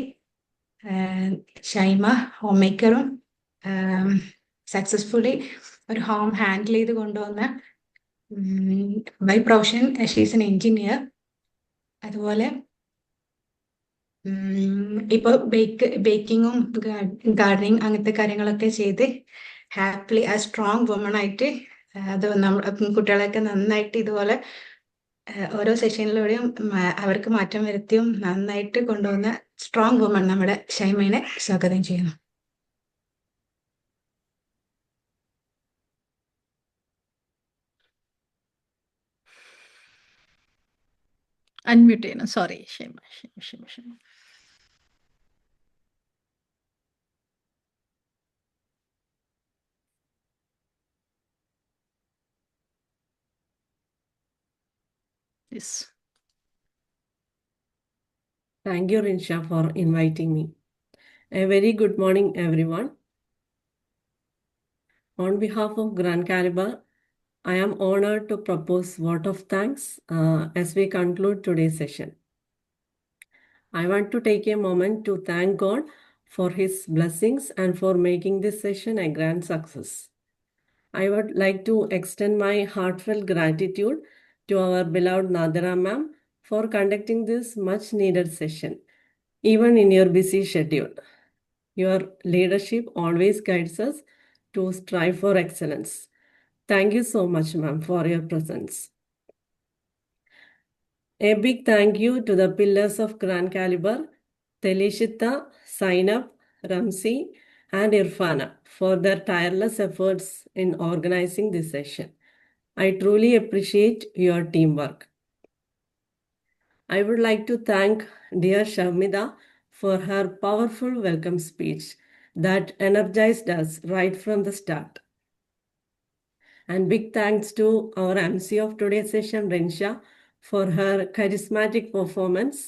ഷൈമ ഹോം മേക്കറും സക്സസ്ഫുള്ളി ഒരു ഹോം ഹാൻഡിൽ ചെയ്ത് കൊണ്ടുവന്ന by profession she's an engineer. അതുപോലെ ഇപ്പോൾ ബേക്കിങ്ങും ഗാർഡനിങ് അങ്ങനത്തെ കാര്യങ്ങളൊക്കെ ചെയ്ത് ഹാപ്പിലി ആ സ്ട്രോങ് വുമൺ ആയിട്ട് അത് കുട്ടികളെയൊക്കെ നന്നായിട്ട് ഇതുപോലെ ഓരോ സെഷനിലൂടെയും അവർക്ക് മാറ്റം വരുത്തിയും നന്നായിട്ട് കൊണ്ടുവന്ന സ്ട്രോങ് വുമൺ നമ്മുടെ ഷൈമയെ സ്വാഗതം ചെയ്യുന്നു.
അൺമ്യൂട്ട് ചെയ്യണം. സോറി, ക്ഷമ. Yes.
Thank you, Rinsha, for inviting me. A very good morning, everyone. On behalf of Grand Caliber, I am honored to propose vote of thanks as we conclude today's session. I want to take a moment to thank God for His blessings and for making this session a grand success. I would like to extend my heartfelt gratitude to our beloved Nadira ma'am for conducting this much needed session, even in your busy schedule. Your leadership always guides us to strive for excellence. Thank you so much, ma'am, for your presence. A big thank you to the pillars of Grand Caliber, Telishita, Sainab, Ramsi, and Irfana for their tireless efforts in organizing this session. I truly appreciate your teamwork. I would like to thank dear Sharmida for her powerful welcome speech that energized us right from the start. And big thanks to our MC of today's session, Rinsha, for her charismatic performance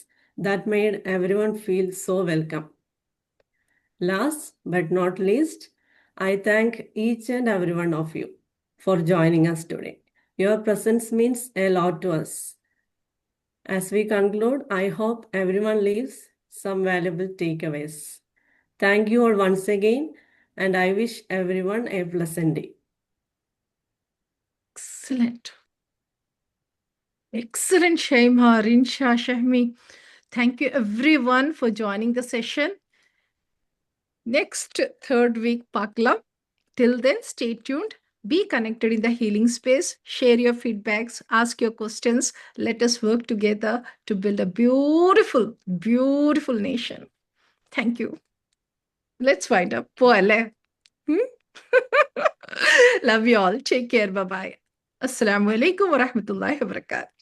that made everyone feel so welcome. Last but not least, I thank each and every one of you for joining us today. Your presence means a lot to us. As we conclude, I hope everyone leaves some valuable takeaways. Thank you all once again, and I wish everyone a pleasant day.
Excellent. Excellent, Shaima, Rinsha, Shahmi. Thank you, everyone, for joining the session. Next third week, Pakla. Till then, stay tuned. Be connected in the healing space. Share your feedbacks. Ask your questions. Let us work together to build a beautiful, beautiful nation. Thank you. Let's wind up. Poale. Love you all. Take care. Bye-bye. Assalamu alaikum wa rahmatullahi wa barakatuh.